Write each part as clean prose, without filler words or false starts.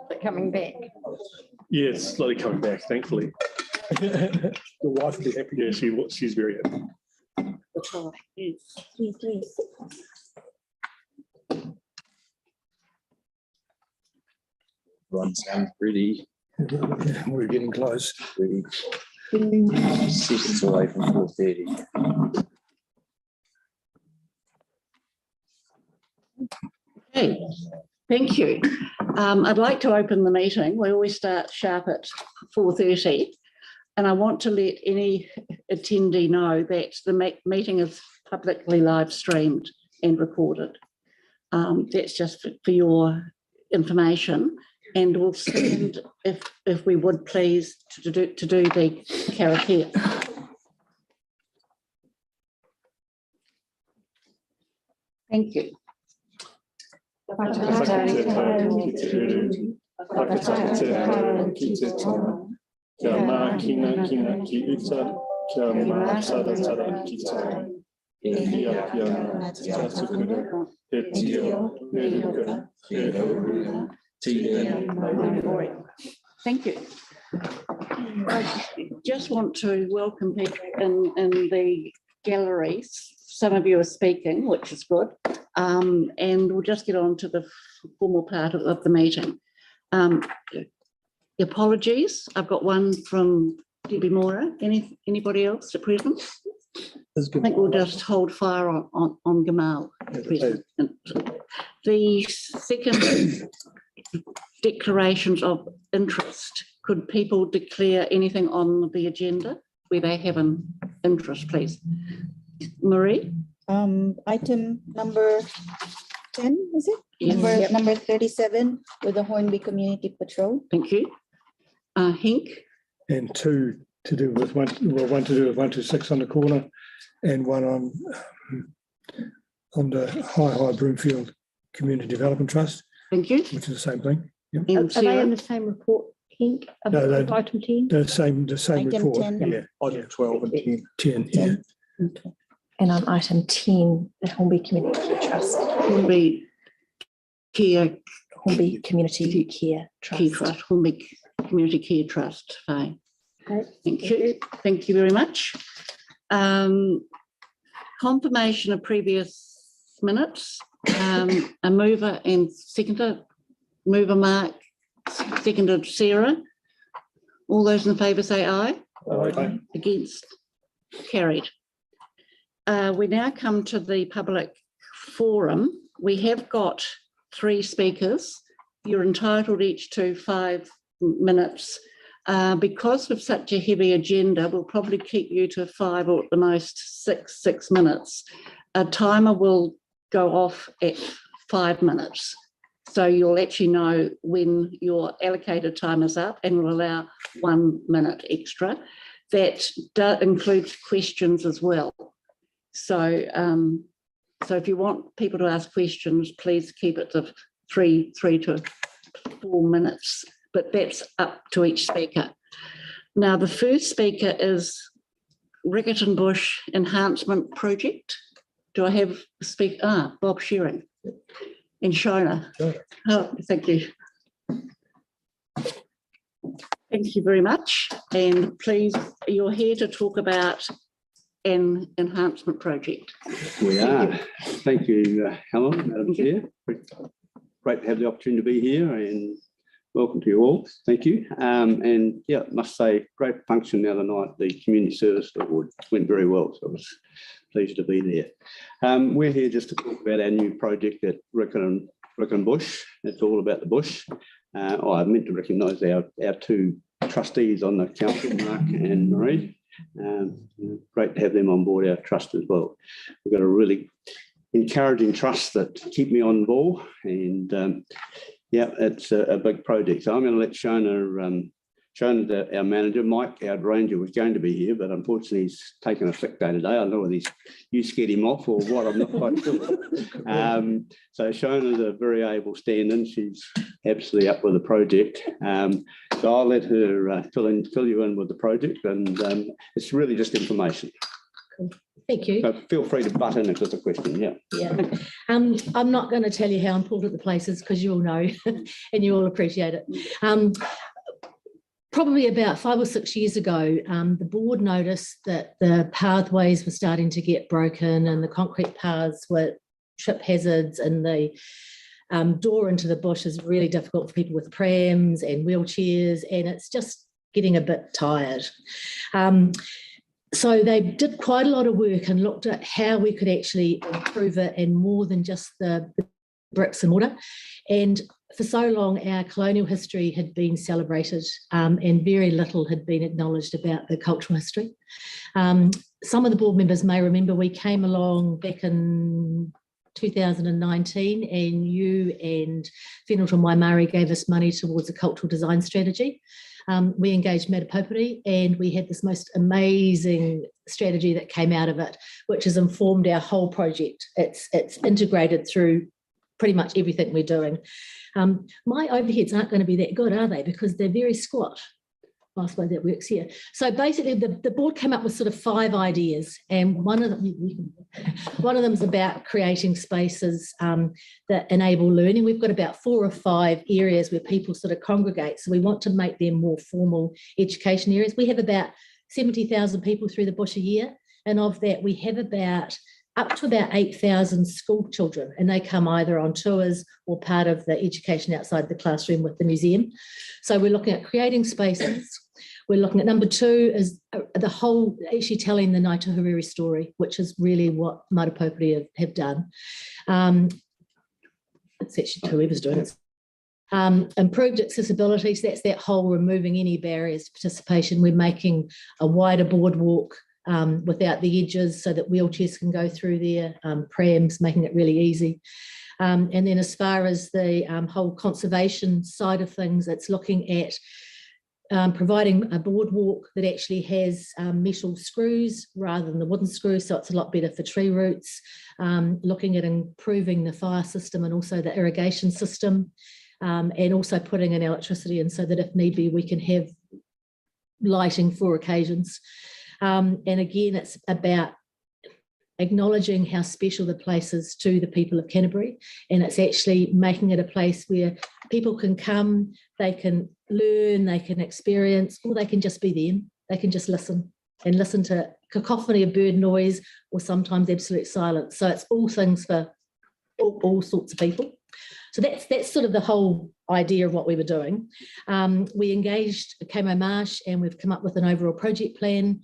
They're coming back. Yeah, it's slowly coming back, thankfully. The wife will be happy. Yeah, she's very happy. Yes, please. Everyone sounds ready. We're getting close. Ready. 6 away from 4:30. Okay, thank you. I'd like to open the meeting. We always start sharp at 4:30, and I want to let any attendee know that the meeting is publicly live streamed and recorded. That's just for your information, and we'll stand if we would please to do the karakia. Thank you. Thank you. I just want to welcome people in the galleries. Some of you are speaking, which is good. And we'll just get on to the formal part of the meeting. Apologies, I've got one from Debbie Mora. Anybody else at present? I think we'll just hold fire on Gamal. The second declarations of interest. Could people declare anything on the agenda where they have an interest, please? Marie? Item number 10, is it? Yes. Number 37 with the Hornby Community Patrol. Thank you. Henk? And two to do with one to do with 126 on the corner, and one on the High Broomfield Community Development Trust. Thank you. Which is the same thing. Yep. And Are they in the same report, Henk? No, Item 10? The same Item report. 10. Yeah. Item 12 and 10. 10. Yeah. Okay. And on item 10, the Hornby Community Care Trust. Hornby Care Hornby Community Care Trust. Hornby Community Care Trust. Fine. Okay. Thank you. Thank you very much. Confirmation of previous minutes. A mover and seconder. Mover Mark, seconded Sarah. All those in favour say aye. Aye. Against? Carried. We now come to the public forum. We have got 3 speakers. You're entitled each to 5 minutes. Because of such a heavy agenda, we'll probably keep you to 5 or at the most 6 minutes. A timer will go off at 5 minutes. So you'll actually know when your allocated time is up, and we'll allow 1 minute extra. That includes questions as well. So, so if you want people to ask questions, please keep it to 3 to 4 minutes, but that's up to each speaker. Now, the first speaker is Riccarton Bush Enhancement Project. Do I have a speaker? Bob Shearing and Shona. Oh, thank you. Thank you very much. And please, you're here to talk about an enhancement project. We are. Thank you, Helen, Madam Chair. Great to have the opportunity to be here, and welcome to you all. Thank you. And yeah, I must say, great function the other night. The Community Service Award went very well, so I was pleased to be there. We're here just to talk about our new project at Riccarton Bush. It's all about the bush. I meant to recognise our 2 trustees on the council, Mark and Marie. Great to have them on board our trust as well. We've got a really encouraging trust that keep me on ball, and yeah, it's a big project. So I'm going to let Shona, our manager. Mike, our ranger, was going to be here, but unfortunately he's taken a sick day today. I don't know whether you scared him off or what, I'm not quite sure. So Shona's a very able stand-in. She's absolutely up with the project. So I'll let her fill you in with the project, and it's really just information. Thank you. So feel free to butt in if there's a question, yeah. Yeah. I'm not going to tell you how important the place is because you all know and you all appreciate it. Probably about 5 or 6 years ago, the board noticed that the pathways were starting to get broken and the concrete paths were trip hazards, and the door into the bush is really difficult for people with prams and wheelchairs, and it's just getting a bit tired. So they did quite a lot of work and looked at how we could actually improve it, and more than just the bricks and mortar. And for so long, our colonial history had been celebrated, and very little had been acknowledged about the cultural history. Some of the board members may remember we came along back in 2019, and you and Whenua Waimari gave us money towards a cultural design strategy. We engaged Matapopuri, and we had this most amazing strategy that came out of it, which has informed our whole project. It's integrated through pretty much everything we're doing. My overheads aren't going to be that good, are they? Because they're very squat. I suppose that works here. So basically, the board came up with sort of 5 ideas, and one of them is about creating spaces that enable learning. We've got about 4 or 5 areas where people sort of congregate, so we want to make them more formal education areas. We have about 70,000 people through the bush a year, and of that, we have up to about 8,000 school children, and they come either on tours or part of the education outside the classroom with the museum. So we're looking at creating spaces. We're looking at number 2 is the whole, actually telling the Ngāi Tuhuriri story, which is really what Matapopuri have done. It's actually whoever's doing it. Improved accessibility, so that's that whole removing any barriers to participation. We're making a wider boardwalk without the edges so that wheelchairs can go through there, prams, making it really easy. And then as far as the whole conservation side of things, it's looking at providing a boardwalk that actually has metal screws rather than the wooden screws, so it's a lot better for tree roots, looking at improving the fire system and also the irrigation system, and also putting in electricity in so that if need be, we can have lighting for occasions. And again, it's about acknowledging how special the place is to the people of Canterbury, and it's actually making it a place where people can come, they can learn, they can experience, or they can just be them. They can just listen and listen to cacophony of bird noise or sometimes absolute silence. So it's all things for all sorts of people. So that's sort of the whole idea of what we were doing. We engaged Kamo Marsh, and we've come up with an overall project plan,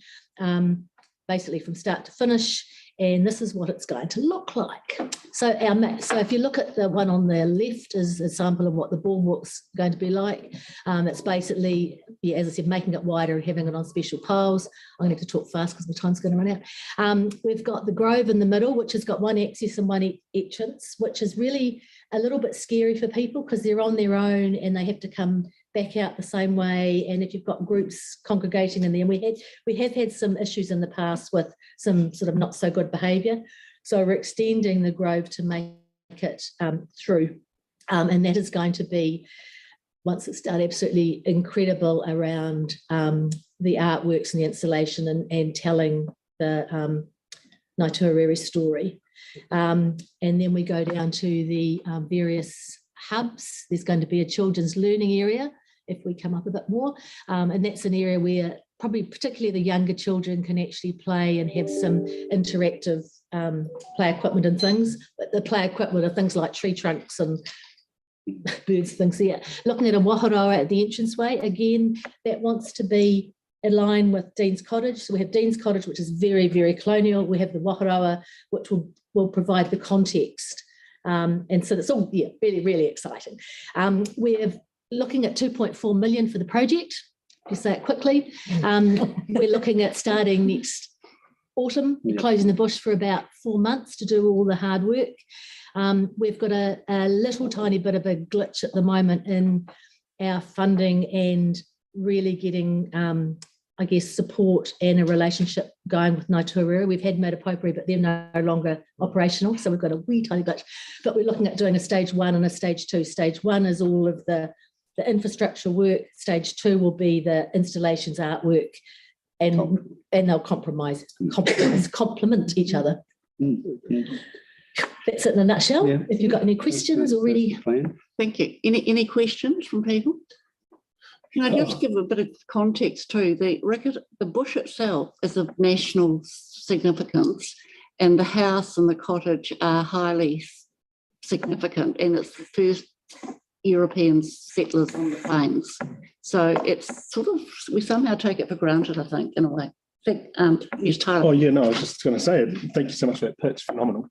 basically from start to finish, and this is what it's going to look like. So if you look at the one on the left is a sample of what the boardwalk's going to be like. It's basically, yeah, as I said, making it wider and having it on special piles. I'm going to have to talk fast because my time's going to run out. We've got the grove in the middle, which has got one access and one entrance, which is really a little bit scary for people because they're on their own and they have to come back out the same way. And if you've got groups congregating in there, and we have had some issues in the past with some sort of not so good behaviour. So we're extending the grove to make it through. And that is going to be, once it's done, absolutely incredible around the artworks and the installation and telling the Ngāi Tuhuriri story. And then we go down to the various hubs. There's going to be a children's learning area if we come up a bit more. And that's an area where probably particularly the younger children can actually play and have some interactive play equipment and things. But the play equipment are things like tree trunks and birds, things there. Looking at a waharawa at the entranceway, again, that wants to be in line with Dean's Cottage. So we have Dean's Cottage, which is very, very colonial. We have the waharawa, which will provide the context. And so that's all, yeah, really, really exciting. We're looking at 2.4 million for the project, to say it quickly. We're looking at starting next autumn, closing the bush for about 4 months to do all the hard work. We've got a little tiny bit of a glitch at the moment in our funding and really getting, I guess, support and a relationship going with Ngāi Tuhuriri. We've had Matapopuri, but they're no longer operational, so we've got a wee tiny glitch. But we're looking at doing a stage 1 and a stage 2. Stage 1 is all of the infrastructure work. Stage 2 will be the installations, artwork, and they'll complement each other. That's it in a nutshell. Yeah. If you've got any questions already. Plan. Thank you. Any questions from people? Can I just give a bit of context too? The bush itself is of national significance, and the house and the cottage are highly significant, and it's the first European settlers on the plains. So it's sort of, we somehow take it for granted, I think, in a way. Yes, Tyler. Oh, yeah, no, I was just going to say, thank you so much for that pitch. Phenomenal.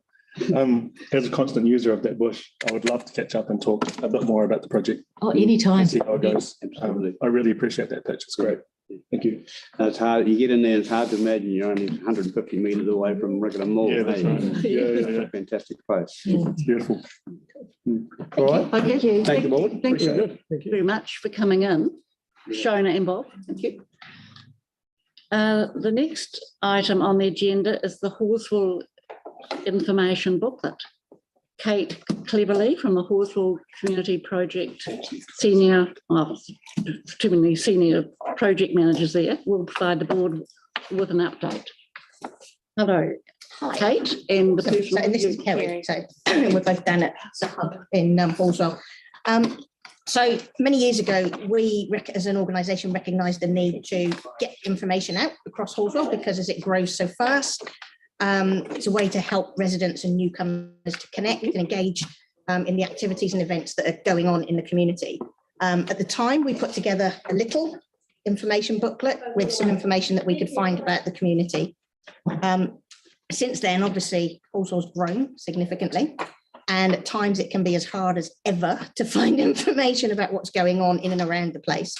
As a constant user of that bush, I would love to catch up and talk a bit more about the project Oh, anytime. and see how it goes. Absolutely. I really appreciate that pitch. It's great. Thank you. It's hard. You get in there, it's hard to imagine you're only 150 metres away from Riccarton Mall. Yeah, that's hey? right. Yeah, It's yeah. a fantastic place. It's beautiful. All right. Okay. Thank you, board. Thank you Thank you. very much for coming in, Shona and Bob. Thank you. The next item on the agenda is the Halswell information booklet. Kate Cleverly from the Halswell Community Project Senior Project Managers there will provide the board with an update. Hello, Kate, and the person. And this is Kerry. So we're both down at the hub in Halswell. So many years ago, we as an organisation recognised the need to get information out across Halswell because as it grows so fast, it's a way to help residents and newcomers to connect and engage in the activities and events that are going on in the community. At the time, we put together a little information booklet with some information that we could find about the community. Since then, obviously, Halswell's grown significantly. And at times it can be as hard as ever to find information about what's going on in and around the place.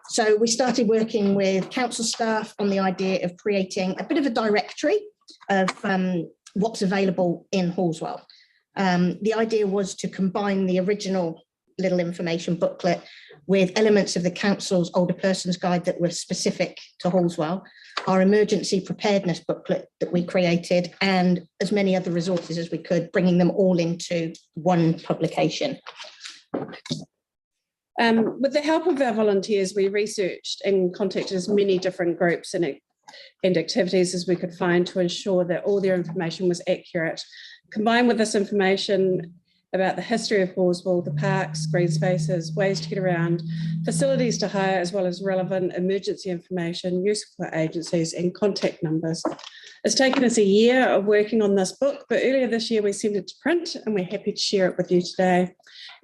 So we started working with council staff on the idea of creating a bit of a directory of what's available in Halswell. The idea was to combine the original little information booklet with elements of the council's older persons guide that were specific to Halswell, our emergency preparedness booklet that we created, and as many other resources as we could, bringing them all into one publication. With the help of our volunteers, we researched and contacted as many different groups and activities as we could find to ensure that all their information was accurate. Combined with this information about the history of Halswell, the parks, green spaces, ways to get around, facilities to hire, as well as relevant emergency information, useful for agencies and contact numbers. It's taken us a year of working on this book, but earlier this year we sent it to print and we're happy to share it with you today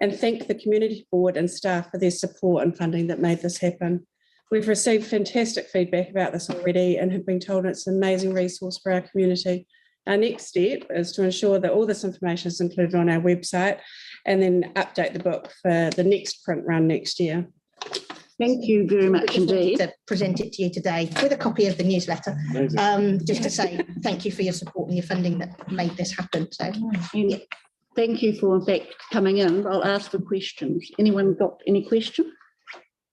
and thank the community board and staff for their support and funding that made this happen. We've received fantastic feedback about this already and have been told it's an amazing resource for our community. Our next step is to ensure that all this information is included on our website and then update the book for the next print run next year. Thank you very much indeed. To present it to you today with a copy of the newsletter, just to say thank you for your support and your funding that made this happen. So, And thank you for, in fact, coming in. I'll ask for questions. Anyone got any question?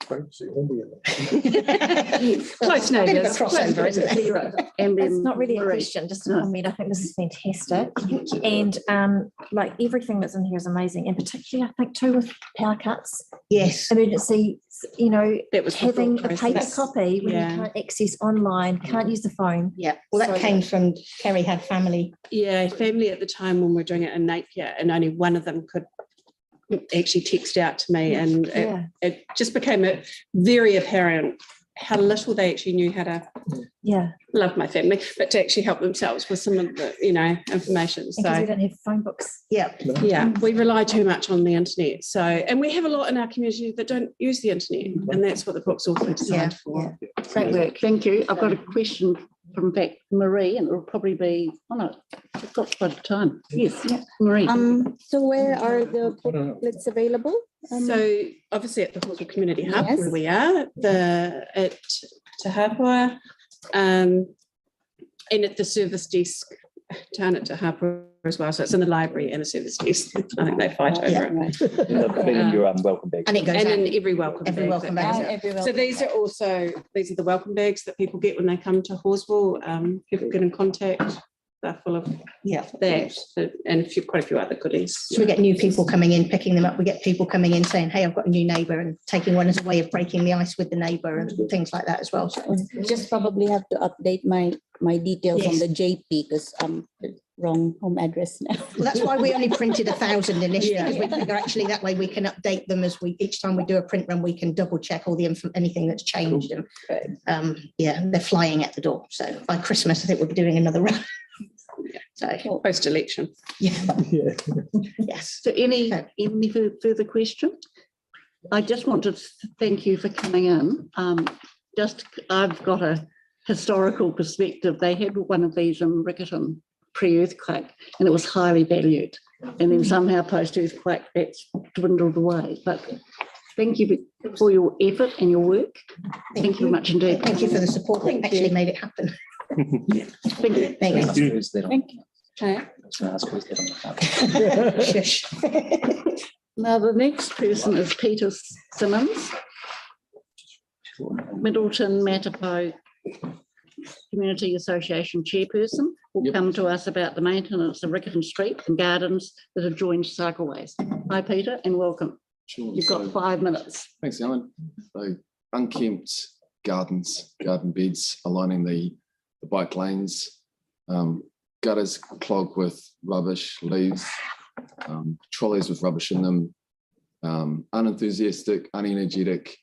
Close Bit of a neighbours. crossover, isn't it? And It's then not really a Marie. question, just a comment. I think this is fantastic. And like everything that's in here is amazing. And particularly, I think too, with power cuts, Yes. emergency, you know, That was the having thought a paper process. copy when Yeah. you can't access online, can't use the phone. Yeah. Well, that So came from Kerry had family. Yeah, family at the time when we were doing it in Napier, and only one of them could actually text out to me, and Yeah. it just became very apparent how little they actually knew how to Yeah. love my family, but to actually help themselves with some of the, information. Because we So don't have phone books. Yeah. yeah, we rely too much on the internet. So, and we have a lot in our community that don't use the internet, and that's what the book's also designed for. Great work. Thank you. I've got a question from, in fact, Marie, and it'll probably be, oh no, I've got quite a time. Yes, Marie. So where are the booklets available? So obviously at the Halswell Community Hub, Yes. where we are, at Te Hapua, and at the service desk down at Te Hapua as well. So it's in the library and the service desk. I think they fight over it. In your welcome bag. And it goes And out. in every welcome Every bag welcome that bag. goes out. So these are the welcome bags that people get when they come to Halswell. People get in contact they're full of Yeah. that and quite a few other goodies. So we get new people coming in, picking them up. We get people coming in saying, hey, I've got a new neighbour, and taking one as a way of breaking the ice with the neighbour and things like that as well. So Just probably have to update my details on Yes. the JP because I'm wrong home address now. well, that's why we only printed 1,000 initially, Yeah. because we figure actually that way we can update them as each time we do a print run, we can double check all the anything that's changed. And yeah, they're flying at the door. So by Christmas, I think we'll be doing another run. So Post-election. yeah, Yeah. yes. So any further question? I just want to thank you for coming in. I've got a historical perspective. They had one of these in Riccarton pre-earthquake, and it was highly valued. And then somehow post-earthquake, that's dwindled away. But thank you for your effort and your work. Thank you very much indeed. Thank you for the support that actually made it happen. Thank you. Thank you. Who's that on? Thank you. Okay. I was going to ask who's that on the card. Shush. Now, the next person is Peter Simmons, Middleton Matapo Community Association Chairperson, will come to us about the maintenance of Riccarton Street and gardens that have joined cycleways. Hi, Peter, and welcome. Sure. You've got 5 minutes. Thanks, Ellen. So unkempt gardens, garden beds aligning the bike lanes, gutters clogged with rubbish, leaves, trolleys with rubbish in them, unenthusiastic, unenergetic.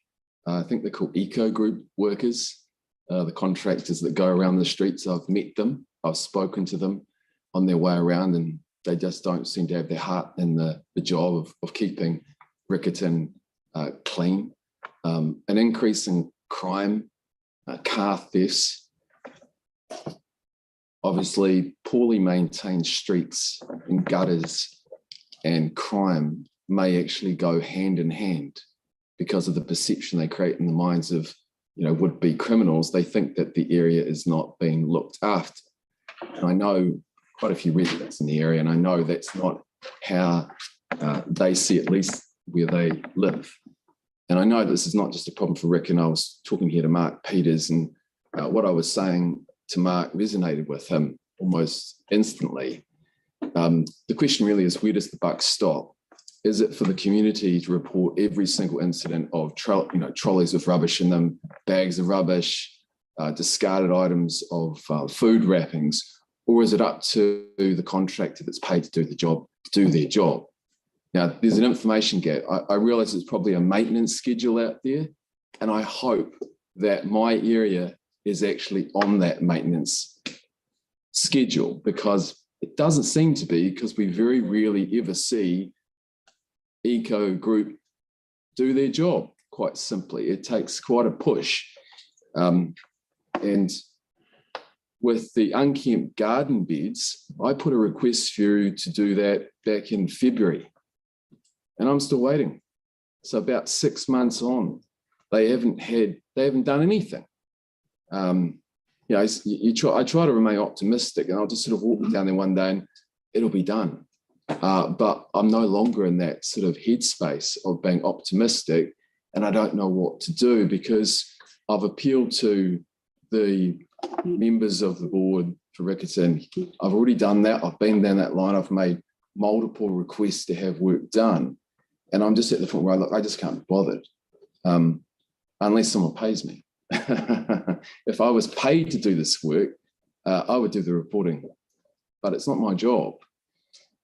I think they're called eco group workers, the contractors that go around the streets. I've met them, I've spoken to them on their way around, and they just don't seem to have their heart in the job of keeping Riccarton clean. An increase in crime, car thefts, obviously poorly maintained streets and gutters and crime may actually go hand in hand because of the perception they create in the minds of, would-be criminals. They think that the area is not being looked after. And I know quite a few residents in the area, and I know that's not how they see, at least where they live. And I know this is not just a problem for Rick, and I was talking here to Mark Peters, and what I was saying to Mark resonated with him almost instantly. The question really is, where does the buck stop? Is it for the community to report every single incident of trolleys with rubbish in them, bags of rubbish, discarded items of food wrappings, or is it up to the contractor that's paid to do their job? Now, there's an information gap. I realise it's probably a maintenance schedule out there, and I hope that my area is actually on that maintenance schedule, because it doesn't seem to be, because we very rarely ever see eco group do their job, quite simply. It takes quite a push. And with the unkempt garden beds, I put a request through to do that back in February, and I'm still waiting. So about 6 months on, they haven't done anything. I try to remain optimistic, and I'll just sort of walk down there one day and it'll be done. But I'm no longer in that sort of headspace of being optimistic, and I don't know what to do, because I've appealed to the members of the board for Riccarton. I've already done that. I've been down that line. I've made multiple requests to have work done, and I'm just at the point where I just can't be bothered unless someone pays me. If I was paid to do this work, I would do the reporting, but it's not my job.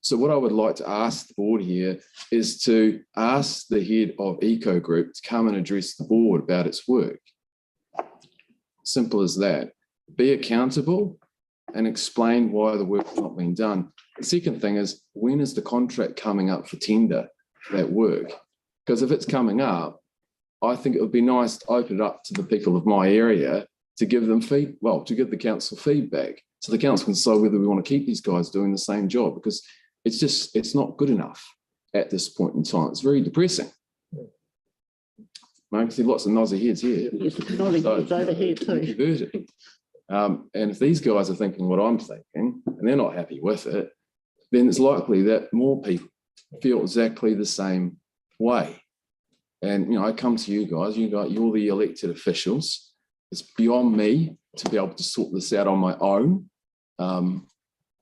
So what I would like to ask the board here is to ask the head of Eco Group to come and address the board about its work. Simple as that. Be accountable and explain why the work's not being done. The second thing is, when is the contract coming up for tender for that work? Because if it's coming up, I think it would be nice to open it up to the people of my area to give them to give the council feedback, so the council can decide whether we want to keep these guys doing the same job, because it's not good enough at this point in time. It's very depressing. I can see lots of nods of heads here. Yes, nodding heads over here too. And if these guys are thinking what I'm thinking, and they're not happy with it, then it's likely that more people feel exactly the same way. And I come to you guys. You're the elected officials. It's beyond me to be able to sort this out on my own.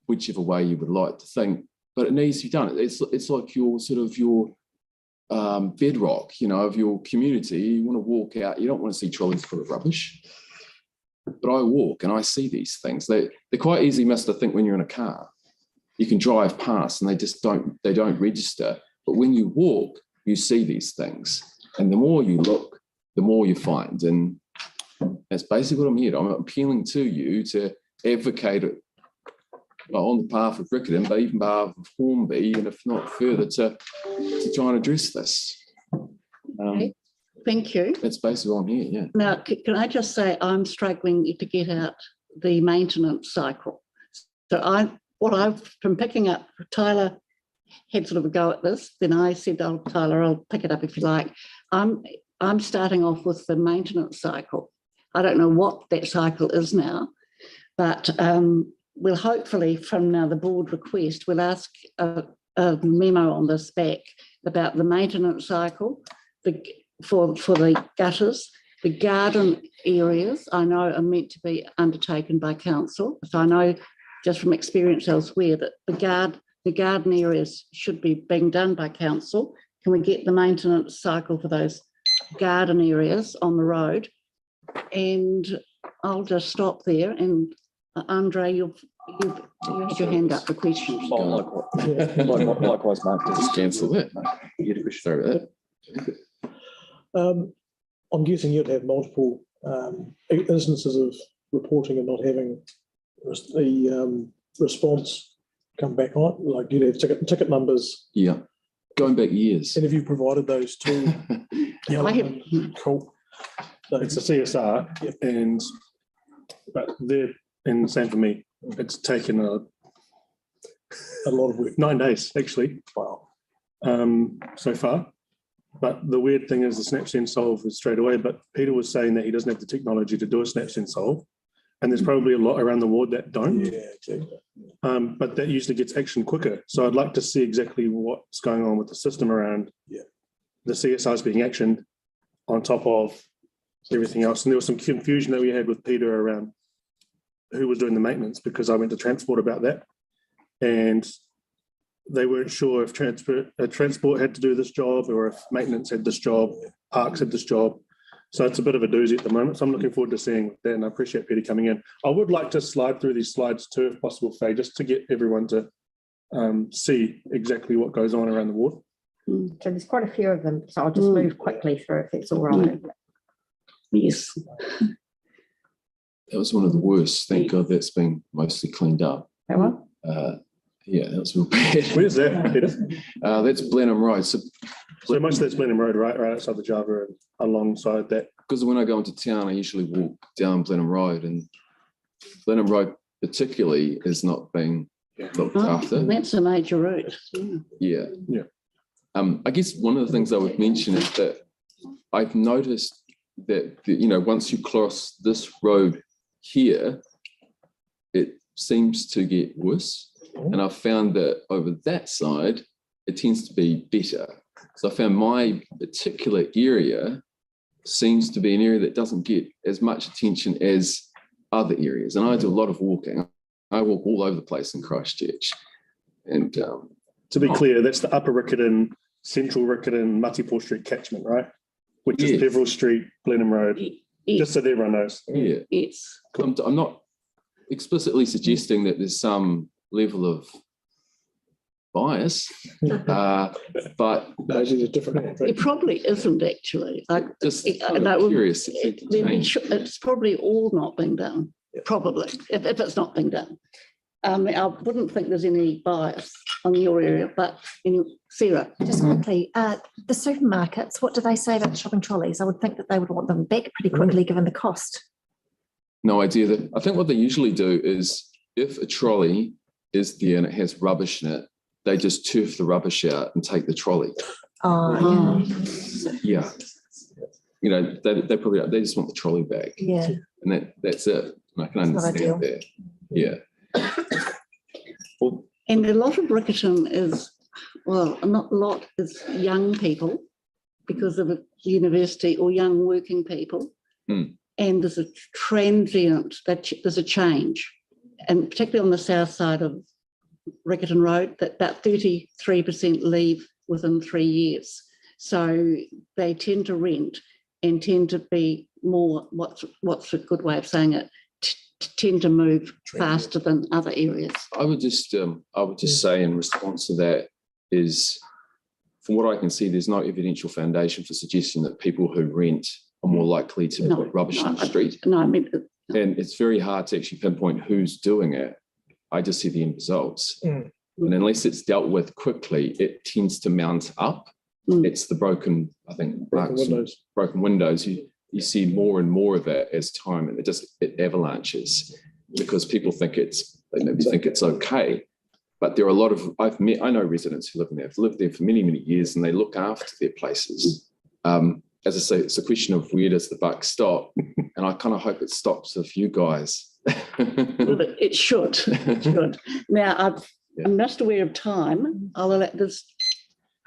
whichever way you would like to think, but it needs to be done. It's like your sort of your bedrock, of your community. You want to walk out, you don't want to see trolleys full of rubbish. But I walk and I see these things. They're quite easy missed, I think, when you're in a car. You can drive past and they don't register. But when you walk, you see these things. And the more you look, the more you find. And that's basically what I'm here. I'm appealing to you to advocate on the behalf of Riccarton, but even behalf of Hornby, and if not further, to try and address this. Okay. Thank you. That's basically what I'm here, yeah. Now, can I just say I'm struggling to get out the maintenance cycle. So what I've been picking up, Tyler had sort of a go at this, then I said, oh, Tyler, I'll pick it up if you like. I'm starting off with the maintenance cycle. I don't know what that cycle is now, but we'll hopefully from now the board request, we'll ask a memo on this back about the maintenance cycle, for the gutters. The garden areas I know are meant to be undertaken by council. So I know just from experience elsewhere that the garden areas should be being done by council. Can we get the maintenance cycle for those garden areas on the road? And I'll just stop there. And Andre, you had your hand up for questions. Likewise, Mark. Just cancel that. You had a question. Sorry about that. I'm guessing you'd have multiple instances of reporting and not having the response come back on, like you'd have ticket numbers. Yeah, going back years. And have you provided those to? I have. Cool. So, It's a CSR, but they're in the same for me. It's taken a lot of work. 9 days, actually. Wow. So far. But the weird thing is the snap send solve is straight away. But Peter was saying that he doesn't have the technology to do a snap send solve. And there's probably a lot around the ward that don't. Yeah, exactly. But that usually gets action quicker. So I'd like to see exactly what's going on with the system around the CSRs being actioned on top of everything else. And there was some confusion that we had with Peter around who was doing the maintenance, because I went to transport about that. And they weren't sure if transport had to do this job or if maintenance had this job, parks had this job. So it's a bit of a doozy at the moment. So I'm looking forward to seeing that, and I appreciate Peter coming in. I would like to slide through these slides too, if possible, Faye, just to get everyone to see exactly what goes on around the ward. So there's quite a few of them. So I'll just move quickly through if it's all right. Yes. That was one of the worst. Thank God that's been mostly cleaned up. That one? Yeah, that was real bad. Where's that, Peter? That's Blenheim Road. So most of that's Blenheim Road, right outside the Java and alongside that. Because when I go into town, I usually walk down Blenheim Road, and Blenheim Road particularly is not being looked after. That's a major route. Yeah. I guess one of the things I would mention is that I've noticed that, once you cross this road here, it seems to get worse. And I've found that over that side, it tends to be better. So I found my particular area seems to be an area that doesn't get as much attention as other areas. And I do a lot of walking. I walk all over the place in Christchurch. And to be clear, that's the Upper Riccarton, Central Riccarton, Matipo Street catchment, right? Which is Peveril Street, Blenheim Road. Just so that everyone knows. Yeah. Yes. I'm not explicitly suggesting that there's some level of bias, but it probably isn't actually. Just curious. It's probably all not being done. Probably, if it's not being done. I wouldn't think there's any bias on your area, but Sarah. Just quickly, the supermarkets, what do they say about shopping trolleys? I would think that they would want them back pretty quickly given the cost. No idea. I think what they usually do is if a trolley is there and it has rubbish in it, they just turf the rubbish out and take the trolley. Oh, yeah. They probably just want the trolley back. Yeah. And that's it. And I can understand that. Yeah. And a lot of Riccarton is, well, not a lot, is young people because of a university or young working people. And there's a transient, there's a change. And particularly on the south side of Riccarton Road, that about 33% leave within 3 years. So they tend to rent and tend to be more, what's a good way of saying it, tend to move faster than other areas. I would just say in response to that is, from what I can see, there's no evidential foundation for suggesting that people who rent are more likely to put rubbish on the street. No, I mean, and it's very hard to actually pinpoint who's doing it. I just see the end results. And unless it's dealt with quickly, it tends to mount up. It's the broken windows. You see more and more of that as time, and it avalanches because people think they maybe think it's okay. But there are a lot of, I know residents who live in there, have lived there for many, many years, and they look after their places. As I say, it's a question of where does the buck stop? And I kind of hope it stops with you guys. Well, it should. Now, I'm just aware of time. There's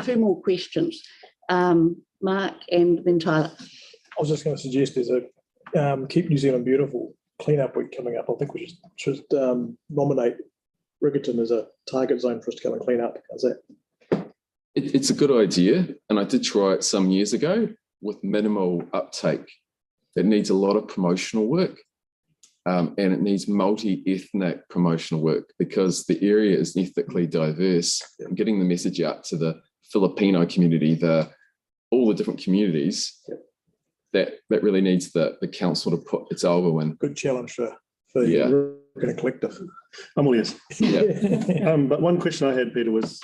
2 more questions. Mark and then Tyler. I was just going to suggest there's a Keep New Zealand Beautiful cleanup week coming up. I think we should nominate Riccarton as a target zone for us to come and clean up. How's that? It's a good idea, and I did try it some years ago with minimal uptake. It needs a lot of promotional work, and it needs multi-ethnic promotional work because the area is ethnically diverse. And getting the message out to the Filipino community, all the different communities, that really needs the council to put its elbow in. Good challenge for Riccarton Collective. I'm all yes. But one question I had, Peter, was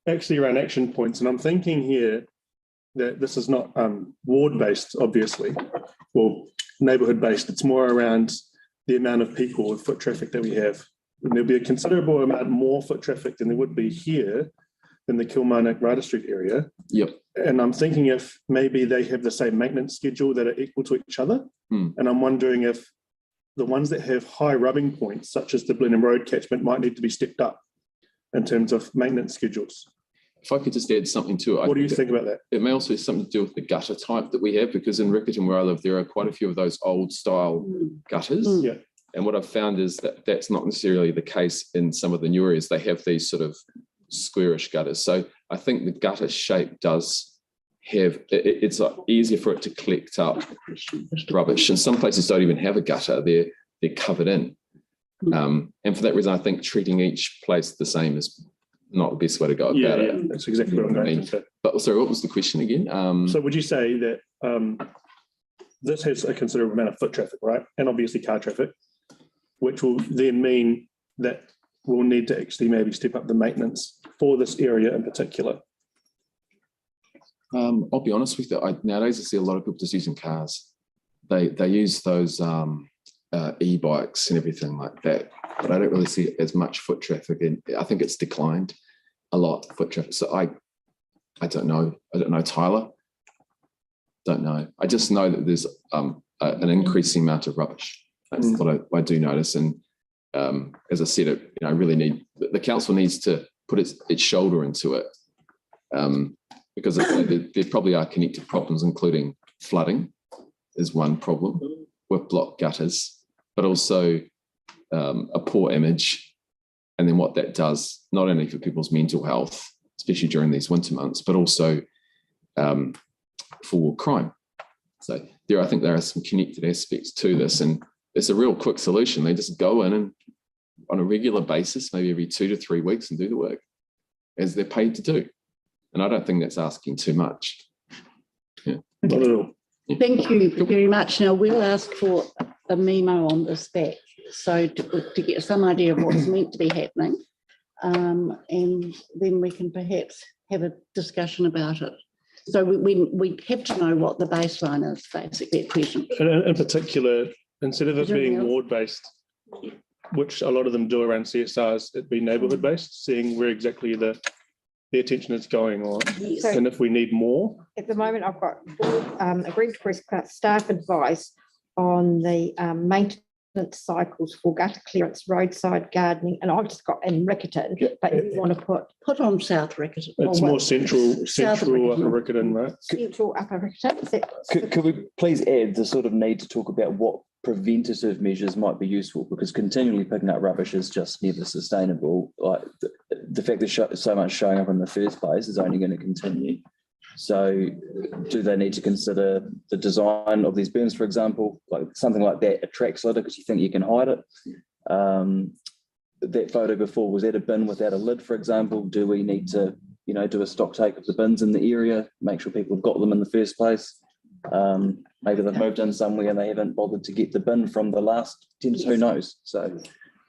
actually around action points. And I'm thinking here that this is not ward-based, obviously, or neighbourhood-based. It's more around the amount of people with foot traffic that we have. And there'll be a considerable amount more foot traffic than there would be here in the Kilmarnock Ryder Street area. Yep. And I'm thinking if maybe they have the same maintenance schedule that are equal to each other. And I'm wondering if the ones that have high rubbing points, such as the Blenheim Road catchment, might need to be stepped up in terms of maintenance schedules. If I could just add something to it. What do you think about that? It may also have something to do with the gutter type that we have, because in Riccarton, where I live, there are quite a few of those old style gutters. Yeah. And what I've found is that that's not necessarily the case in some of the new areas. They have these sort of squarish gutters. So I think the gutter shape does have, it's easier for it to collect up rubbish. And some places don't even have a gutter. They're covered in. And for that reason, I think treating each place the same is not the best way to go about it. Yeah, that's exactly what I'm going to say. But sorry, what was the question again? So would you say that this has a considerable amount of foot traffic, right? And obviously car traffic, which will then mean that we'll need to actually maybe step up the maintenance for this area in particular? I'll be honest with you. Nowadays, I see a lot of people just using cars. They use those e-bikes and everything like that, but I don't really see as much foot traffic. And I think it's declined a lot, foot traffic. So I don't know. I don't know, Tyler. Don't know. I just know that there's an increasing amount of rubbish. That's what I do notice. And as I said, I really need, the council needs to put its shoulder into it, because there probably are connected problems, including flooding is one problem with blocked gutters, but also a poor image. And then what that does, not only for people's mental health, especially during these winter months, but also for crime. So I think there are some connected aspects to this, and it's a real quick solution. They just go in and on a regular basis, maybe every 2 to 3 weeks, and do the work as they're paid to do. And I don't think that's asking too much. Yeah. Not at all. Thank you very much. Now we'll ask for a memo on this back, so to get some idea of what's meant to be happening, and then we can perhaps have a discussion about it. So we have to know what the baseline is, basically, at present. In particular, instead of it being ward-based, which a lot of them do around CSRs, it'd be neighbourhood-based, seeing where exactly the attention is going on. Yes. And if we need more. At the moment, I've got agreed to request staff advice on the maintenance cycles for gutter clearance, roadside gardening, and I've just got in Riccarton, but you want to put on South Riccarton. It's more central Upper Riccarton, right? Central Upper Riccarton. Could we please add the sort of need to talk about what preventative measures might be useful, because continually picking up rubbish is just never sustainable. Like the fact that so much showing up in the first place is only going to continue. So do they need to consider the design of these bins, for example, like something like that attracts litter because you think you can hide it? That photo before, was that a bin without a lid, for example? Do we need to, you know, do a stock take of the bins in the area, make sure people have got them in the first place? Maybe they've moved in somewhere and they haven't bothered to get the bin from the last 10, who knows? So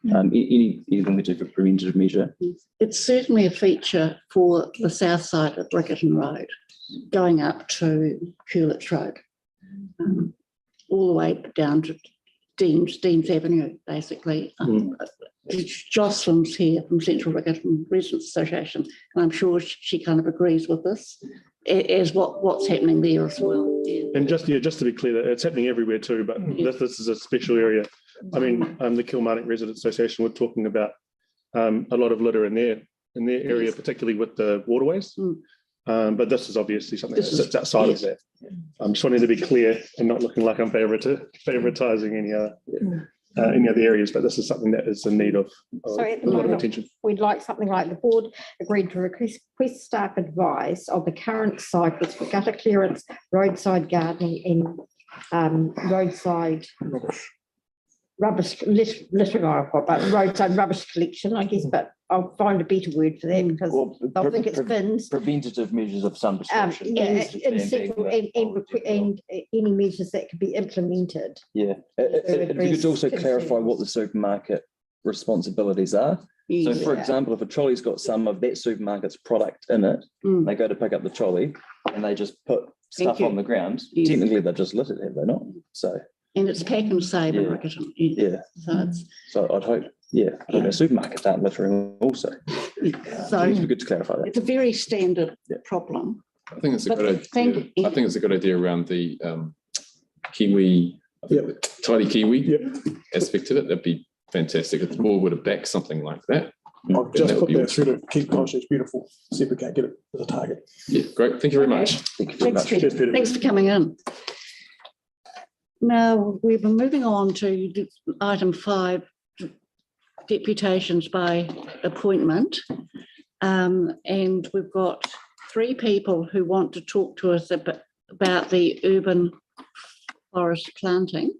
anything we do for preventative measure. It's certainly a feature for the south side of Riccarton Road, going up to Hewlett's Road, all the way down to Dean's Avenue, basically. Jocelyn's here from Central Riccarton Residents Association, and I'm sure she kind of agrees with this, as what's happening there as well. Yeah. And just to be clear, that it's happening everywhere too, but this is a special area. I mean, the Kilmarnock Residents Association were talking about a lot of litter in their area, particularly with the waterways. But this is obviously something that sits outside of that. I'm just wanting to be clear and not looking like I'm favouritising any other areas, but this is something that is in need of a lot of attention. We'd like something like the board agreed to request staff advice of the current cycles for gutter clearance, roadside gardening, and roadside rubbish littering, but roadside rubbish collection, I guess, but I'll find a better word for that because I think it's bins. Preventative measures of some description. And any measures that could be implemented. Yeah, if you could also clarify what the supermarket responsibilities are. So, for example, if a trolley's got some of that supermarket's product in it, they go to pick up the trolley and they just put stuff on the ground. Technically, they've just littered, have they not? So. And it's pack and save in Riccarton. Yeah. So I'd hope, supermarkets aren't littering also. So it'd be good to clarify that. It's a very standard problem. I think it's a good idea. I think it's a good idea around the Kiwi, tidy Kiwi aspect of it. That'd be fantastic if the board would have backed something like that. I've just put that through to keep Christchurch beautiful. See if we can't get it as a target. Yeah, great. Thank you very much. Thank you very much. Thanks for coming in. Now, we've been moving on to item 5, deputations by appointment. And we've got 3 people who want to talk to us about the urban forest planting.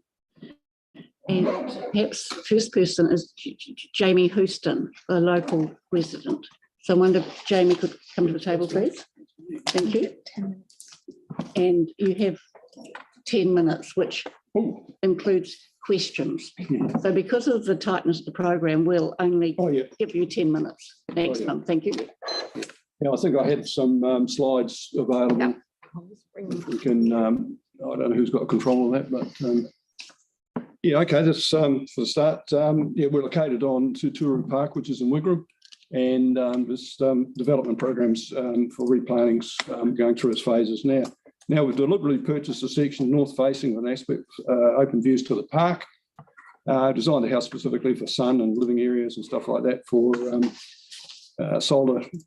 And perhaps first person is Jamie Houston, a local resident. So I wonder if Jamie could come to the table, please. Thank you. And you have 10 minutes, which includes questions. So because of the tightness of the program, we'll only give you 10 minutes maximum. Thank you. Yeah, I think I had some slides available. We can, I don't know who's got control of that, but this for the start. We're located on Tūturu Park, which is in Wigram, and this development programs for replantings going through its phases now. Now, we've deliberately purchased a section north facing with an aspect open views to the park, designed the house specifically for sun and living areas and stuff like that for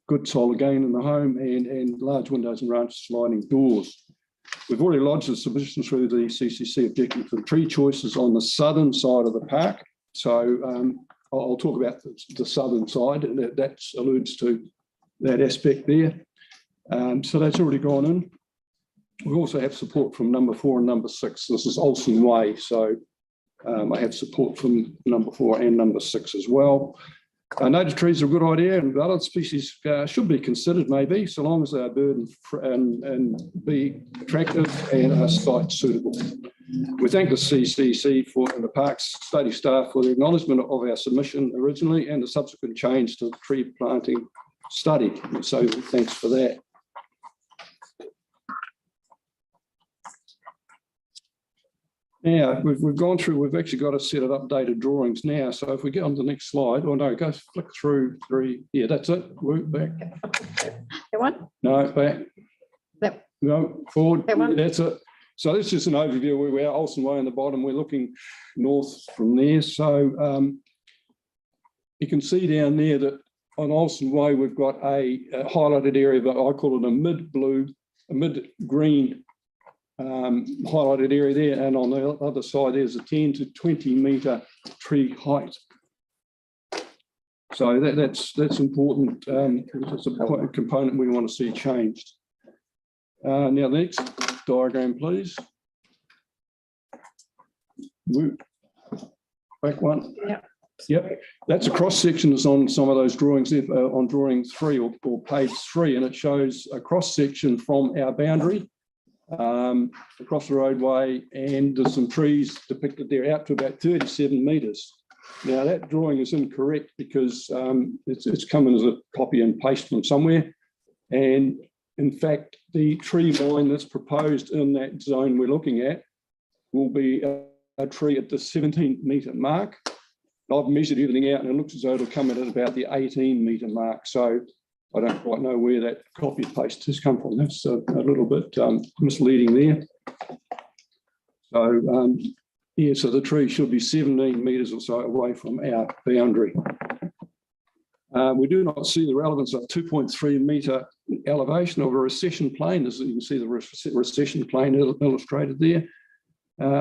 good solar gain in the home and large windows and range sliding doors. We've already lodged a submission through the CCC objecting to the tree choices on the southern side of the park. So I'll talk about the southern side, and that alludes to that aspect there. So that's already gone in. We also have support from number 4 and number 6. This is Olsen Way, so I have support from number 4 and number 6 as well. Native trees are a good idea, and other species should be considered maybe, so long as they are bird and be attractive and are site suitable. We thank the CCC and the Parks study staff for the acknowledgement of our submission originally and the subsequent change to the tree planting study. So thanks for that. Now, we've gone through, we've actually got a set of updated drawings now. So if we get on to the next slide, go flick through 3. Yeah, that's it. Work back. That one? No, back. That. No, forward. That one? That's it. So this is just an overview of where we are. Olsen Way on the bottom. We're looking north from there. So you can see down there that on Olsen Way, we've got a highlighted area that I call it a mid-blue, a mid-green highlighted area there, and on the other side there's a 10 to 20 metre tree height. So that's important. It's a component we want to see changed. Now, the next diagram, please. Back one. Yep. That's a cross section that's on some of those drawings on drawing 3 or page 3, and it shows a cross section from our boundary across the roadway, and there's some trees depicted there out to about 37 metres. Now that drawing is incorrect because it's coming as a copy and paste from somewhere, and in fact the tree line that's proposed in that zone we're looking at will be a tree at the 17-metre mark. I've measured everything out and it looks as though it'll come in at about the 18-metre mark. So I don't quite know where that copy and paste has come from. That's a little bit misleading there. So yeah, so the tree should be 17 metres or so away from our boundary. We do not see the relevance of 2.3 metre elevation of a recession plane, as you can see the recession plane illustrated there.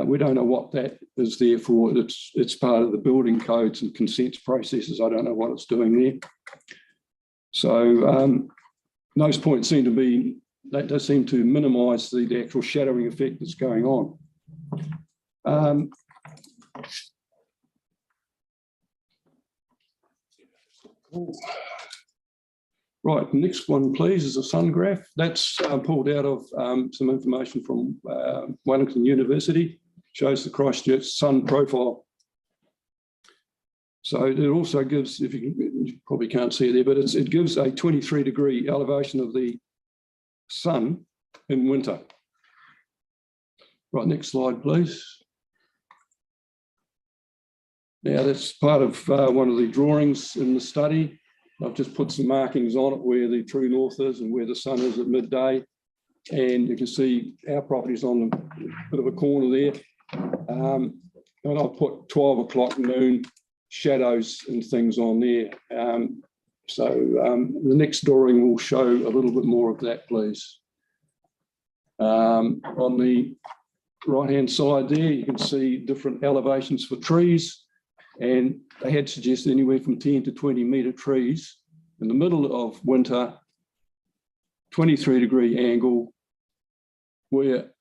We don't know what that is there for. It's part of the building codes and consents processes. I don't know what it's doing there. So those points seem to be, that does seem to minimise the actual shadowing effect that's going on. Right, next one, please, is a sun graph. That's pulled out of some information from Wellington University. Shows the Christchurch sun profile. So it also gives, if you probably can't see it there, but it gives a 23-degree elevation of the sun in winter. Right, next slide, please. Now that's part of one of the drawings in the study. I've just put some markings on it where the true north is and where the sun is at midday. And you can see our property's on a bit of a corner there. And I've put 12 o'clock noon shadows and things on there. So the next drawing will show a little bit more of that, please. On the right-hand side there, you can see different elevations for trees. And they had suggested anywhere from 10 to 20 metre trees in the middle of winter, 23-degree angle, where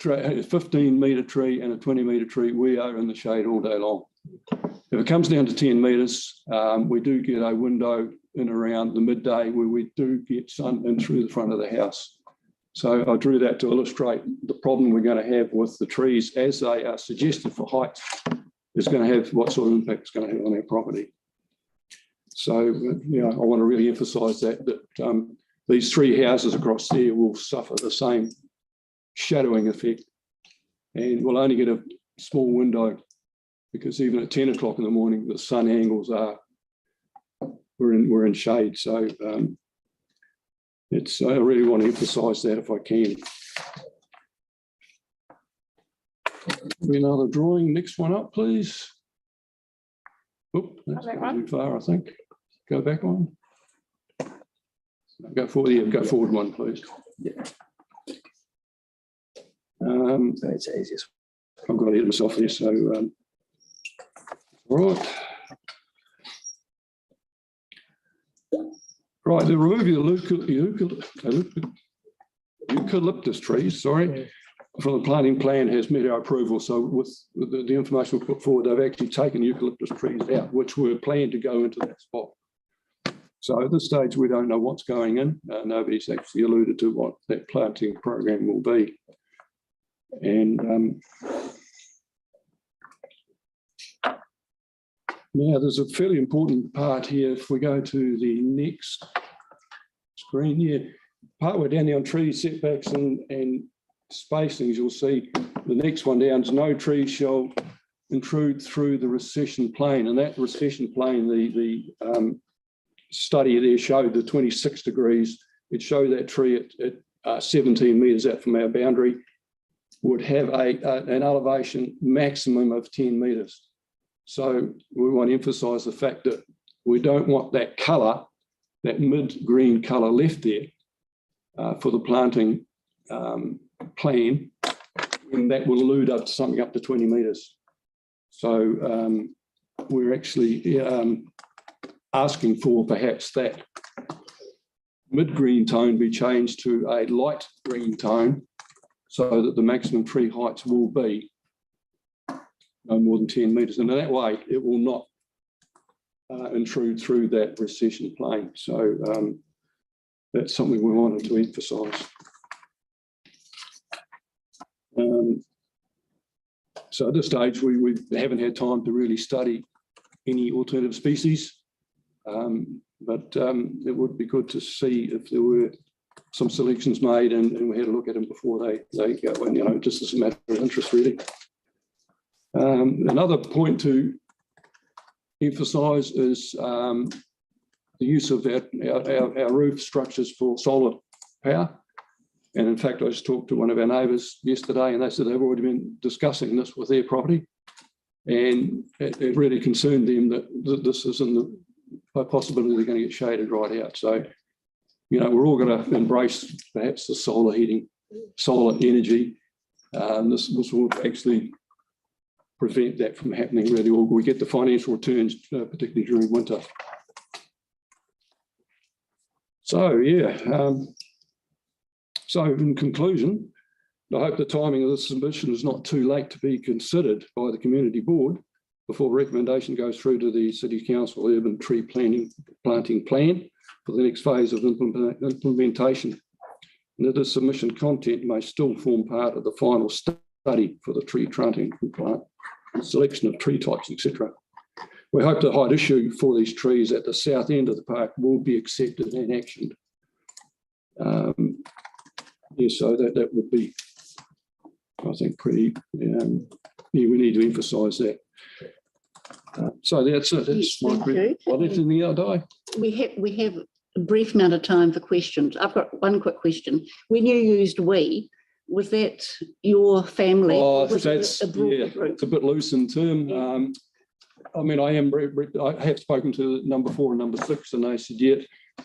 a 15-metre tree and a 20-metre tree, we are in the shade all day long. If it comes down to 10 metres, we do get a window in around the midday where we do get sun in through the front of the house. So I drew that to illustrate the problem we're going to have with the trees as they are suggested for height. Is going to have what sort of impact it's going to have on our property. So, you know, I want to really emphasise that these 3 houses across there will suffer the same shadowing effect, and we'll only get a small window because even at 10 o'clock in the morning, the sun angles are we're in shade. So I really want to emphasise that if I can. Another drawing, next one up, please. Oop, that's too far, I think. Go back one. Go forward, yeah, go forward one, please. Yeah. It's the easiest. I've got to hit myself there, so all right. Right, the removal of eucalyptus trees, sorry, from the planting plan has met our approval. So with the information we put forward, they've actually taken eucalyptus trees out, which were planned to go into that spot. So at this stage, we don't know what's going in. Nobody's actually alluded to what that planting program will be. And now there's a fairly important part here. If we go to the next screen here, partway down there on tree setbacks and spacings, you'll see the next one down is no tree shall intrude through the recession plane. And that recession plane, the study there showed the 26 degrees. It showed that tree at 17 metres out from our boundary would have an elevation maximum of 10 metres. So we want to emphasise the fact that we don't want that colour, that mid-green colour left there for the planting plan that will allude up to something up to 20 metres. So we're actually asking for perhaps that mid-green tone be changed to a light green tone so that the maximum tree heights will be no more than 10 metres. And in that way, it will not intrude through that recession plane. So that's something we wanted to emphasise. So at this stage, we haven't had time to really study any alternative species, but it would be good to see if there were some selections made and we had a look at them before they go, and, you know, just as a matter of interest, really. Another point to emphasise is the use of our roof structures for solar power. And in fact, I just talked to one of our neighbours yesterday and they said they've already been discussing this with their property. And it really concerned them that this is in the possibility they're going to get shaded right out. So, you know, we're all going to embrace perhaps the solar heating, solar energy. This will actually prevent that from happening really, or we get the financial returns, particularly during winter. So, yeah. So in conclusion, I hope the timing of this submission is not too late to be considered by the community board before recommendation goes through to the City Council urban tree planting plan for the next phase of implementation. And that the submission content may still form part of the final study for the tree trunking plant, selection of tree types, etc. We hope the height issue for these trees at the south end of the park will be accepted and actioned. Yeah, so that would be, I think, pretty, yeah, we need to emphasise that. So that's it. That's my question. Well, that's in the other day. We have a brief amount of time for questions. I've got one quick question. When you used we, was that your family? Oh, was that's, yeah, it's a bit loose in term. I mean, I have spoken to number 4 and number 6 and they said, yeah,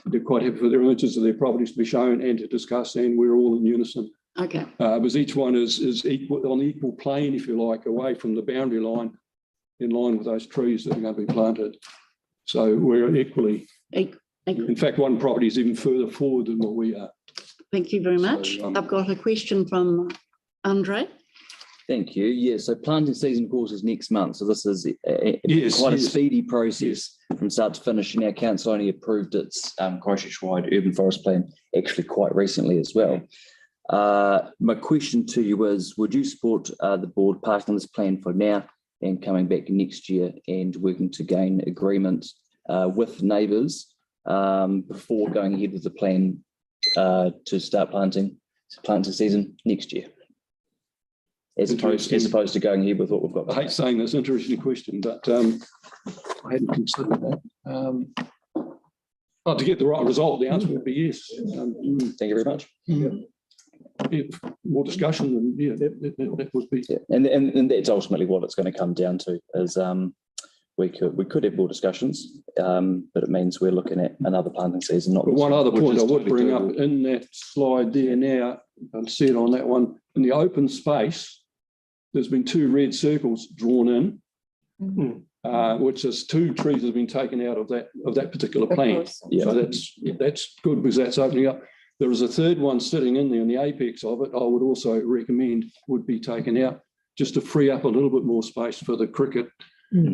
they're quite happy for their images of their properties to be shown and to discuss, and we're all in unison. Okay. Because each one is equal, on the equal plane, if you like, away from the boundary line, in line with those trees that are going to be planted. So we're equally, in fact, one property is even further forward than what we are. Thank you very much. So, I've got a question from Andre. Thank you. Yeah, so planting season, of course, is next month. So this is quite a speedy process from start to finish. And our council only approved its Christchurch-wide urban forest plan actually quite recently as well. My question to you is, would you support the board parking this plan for now and coming back next year and working to gain agreement with neighbours before going ahead with the plan to start planting season next year? As opposed to going ahead with what we've got. I hate saying this, interesting question, but I hadn't considered that. To get the right result, the answer would be yes. Thank you very much. If more discussion, then yeah, that would be. Yeah. And that's ultimately what it's going to come down to is we could have more discussions, but it means we're looking at another planting season. Not one other point I would bring up in that slide there now, and see it on that one, in the open space, there's been 2 red circles drawn in, which is 2 trees that have been taken out of that particular plant. Yeah. So that's good because that's opening up. There is a 3rd one sitting in there, and the apex of it, I would also recommend would be taken out just to free up a little bit more space for the cricket,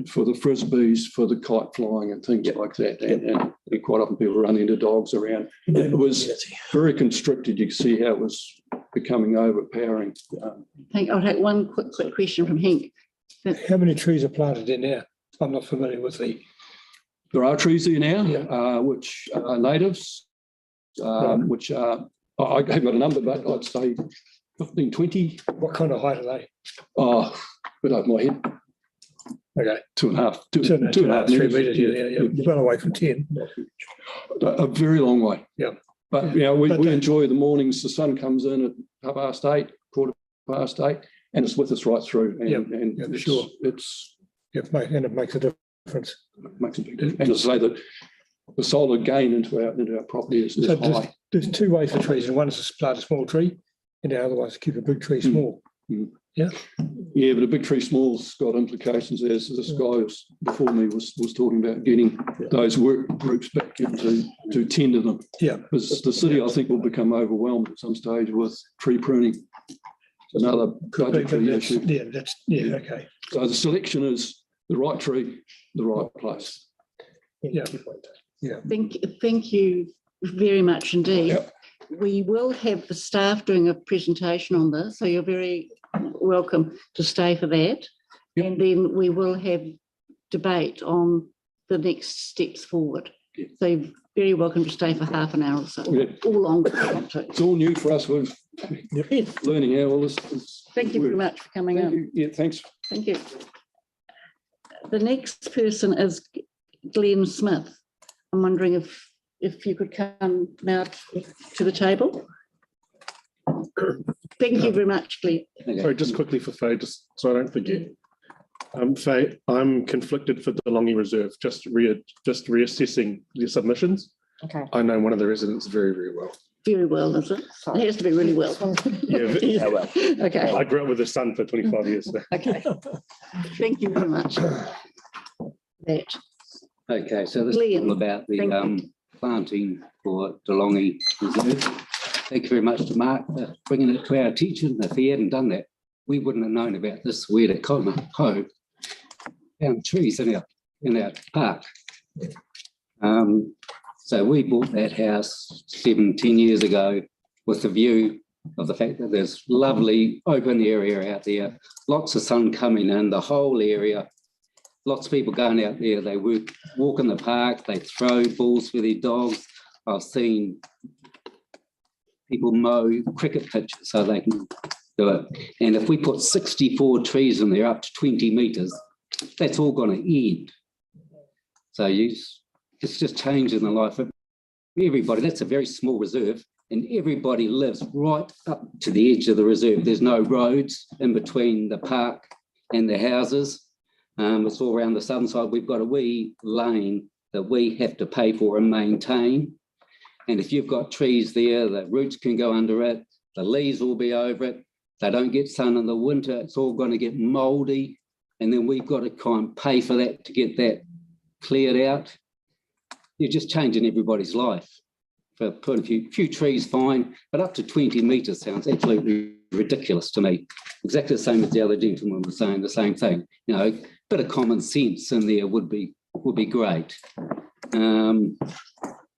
for the frisbees, for the kite flying and things like that. And quite often people run into dogs around. It was very constricted. You can see how it was becoming overpowering. I'll take one quick question from Henk. How many trees are planted in there? I'm not familiar with the. There are trees there now, which are natives, which are, I haven't got a number, but I'd say 15, 20. What kind of height are they? Oh, a bit over my head. Okay. 2.5 meters. Yeah. Well away from 10. A very long way. Yeah. But you know, we enjoy the mornings. The sun comes in at 8:30, 8:15, and it's with us right through. And for sure. It makes a difference. Makes a big difference. And to say that the solar gain into our property is high. There's 2 ways for trees, and one is to plant a small tree, and the other one is to keep a big tree small. Yeah. Yeah, but a big tree small's got implications, as this guy was before me was talking about getting those work groups back into to tend to them. Yeah. Because the city, I think, will become overwhelmed at some stage with tree pruning. It's another budgetary issue. Okay. So the selection is the right tree, the right place. Yeah. Thank you very much indeed. Yep. We will have the staff doing a presentation on this, so you're very welcome to stay for that. Yep. And then we will have debate on the next steps forward. Yep. So you're very welcome to stay for half an hour or so, or longer if you want to. It's all new for us. We're learning how all this. Thank you very much for coming in. Yeah, thanks. Thank you. The next person is Glenn Smith. I'm wondering if you could come now to the table. Thank you very much, Glenn. Sorry, just quickly for Faye, just so I don't forget. Faye, I'm conflicted for the Longy Reserve, just reassessing the submissions. Okay. I know one of the residents very, very well. Very well, is it? It has to be really well. Yeah, well. Okay. I grew up with the son for 25 years. So. Okay. Thank you very much. That. Okay, so this is all about the planting for DeLonghi Reserve. Thank you very much to Mark for bringing it to our attention. If he hadn't done that, we wouldn't have known about this weird economy. Found trees in our park. So we bought that house 10 years ago with the view of the fact that there's lovely open area out there, lots of sun coming in, the whole area. Lots of people going out there, they walk in the park, they throw balls for their dogs. I've seen people mow cricket pitches so they can do it. And if we put 64 trees in there up to 20 metres, that's all going to end. So it's just changing the life of everybody. That's a very small reserve and everybody lives right up to the edge of the reserve. There's no roads in between the park and the houses. It's all around the southern side. We've got a wee lane that we have to pay for and maintain. And if you've got trees there, the roots can go under it, the leaves will be over it. They don't get sun in the winter. It's all going to get mouldy. And then we've got to kind of pay for that to get that cleared out. You're just changing everybody's life. For putting a few trees, fine, but up to 20 metres sounds absolutely ridiculous to me. Exactly the same as the other gentleman was saying, the same thing. You know, a bit of common sense in there would be great. And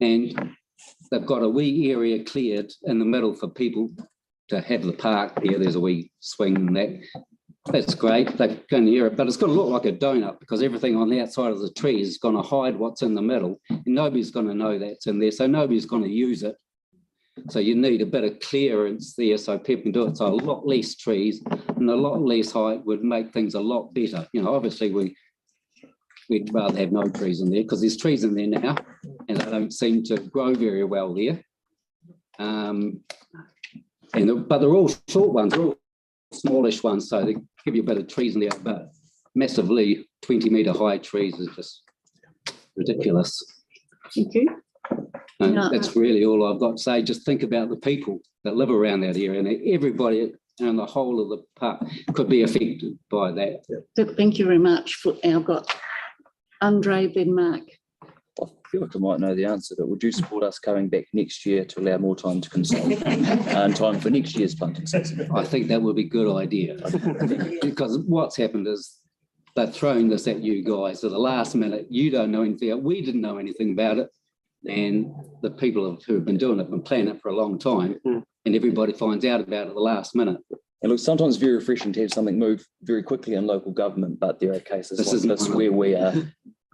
they've got a wee area cleared in the middle for people to have the park there. There's a wee swing and that. That's great. They can hear it, but it's going to look like a donut because everything on the outside of the tree is going to hide what's in the middle. And nobody's going to know that's in there, so nobody's going to use it. So you need a bit of clearance there so people can do it. So a lot less trees and a lot less height would make things a lot better. You know, obviously we'd rather have no trees in there because there's trees in there now and they don't seem to grow very well there. But they're all short ones, they're all smallish ones, so they give you a bit of trees in there, but massively 20-metre high trees is just ridiculous. Thank you. And that's really all I've got to say. Just think about the people that live around that area, and everybody and the whole of the park could be affected by that. Thank you very much. I've got Andre, then Mark. I feel like I might know the answer, but would you support us coming back next year to allow more time to consult and time for next year's planting season? I think that would be a good idea because what's happened is they're throwing this at you guys at the last minute. You don't know anything. We didn't know anything about it. And the people who have been doing it have been planning it for a long time and everybody finds out about it at the last minute. And look, sometimes it's very refreshing to have something move very quickly in local government, but there are cases like this where we are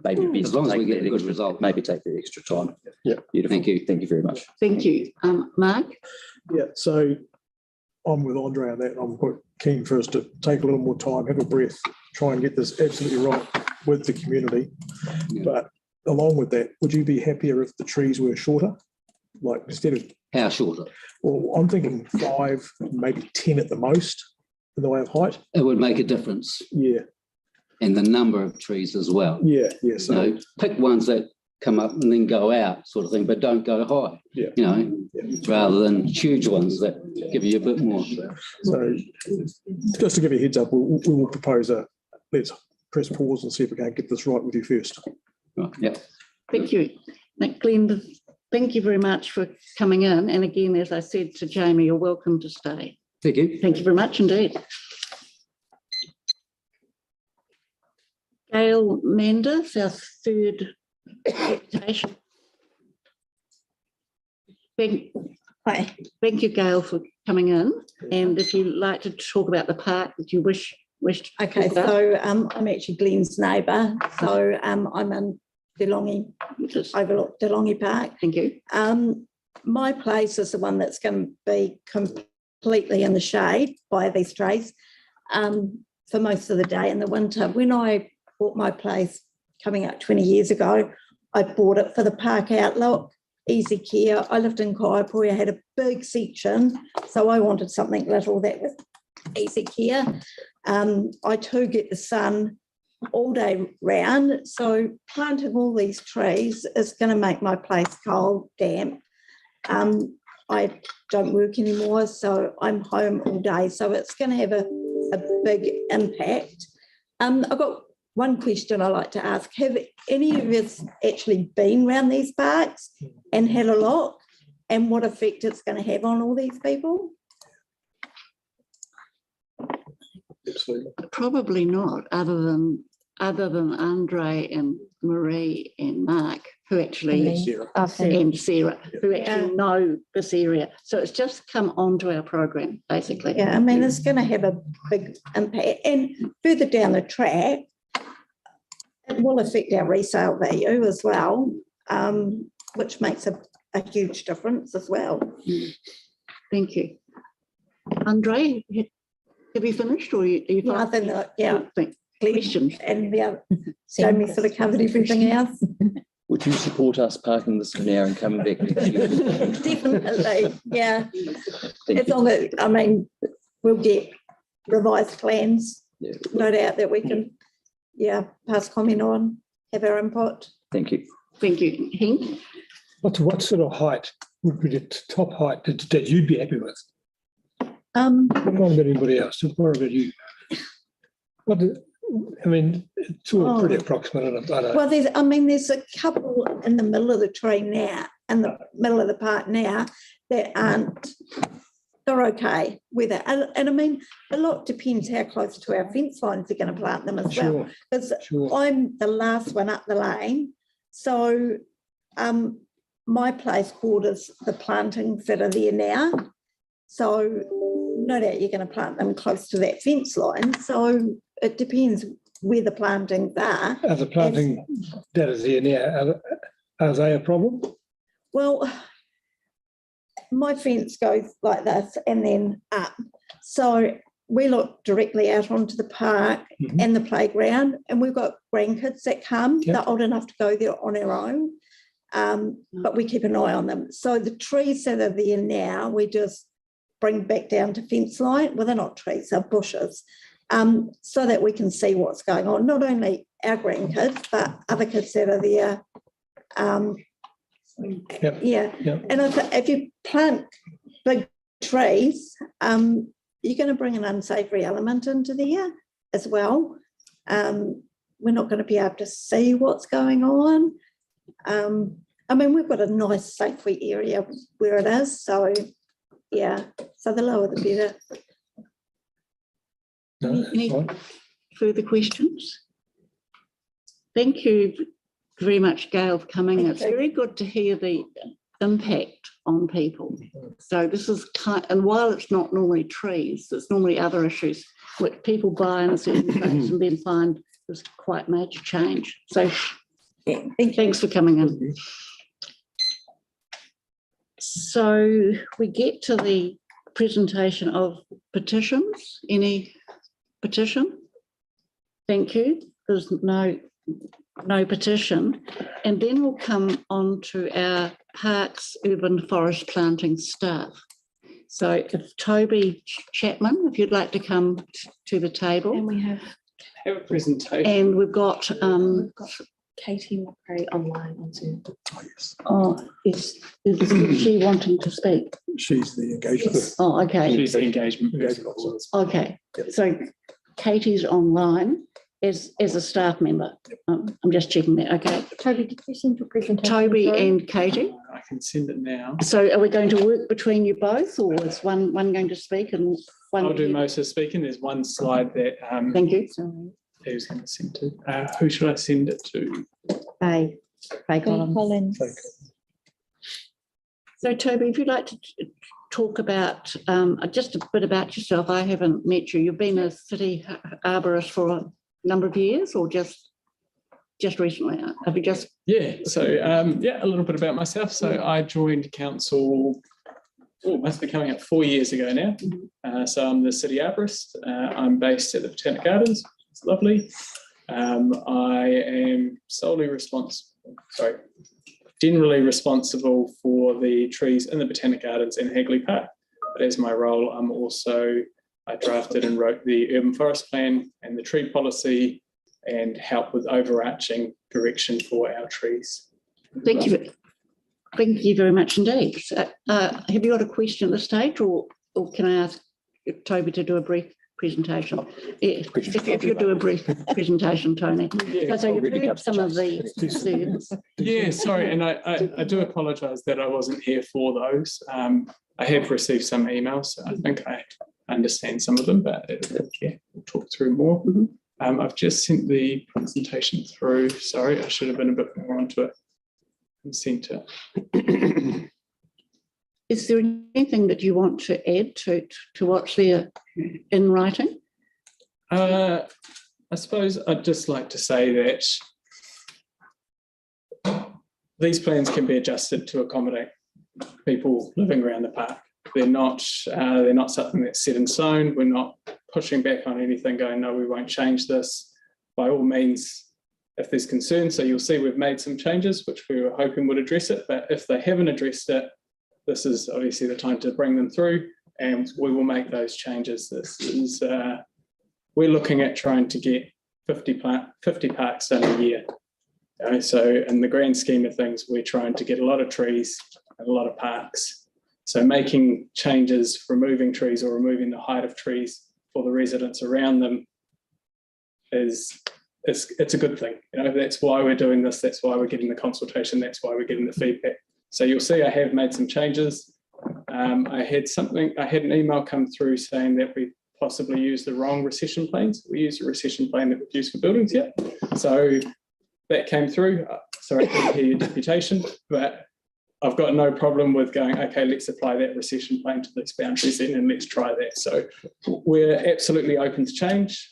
maybe best as long to as we take get that a good extra, result. maybe take the extra time. Yeah. Beautiful. Thank you. Thank you very much. Thank you. Mark? Yeah, so I'm with Andre on that. I'm quite keen for us to take a little more time, have a breath, try and get this absolutely right with the community. Yeah. But along with that, would you be happier if the trees were shorter? Like instead of... How shorter? Well, I'm thinking 5, maybe 10 at the most in the way of height. It would make a difference. Yeah. And the number of trees as well. Yeah. So pick ones that come up and then go out sort of thing, but don't go high, Yeah. you know, rather than huge ones that give you a bit more. So just to give you a heads up, we will propose let's press pause and see if we can get this right with you first. Right, yeah. Thank you. Now, Glenn, thank you very much for coming in. And again, as I said to Jamie, you're welcome to stay. Thank you. Thank you very much indeed. Gail Mendes, our third deputation. Thank you, Gail, for coming in. And if you'd like to talk about the park that you wish to Okay, talk about. so I'm actually Glenn's neighbour. So I'm in DeLonghi, overlook DeLonghi Park. Thank you. My place is the one that's going to be completely in the shade by these trees for most of the day in the winter. When I bought my place coming up 20 years ago, I bought it for the park outlook, easy care. I lived in Kaiapoi, I had a big section, so I wanted something little that was easy care. I too get the sun all day round, so planting all these trees is going to make my place cold, damp. I don't work anymore, so I'm home all day, so it's going to have a big impact. I've got one question I like to ask. Have any of us actually been around these parks and had a look, and what effect it's going to have on all these people? Probably not, other than Andre and Marie and Mark, who actually and Sarah, who actually know this area. So it's just come onto our program, basically. Yeah, I mean, it's going to have a big impact, and further down the track, it will affect our resale value as well, which makes a huge difference as well. Thank you. Andre, have you finished, or are you fine? I think that, yeah. Questions? And the other, Jamie sort of covered everything else. Would you support us parking this for now and coming back next year? Definitely, yeah. As long as, I mean, we'll get revised plans, no doubt that we can, pass comment on, have our input. Thank you. Thank you. Henk? What sort of height would be the top height that you'd be happy with? Not about anybody else, just more about you. I mean, it's all pretty approximate. Well, there's a couple in the middle of the tree now, in the middle of the park now, that they're okay with it. And I mean, a lot depends how close to our fence lines are going to plant them as well. Because I'm the last one up the lane. So my place borders the plantings that are there now. So no doubt you're going to plant them close to that fence line. So it depends where the plantings are. Are the planting that is there now, are they a problem? Well, my fence goes like this and then up. So we look directly out onto the park and the playground, and we've got grandkids that come. They're old enough to go there on their own, but we keep an eye on them. So the trees that are there now, we just bring back down to fence line. Well, they're not trees, they're bushes, so that we can see what's going on. Not only our grandkids, but other kids that are there. And if you plant big trees, you're going to bring an unsavoury element into there as well. We're not going to be able to see what's going on. I mean, we've got a nice safety area where it is, so so the lower the better. Any further questions? Thank you very much, Gail, for coming. It's very good to hear the impact on people. So this is and while it's not normally trees, it's normally other issues which people buy in a certain place and then find there's quite major change. So thanks for coming in. So we get to the presentation of petitions. Any petition? Thank you. There's no petition. And then we'll come on to our parks, urban forest planting staff. So if Toby Chapman, if you'd like to come to the table. And we have a presentation. And we've got Katie McRae online on Zoom. Oh, is she wanting to speak? She's the engagement. Oh, okay. She's the engagement. Okay, so Katie's online as a staff member. I'm just checking that. Okay. Toby, did you send your presentation? Toby through? and Katie. I can send it now. So are we going to work between you both, or is one going to speak and one? I'll do most of the speaking. There's one slide that Thank you. who's going to send to? Who should I send it to? Faye Collins. So Toby, if you'd like to talk about just a bit about yourself. I haven't met you. You've been a city arborist for a number of years, or just recently? Have you just? Yeah. So a little bit about myself. So I joined council. Oh, must be coming up 4 years ago now. So I'm the city arborist. I'm based at the Botanic Gardens. It's lovely. I am generally responsible for the trees in the Botanic Gardens in Hagley Park. But as my role, I drafted and wrote the urban forest plan and the tree policy and help with overarching direction for our trees. Thank you. Thank you very much indeed. Have you got a question at this stage, or can I ask Toby to do a brief presentation? Yeah, if you do a brief presentation, Tony. Yeah, so you've heard some of the. Yeah, sorry, and I do apologise that I wasn't here for those. I have received some emails, so I think I understand some of them, but yeah, we'll talk through more. I've just sent the presentation through. Sorry, I should have been a bit more onto it and sent it. Is there anything that you want to add to what's there in writing? I suppose I'd just like to say that these plans can be adjusted to accommodate people living around the park. They're not something that's set in stone. We're not pushing back on anything, going, no, we won't change this. By all means, if there's concern, so you'll see we've made some changes, which we were hoping would address it. But if they haven't addressed it, this is obviously the time to bring them through, and we will make those changes. This is we're looking at trying to get 50 parks done a year. So in the grand scheme of things, we're trying to get a lot of trees and a lot of parks. So making changes, removing trees or removing the height of trees for the residents around them it's a good thing. That's why we're doing this. That's why we're getting the consultation. That's why we're getting the feedback. So you'll see I have made some changes. I had an email come through saying that we possibly used the wrong recession plans. We used a recession plan that we've used for buildings yet. So that came through. Sorry, I couldn't hear your deputation, but I've got no problem with going, okay, let's apply that recession plan to these boundaries then, and let's try that. So we're absolutely open to change.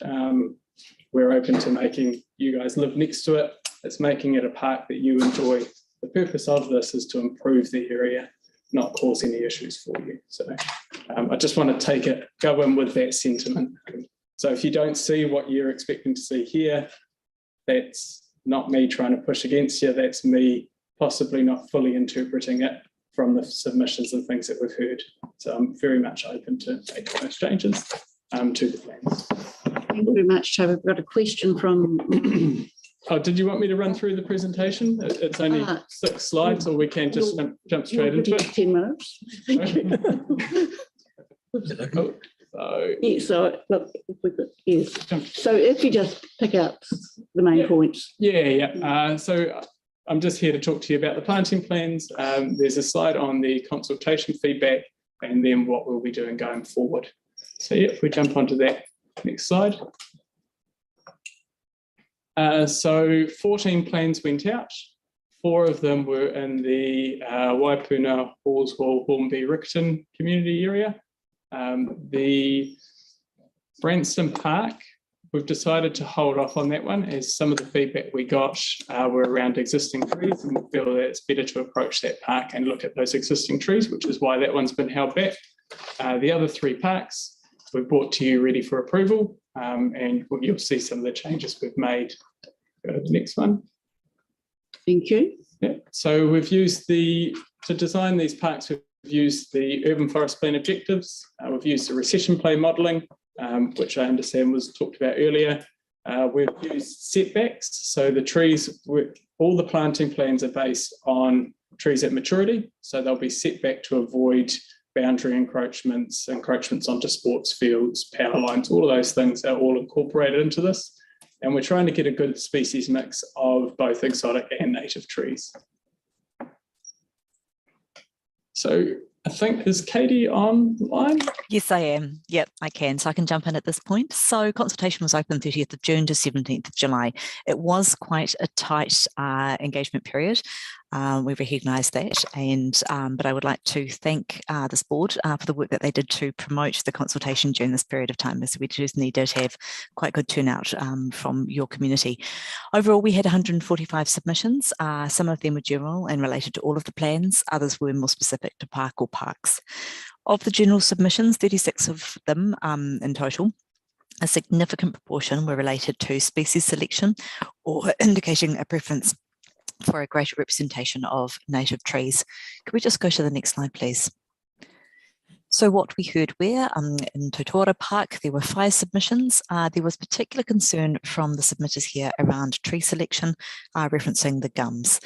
We're open to making you guys live next to it. It's making it a park that you enjoy. The purpose of this is to improve the area, not cause any issues for you. So I just want to go in with that sentiment. So if you don't see what you're expecting to see here, that's not me trying to push against you. That's me possibly not fully interpreting it from the submissions and things that we've heard. So I'm very much open to making those changes to the plans. Thank you very much, Toby. We've got a question from. Oh, did you want me to run through the presentation? It's only 6 slides, or we can just jump straight into it? 10 minutes. Thank you. So look, if we could, yes. So if you just pick out the main points. Yeah. So I'm just here to talk to you about the planting plans. There's a slide on the consultation feedback, and then what we'll be doing going forward. So if we jump onto that next slide. So 14 plans went out. 4 of them were in the Waipuna Halswell-Hornby-Riccarton community area. The Branston Park, we've decided to hold off on that one, as some of the feedback we got were around existing trees, and we feel that it's better to approach that park and look at those existing trees, which is why that one's been held back. The other 3 parks we've brought to you ready for approval, and you'll see some of the changes we've made. Go to the next one. Thank you. Yeah. So we've used to design these parks, we've used the urban forest plan objectives. We've used the recession plan modelling, which I understand was talked about earlier. We've used setbacks. So the trees, all the planting plans are based on trees at maturity. So they'll be set back to avoid boundary encroachments onto sports fields, power lines, all of those things are all incorporated into this. And we're trying to get a good species mix of both exotic and native trees. So I think, is Katie online? Yes, I am. Yep, I can. So I can jump in at this point. So consultation was open 30th of June to 17th of July. It was quite a tight engagement period. We recognise that, but I would like to thank this board for the work that they did to promote the consultation during this period of time, as we certainly did have quite good turnout from your community. Overall, we had 145 submissions. Some of them were general and related to all of the plans. Others were more specific to park or parks. Of the general submissions, 36 of them in total, a significant proportion were related to species selection or indicating a preference for a greater representation of native trees. Could we just go to the next slide, please? So what we heard were in Totora Park, there were 5 submissions. There was particular concern from the submitters here around tree selection, referencing the gums.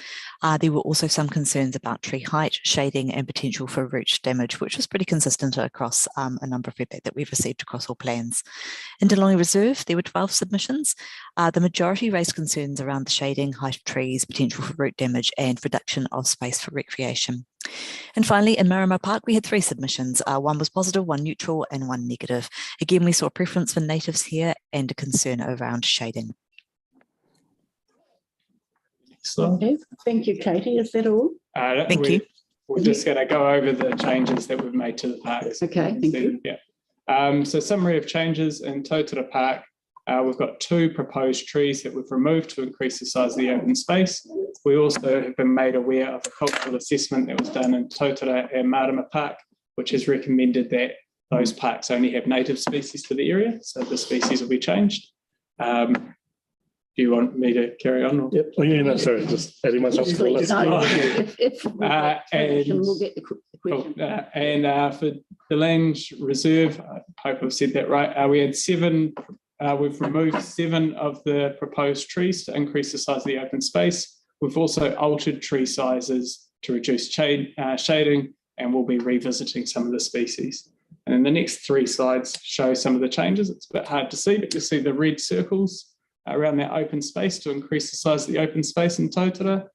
There were also some concerns about tree height, shading, and potential for root damage, which was pretty consistent across a number of feedback that we've received across all plans. In Delongi Reserve, there were 12 submissions. The majority raised concerns around the shading, height of trees, potential for root damage, and reduction of space for recreation. And finally, in Marama Park, we had 3 submissions. One was positive, one neutral, and one negative. Again, we saw a preference for natives here and a concern around shading. Okay. Thank you, Katie. Is that all? Thank you. We're just going to go over the changes that we've made to the parks. Okay, thank you. Yeah. So summary of changes in Totara Park. We've got 2 proposed trees that we've removed to increase the size of the open space. We also have been made aware of a cultural assessment that was done in Totara and Marama Park, which has recommended that those parks only have native species to the area, so the species will be changed. Do you want me to carry on? Or? Yep. Oh, yeah, no, sorry, just adding myself to the list. We'll get the question. And for the land reserve, I hope I've said that right. We had 7. We've removed 7 of the proposed trees to increase the size of the open space. We've also altered tree sizes to reduce shading, and we'll be revisiting some of the species. And then the next 3 slides show some of the changes. It's a bit hard to see, but you'll see the red circles around that open space to increase the size of the open space in Totoru,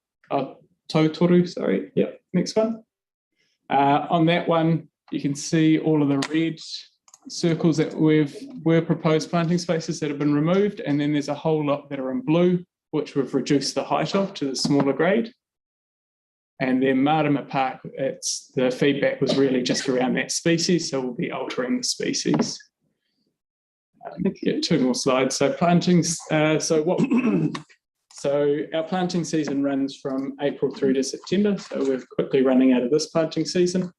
sorry. Yep, next one. On that one, you can see all of the red circles that were proposed planting spaces that have been removed, and then there's a whole lot that are in blue, which we've reduced the height of to the smaller grade. And then Marama Park, the feedback was really just around that species, so we'll be altering the species. I think you get 2 more slides. So plantings. So our planting season runs from April through to September. So we're quickly running out of this planting season.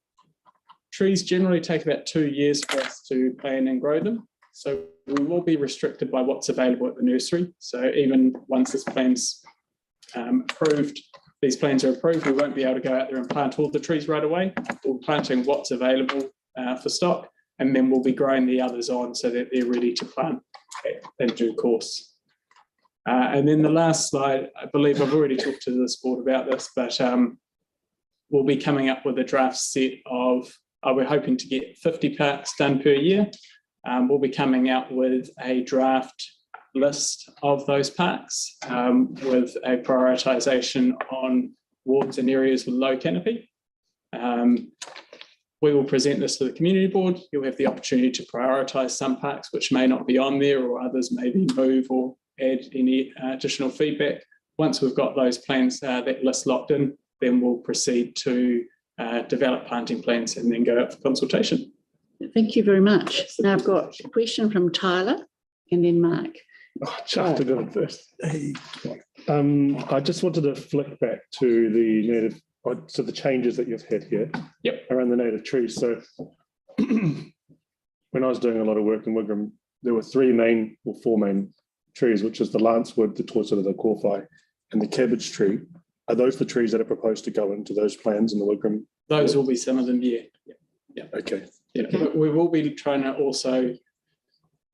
Trees generally take about 2 years for us to plan and grow them. So we will be restricted by what's available at the nursery. So even once this plan's approved, these plans are approved, we won't be able to go out there and plant all the trees right away. We're planting what's available for stock, and then we'll be growing the others on so that they're ready to plant in due course. And then the last slide, I believe I've already talked to this board about this, but we'll be coming up with a draft set of, we're hoping to get 50 parks done per year. We'll be coming out with a draft list of those parks with a prioritisation on wards and areas with low canopy. We will present this to the community board. You'll have the opportunity to prioritise some parks which may not be on there, or others maybe move or add any additional feedback. Once we've got those plans, that list locked in, then we'll proceed to develop planting plans and then go out for consultation. Thank you very much. Now I've got a question from Tyler and then Mark. Oh, chuffed to go in first. I just wanted to flick back to the native, so the changes that you've had here around the native trees. So when I was doing a lot of work in Wigram, there were 4 main trees, which is the lancewood, the torso, the corfi, and the cabbage tree. Are those the trees that are proposed to go into those plans in the Wigram? Those will be some of them, yeah. Okay. Yeah, but we will be trying to also,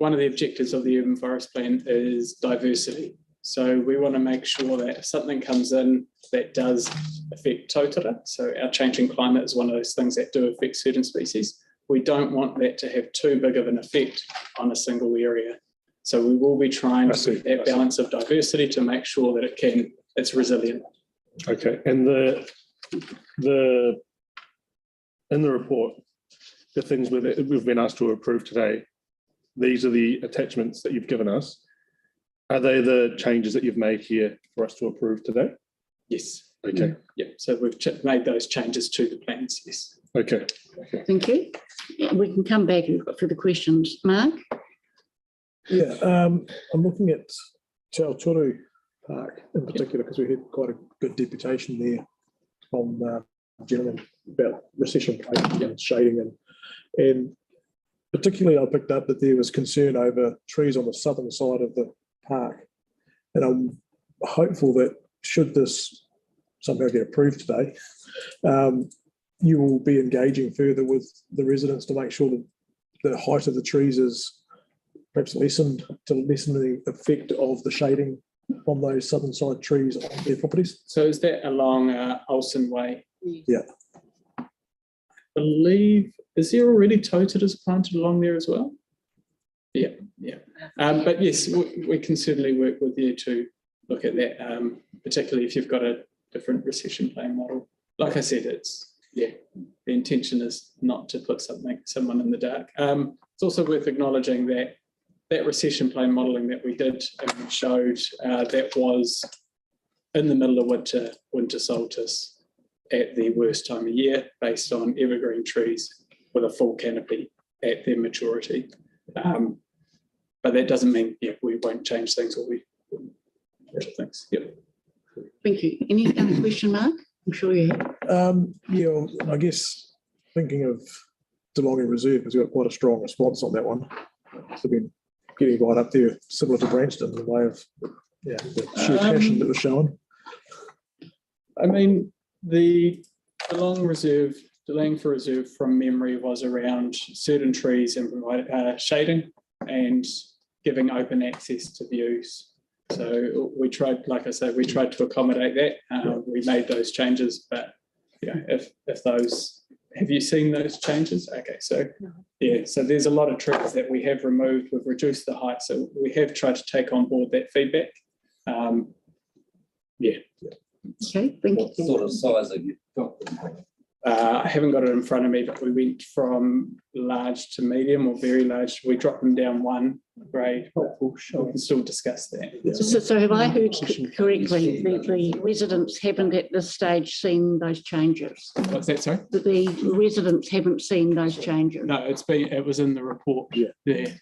one of the objectives of the urban forest plan is diversity. So we want to make sure that if something comes in that does affect totara, so our changing climate is one of those things that do affect certain species, we don't want that to have too big of an effect on a single area. So we will be trying to get that balance of diversity to make sure that it's resilient. Okay, and in the report, the things we've been asked to approve today, these are the attachments that you've given us. Are they the changes that you've made here for us to approve today? Yes. Okay. Yeah. So we've made those changes to the plans. Yes. Okay. Thank you. We can come back for the questions. Mark? Yeah, I'm looking at Tauturu Park in particular because we had quite a good deputation there from gentlemen about recession planning and shading and particularly I picked up that there was concern over trees on the southern side of the park, and I'm hopeful that should this somehow get approved today, you will be engaging further with the residents to make sure that the height of the trees is perhaps lessened to lessen the effect of the shading from those southern side trees on their properties. So is that along Olsen Way? Yeah. I believe, is there already totaras planted along there as well? Yeah, yeah. But yes, we can certainly work with you to look at that, particularly if you've got a different recession plan model. Like I said, the intention is not to put someone in the dark. It's also worth acknowledging that recession plan modelling that we did and we showed that was in the middle of winter solstice at the worst time of year based on evergreen trees with a full canopy at their maturity. But that doesn't mean we won't change things or we things. Yep. Thank you. Any other question, Mark? I'm sure you have. Yeah, I guess thinking of Delonga Reserve has got quite a strong response on that one. So been getting right up there, similar to Branston in the way of the sheer passion that was shown. I mean, the Langford Reserve from memory was around certain trees and shading and giving open access to views. So we tried, like I said, we tried to accommodate that. We made those changes, but if those, have you seen those changes? Okay, so so there's a lot of trees that we have removed. We've reduced the height, so we have tried to take on board that feedback. Okay, thank you. What sort of size have you got? I haven't got it in front of me, but we went from large to medium or very large. We dropped them down one grade. We can still discuss that. So have I heard correctly that the residents haven't at this stage seen those changes? What's that, sorry? That the residents haven't seen those changes? No, it was in the report there,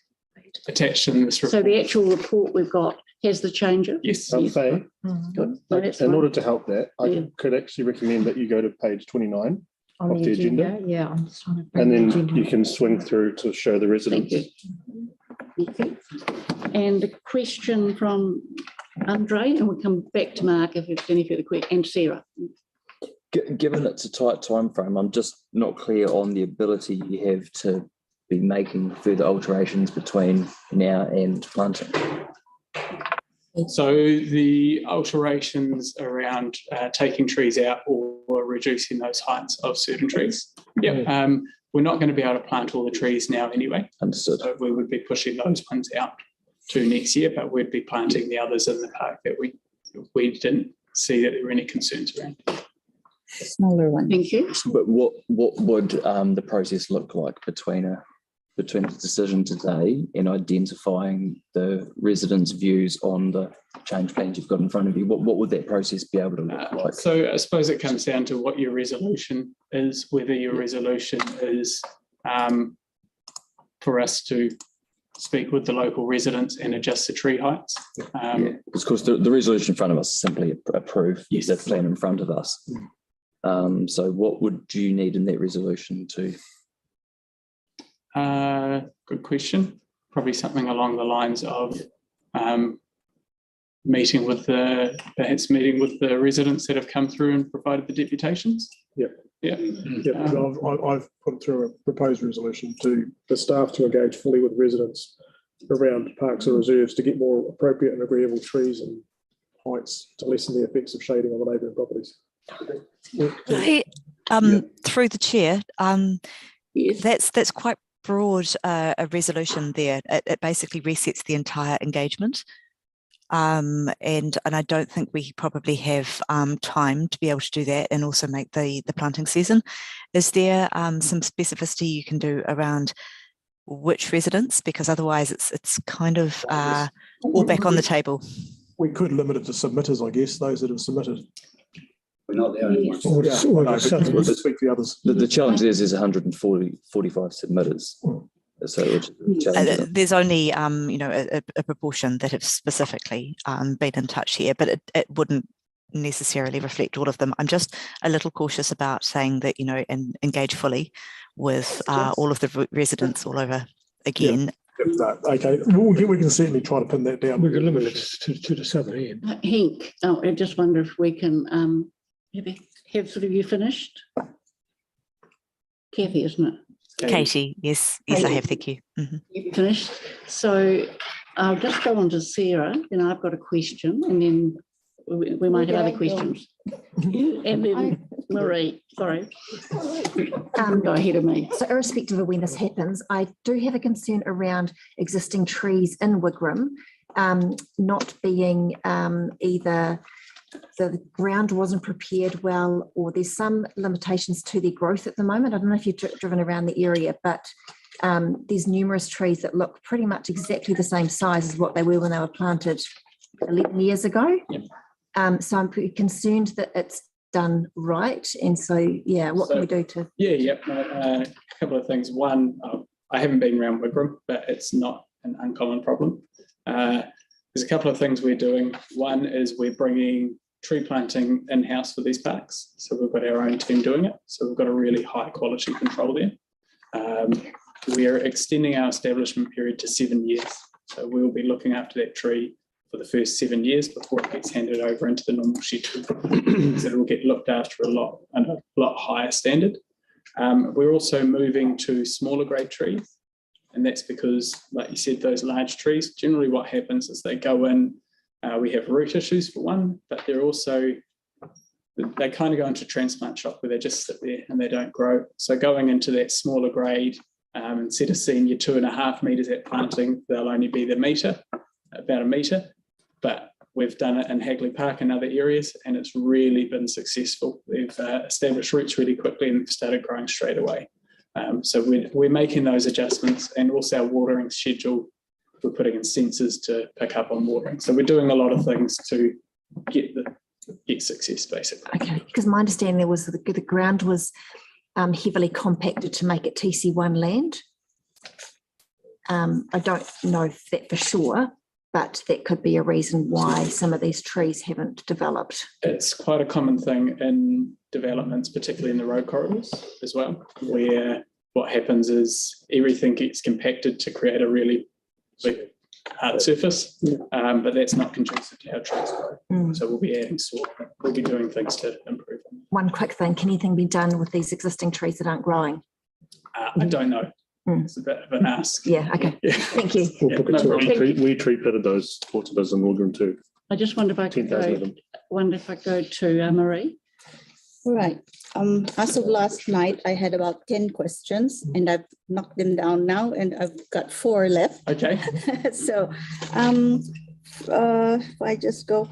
attached in this report. So the actual report we've got has the changes? Yes. Faye, Good. No, that's in fine. order to help that, I could actually recommend that you go to page 29 On of the agenda. Yeah, I'm just trying to bring And the then agenda. you can swing through to show the residents. Thank you. Okay. And a question from Andre, and we'll come back to Mark if there's any further questions, and Sarah. Given it's a tight time frame, I'm just not clear on the ability you have to be making further alterations between now and planting. So the alterations around taking trees out or reducing those heights of certain trees. Yeah, we're not going to be able to plant all the trees now anyway. Understood. So we would be pushing those ones out to next year, but we'd be planting the others in the park that we didn't see that there were any concerns around. Smaller one. Thank you. But what would the process look like between the decision today and identifying the residents' views on the change plans you've got in front of you? What would that process be able to look like? So I suppose it comes down to what your resolution is, whether your resolution is for us to speak with the local residents and adjust the tree heights. Because the resolution in front of us is simply approve the plan in front of us. So what would you need in that resolution to? Good question. Probably something along the lines of meeting with the residents that have come through and provided the deputations. I've put through a proposed resolution to the staff to engage fully with residents around parks or reserves to get more appropriate and agreeable trees and heights to lessen the effects of shading on the neighbouring properties. Through the chair, that's quite broad a resolution there. It basically resets the entire engagement. And I don't think we probably have time to be able to do that and also make the planting season. Is there some specificity you can do around which residents? Because otherwise it's kind of all back on the table. We could limit it to submitters, I guess, those that have submitted. We're not the only ones. Let's speak for the others. The challenge is 145 submitters. So there's only a proportion that have specifically been in touch here, but it wouldn't necessarily reflect all of them. I'm just a little cautious about saying that, and engage fully with all of the residents all over again. Okay, we can certainly try to pin that down. We can limit it to the southern end. Henk, I just wonder if we can have sort of you finished? Kathy, isn't it? Katie, yes, I have, thank you. You finished. So I'll just go on to Sarah, then I've got a question, and then we might have other questions. And then Marie, sorry. Go ahead of me. So irrespective of when this happens, I do have a concern around existing trees in Wigram not being either the ground wasn't prepared well, or there's some limitations to their growth at the moment. I don't know if you've driven around the area, but there's numerous trees that look pretty much exactly the same size as what they were when they were planted 11 years ago. Yep. So I'm pretty concerned that it's done right. And so, what can we do to? A couple of things. One, I haven't been around Wigram, but it's not an uncommon problem. There's a couple of things we're doing. One is we're bringing tree planting in-house for these parks. So we've got our own team doing it. So we've got a really high quality control there. We're extending our establishment period to 7 years. So we'll be looking after that tree for the first 7 years before it gets handed over into the normal schedule. So it will get looked after a lot higher standard. We're also moving to smaller grade trees. And that's because, like you said, those large trees, generally what happens is they go in, we have root issues for one, but they're also, they kind of go into transplant shock where they just sit there and they don't grow. So going into that smaller grade, instead of seeing your 2.5 metres at planting, they'll only be about a metre. But we've done it in Hagley Park and other areas, and it's really been successful. They've established roots really quickly and started growing straight away. So we're making those adjustments, and also our watering schedule, we're putting in sensors to pick up on watering. So we're doing a lot of things to get success, basically. Okay, because my understanding was that the ground was heavily compacted to make it TC1 land. I don't know that for sure, but that could be a reason why some of these trees haven't developed. It's quite a common thing in developments, particularly in the road corridors as well, where what happens is everything gets compacted to create a really big hard surface, but that's not conducive to how trees grow. So we'll be adding soil, we'll be doing things to improve them. One quick thing, can anything be done with these existing trees that aren't growing? I don't know. It's a bit of an ask. Thank you. We tree pitted those orchards in Wigram too. I just wonder if I could go to Marie. All right. As of last night, I had about 10 questions, and I've knocked them down now, and I've got 4 left. Okay. So if I just go,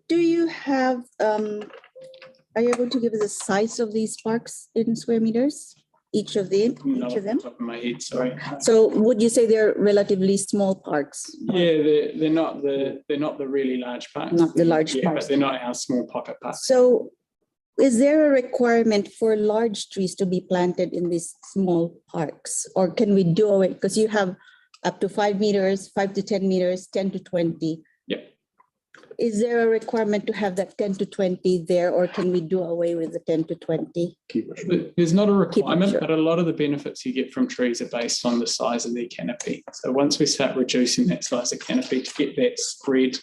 do you have, are you able to give us the size of these parks in square meters? Each of them? Not off the top of my head, sorry. So would you say they're relatively small parks? Yeah, they're not the really large parks. Not the large parks. But they're not our small pocket parks. So is there a requirement for large trees to be planted in these small parks? Or can we do away, because you have up to 5 meters, 5 to 10 meters, 10 to 20. Yep. Is there a requirement to have that 10 to 20 there, or can we do away with the 10 to 20? There's not a requirement, but a lot of the benefits you get from trees are based on the size of their canopy. So once we start reducing that size of canopy to get that spread,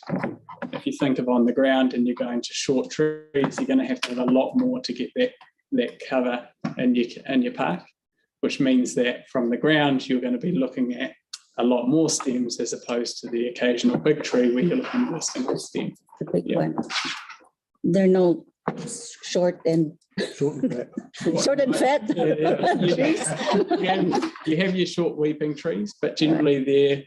if you think of on the ground and you're going to short trees, you're going to have a lot more to get that cover in your park, which means that from the ground, you're going to be looking at a lot more stems as opposed to the occasional big tree where you're looking at a single stem. The big one. They're no short and Short and fat. short and fat. You have your short weeping trees, but generally the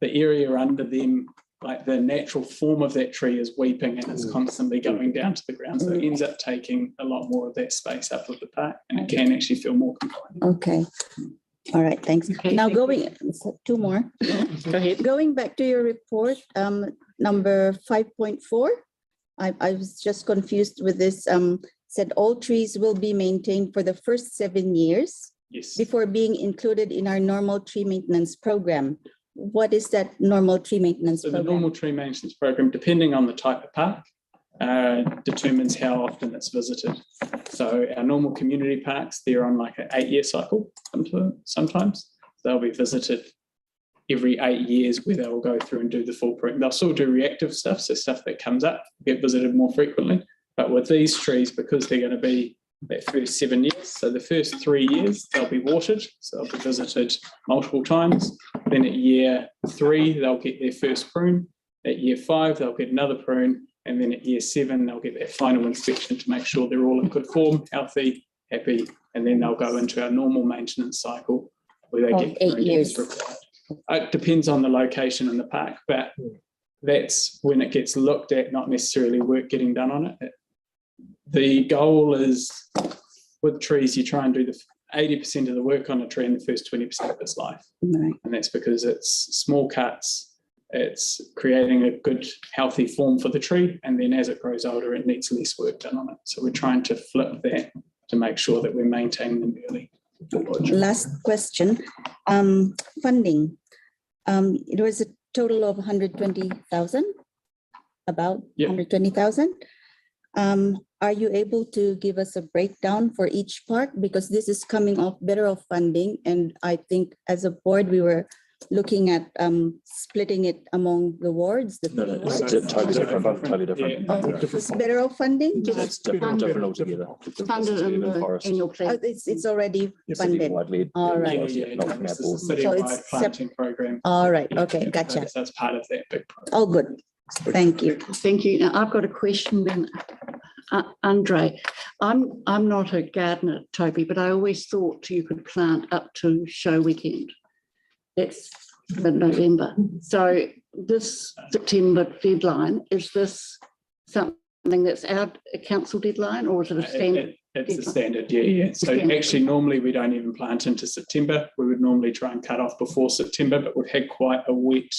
area under them, like the natural form of that tree is weeping and it's constantly going down to the ground. So it ends up taking a lot more of that space up of the park and it can actually feel more confined. Okay. All right, thanks. Okay, Now thank two more. Go ahead. Going back to your report, number 5.4, I was just confused with this. Said all trees will be maintained for the first 7 years Yes. before being included in our normal tree maintenance program. What is that normal tree maintenance So the program? normal tree maintenance program, depending on the type of park, determines how often it's visited. So our normal community parks, they're on like an 8-year cycle sometimes. They'll be visited every 8 years where they will go through and do the full prune. They'll still do reactive stuff, so stuff that comes up, get visited more frequently. But with these trees, because they're going to be that first 7 years, so the first 3 years, they'll be watered, so they'll be visited multiple times. Then at year 3, they'll get their first prune. At year 5, they'll get another prune. And then at year 7, they'll get that final inspection to make sure they're all in good form, healthy, happy. And then they'll go into our normal maintenance cycle where they get 8 years. required. It depends on the location in the park, but that's when it gets looked at, not necessarily work getting done on it. The goal is with trees, you try and do the 80% of the work on a tree in the first 20% of its life. Right. And that's because it's small cuts, it's creating a good, healthy form for the tree. And then as it grows older, it needs less work done on it. So we're trying to flip that to make sure that we're maintaining them early. Last question, funding. It was a total of 120,000, about 120,000. Are you able to give us a breakdown for each park? Because this is coming off better off funding. And I think as a board, we were looking at splitting it among the wards. No, it's totally different. Totally different. It's better off funding? It's different altogether. Funded in the annual plan. It's already funded. All right. It's a So citywide it's planting program. All right, okay, gotcha. So that's part of that big program. All good. Thank you. Thank you. Now, I've got a question then, Andre. I'm not a gardener, Toby, but I always thought you could plant up to show weekend. That's mid-November. So this September deadline, is this something that's our council deadline or is it a standard? It's a standard, yeah. So actually, normally we don't even plant into September. We would normally try and cut off before September, but we've had quite a wet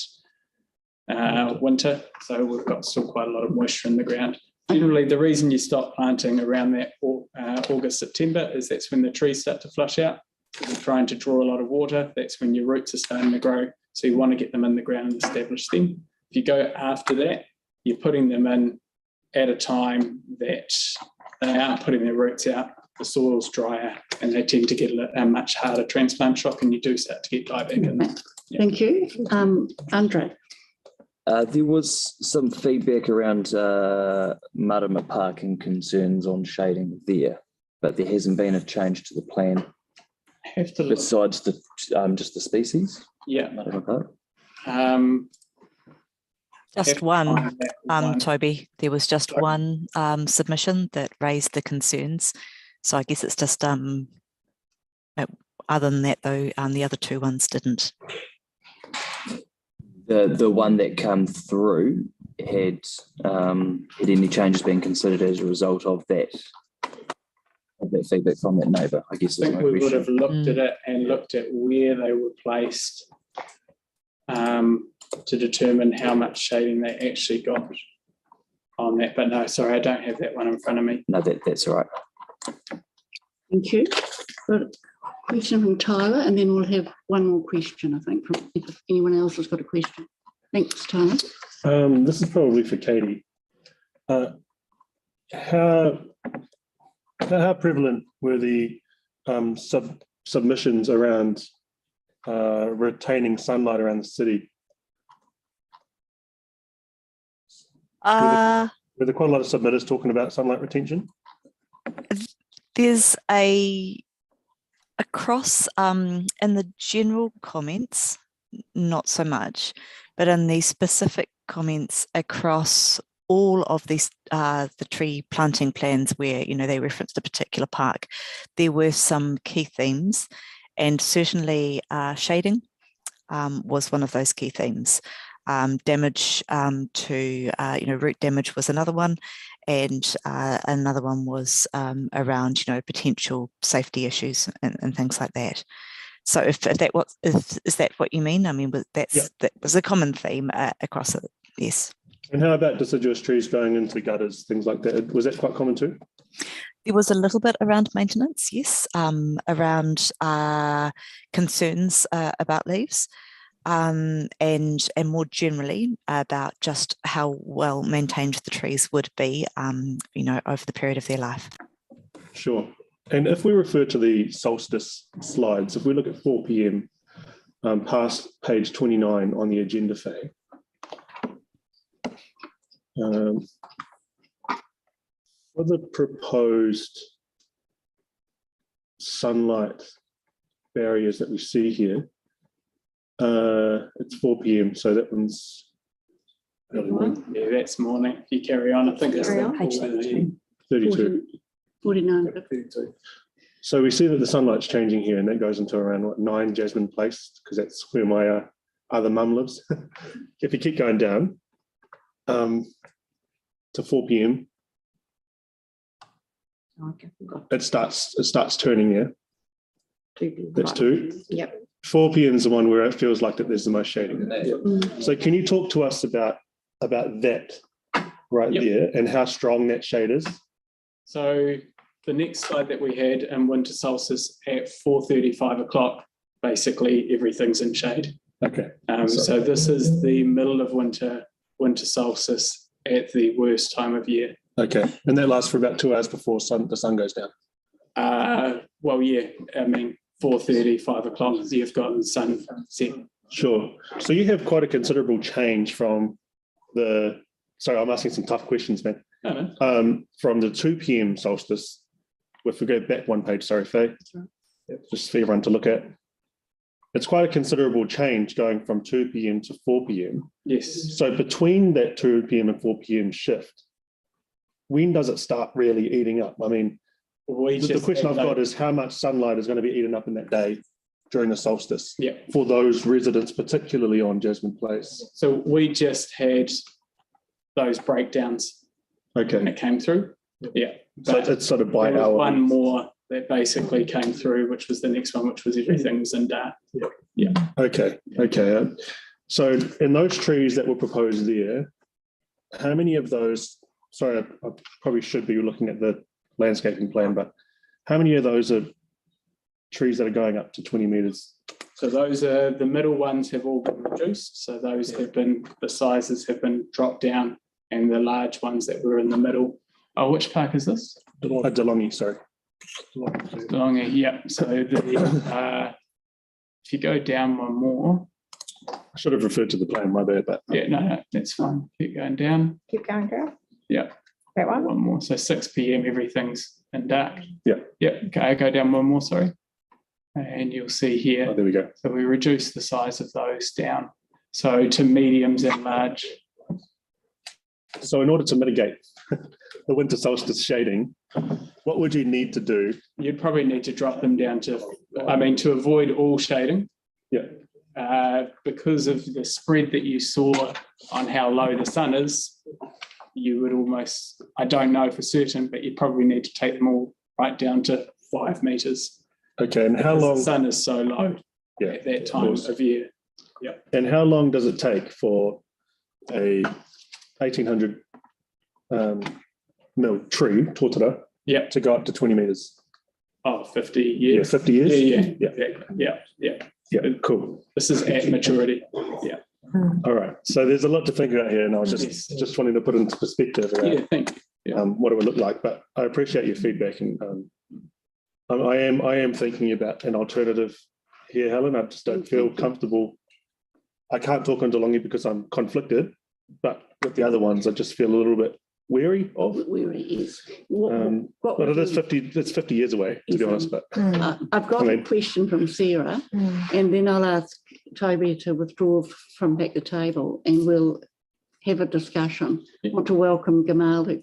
winter, so we've got still quite a lot of moisture in the ground. Generally, the reason you stop planting around that August, September is that's when the trees start to flush out. So you're trying to draw a lot of water. That's when your roots are starting to grow. So you want to get them in the ground and establish them. If you go after that, you're putting them in at a time that they aren't putting their roots out. The soil's drier and they tend to get a much harder transplant shock and you do start to get dieback in there. Yeah. Thank you. Andre. There was some feedback around Marama Park and concerns on shading there, but there hasn't been a change to the plan besides the just the species. Yeah. Marama Park. Just one, Toby. There was just one submission that raised the concerns. So I guess it's just other than that though, the other two ones didn't. The one that came through had any changes been considered as a result of that feedback from that neighbour? I guess. I think we would have looked at it and looked at where they were placed to determine how much shading they actually got on that. But no, sorry, I don't have that one in front of me. No, that's all right. Thank you. Got a question from Tyler, and then we'll have one more question, I think, from if anyone else has got a question. Thanks, Tyler. This is probably for Katie. How prevalent were the submissions around retaining sunlight around the city? Were there quite a lot of submitters talking about sunlight retention? There's across in the general comments, not so much. But in these specific comments across all of these, the tree planting plans where, they referenced a particular park, there were some key themes, and certainly shading was one of those key themes. Damage to, root damage was another one, and another one was around, potential safety issues and things like that. So is that what you mean? I mean, that was a common theme across it. Yes. And how about deciduous trees going into gutters, things like that? Was that quite common too? There was a little bit around maintenance, yes, around concerns about leaves, and more generally about just how well maintained the trees would be, over the period of their life. Sure. And if we refer to the solstice slides, if we look at 4 p.m. Past page 29 on the agenda, Faye, for the proposed sunlight barriers that we see here, it's 4 p.m. So that one's Yeah, that's morning. If you carry on, I think it's Page 32. 49. So we see that the sunlight's changing here, and that goes into around 9 Jasmine Place, because that's where my other mum lives. If you keep going down to 4 p.m, it starts turning there. That's 2. Yep. 4 p.m. is the one where it feels like that there's the most shading. So can you talk to us about that right there and how strong that shade is? So the next slide that we had in winter solstice at 4:30, 5 o'clock, basically everything's in shade. Okay. So this is the middle of winter solstice at the worst time of year. Okay. And that lasts for about 2 hours before the sun goes down? Well, yeah, I mean, 4:30, 5 o'clock, you've got the sun set. Sure. So you have quite a considerable change from sorry, I'm asking some tough questions, man. No. From the 2 p.m. solstice, if we go back one page, sorry, Faye, just for everyone to look at. It's quite a considerable change going from 2 p.m. to 4 p.m. Yes. So between that 2 p.m. and 4 p.m. shift, when does it start really eating up? I mean, the question I've got is how much sunlight is going to be eaten up in that day during the solstice for those residents, particularly on Jasmine Place? So we just had those breakdowns. Okay. That came through. Yeah. So it's sort of by there was hour. one more that basically came through, which was the next one, which was everything was in dark. Yeah. Okay. So in those trees that were proposed there, how many of those, sorry, I probably should be looking at the landscaping plan, but how many of those are trees that are going up to 20 metres? So those are the middle ones have all been reduced. So those have been, the sizes have been dropped down, and the large ones that were in the middle. Oh, which park is this? DeLonghi, sorry. DeLonghi, yeah. So if you go down one more. I should have referred to the plan, my bad. But yeah, no, that's fine. Keep going down. Keep going, girl. Yeah. That one? One more. So 6 p.m, everything's in dark. Yeah. Yeah. Okay, go down one more, sorry. And you'll see here. Oh, there we go. So we reduced the size of those down. So to mediums and large. So in order to mitigate the winter solstice shading, what would you need to do? You'd probably need to drop them down to, to avoid all shading. Yeah. Because of the spread that you saw on how low the sun is, you would almost, I don't know for certain, but you probably need to take them all right down to 5 metres. Okay, and how long? The sun is so low at that time of year. Yeah. And how long does it take for a 1800 mil tree, tortada, to go up to 20 metres? Oh, 50 years. Yeah, 50 years? Yeah. Yeah, cool. This is at maturity. Yeah. All right. So there's a lot to think about here, and I was just wanting to put into perspective around thank you. What it would look like. But I appreciate your feedback, and I am thinking about an alternative here, Helen. I just don't feel comfortable. I can't talk on DeLonghi because I'm conflicted, but with the other ones, I just feel a little bit wary of. Where it is. But it is 50 years away, to be honest. But I've got a question from Sarah, and then I'll ask Toby to withdraw from back the table, and we'll have a discussion. I want to welcome Gamal, who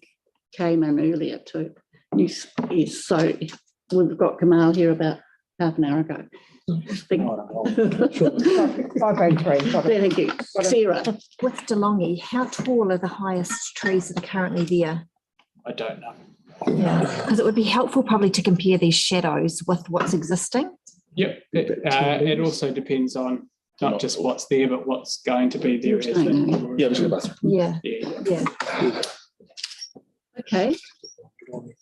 came in earlier too. Yes, so we've got Gamal here about half an hour ago. Thank you. Sarah. With DeLonghi, how tall are the highest trees that are currently there? I don't know. Yeah, because it would be helpful probably to compare these shadows with what's existing. Yep. It also depends on not just what's there, but what's going to be there. Yeah. Okay.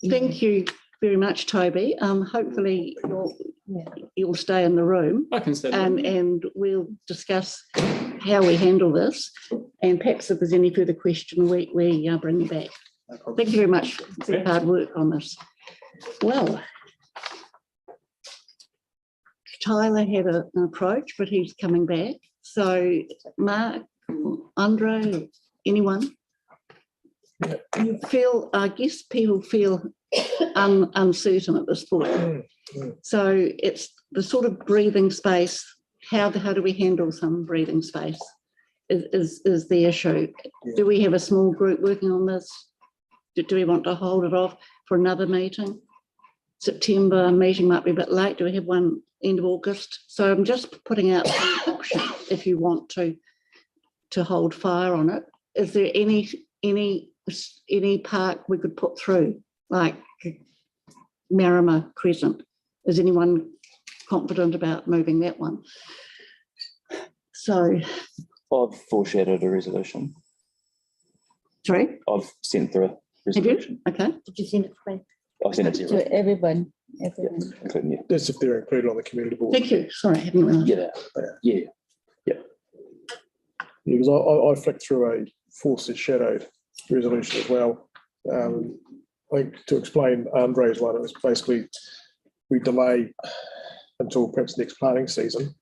Thank you very much, Toby. Hopefully you'll stay in the room. I can stay. And we'll discuss how we handle this. And perhaps if there's any further question, we bring you back. Thank you very much for your hard work on this. Well, Tyler had an approach, but he's coming back. So Mark, Andre, anyone? You feel, I guess people feel uncertain at this point. So it's the sort of breathing space. How do we handle some breathing space is the issue. Do we have a small group working on this? Do we want to hold it off for another meeting? September meeting might be a bit late. Do we have one end of August? So I'm just putting out some options if you want to hold fire on it. Is there any park we could put through, like Marama Crescent? Is anyone confident about moving that one? So I've foreshadowed a resolution. Sorry? I've sent through a resolution. Have you? Okay. Did you send it to me? I've sent it to you. To everyone. Including you. That's if they're included on the community board. Thank you. Sorry, I hadn't realised. Yeah. Because I flicked through a forced shadowed resolution as well. I think to explain Andre's one, it was basically we delay until perhaps next planting season.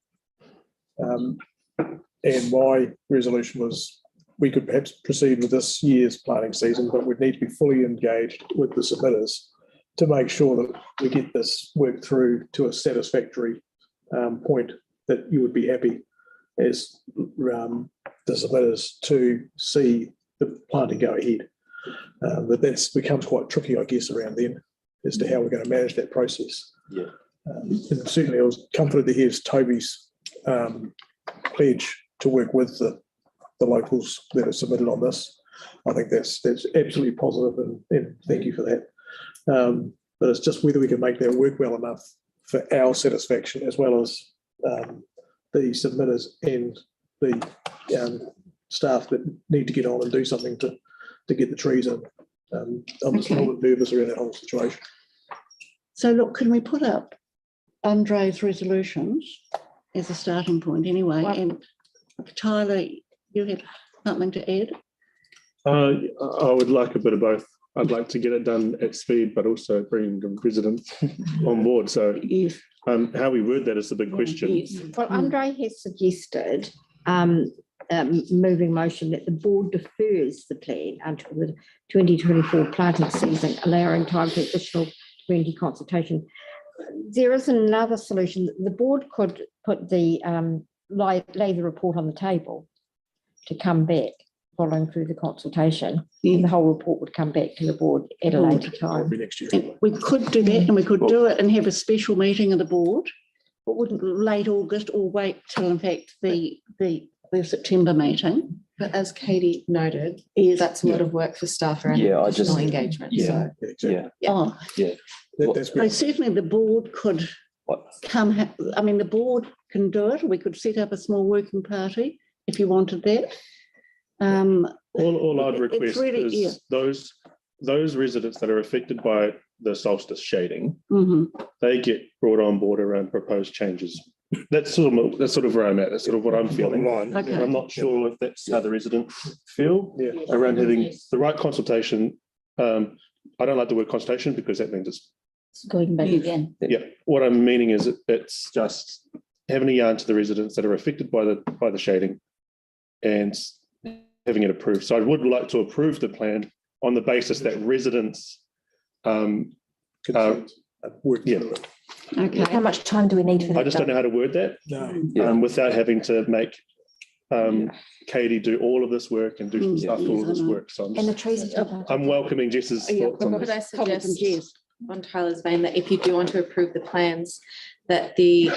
And my resolution was we could perhaps proceed with this year's planting season, but we'd need to be fully engaged with the submitters to make sure that we get this worked through to a satisfactory point that you would be happy as the submitters to see the planting go ahead. But that becomes quite tricky, I guess, around then as to how we're going to manage that process. Yeah. And certainly I was comforted to hear Toby's pledge to work with the locals that are submitted on this. I think that's absolutely positive, and thank you for that. But it's just whether we can make that work well enough for our satisfaction as well as the submitters and the staff that need to get on and do something to get the trees in. I'm just a little bit nervous around that whole situation. So look, can we put up Andre's resolutions as a starting point anyway? And Tyler, you had something to add? I would like a bit of both. I'd like to get it done at speed, but also bring the residents on board. So how we word that is the big question. Well, Andre has suggested moving motion that the board defers the plan until the 2024 planting season, allowing time for additional community consultation. There is another solution. The board could put the lay the report on the table to come back following through the consultation, and the whole report would come back to the board at a later time. Next year. And we could do that, and we could do it and have a special meeting of the board, but wouldn't late August or wait till in fact the September meeting. But as Katie noted, that's a lot of work for staff around additional engagement. So So certainly the board could come. I mean, the board can do it. We could set up a small working party if you wanted that. All I'd request is those residents that are affected by the solstice shading, they get brought on board around proposed changes. That's sort of where I'm at. That's sort of what I'm feeling. Okay. I'm not sure if that's how the residents feel around having the right consultation. I don't like the word consultation because that means it's going back again. Yeah, what I'm meaning is it's just having a yarn to the residents that are affected by the shading and having it approved. So I would like to approve the plan on the basis that residents Okay. How much time do we need for that? I just don't know how to word that. No. Without having to make Katie do all of this work and do stuff all of this work. So And the trees. I'm welcoming Jess's thoughts on Could I this. suggest on Tyler's vein that if you do want to approve the plans, that the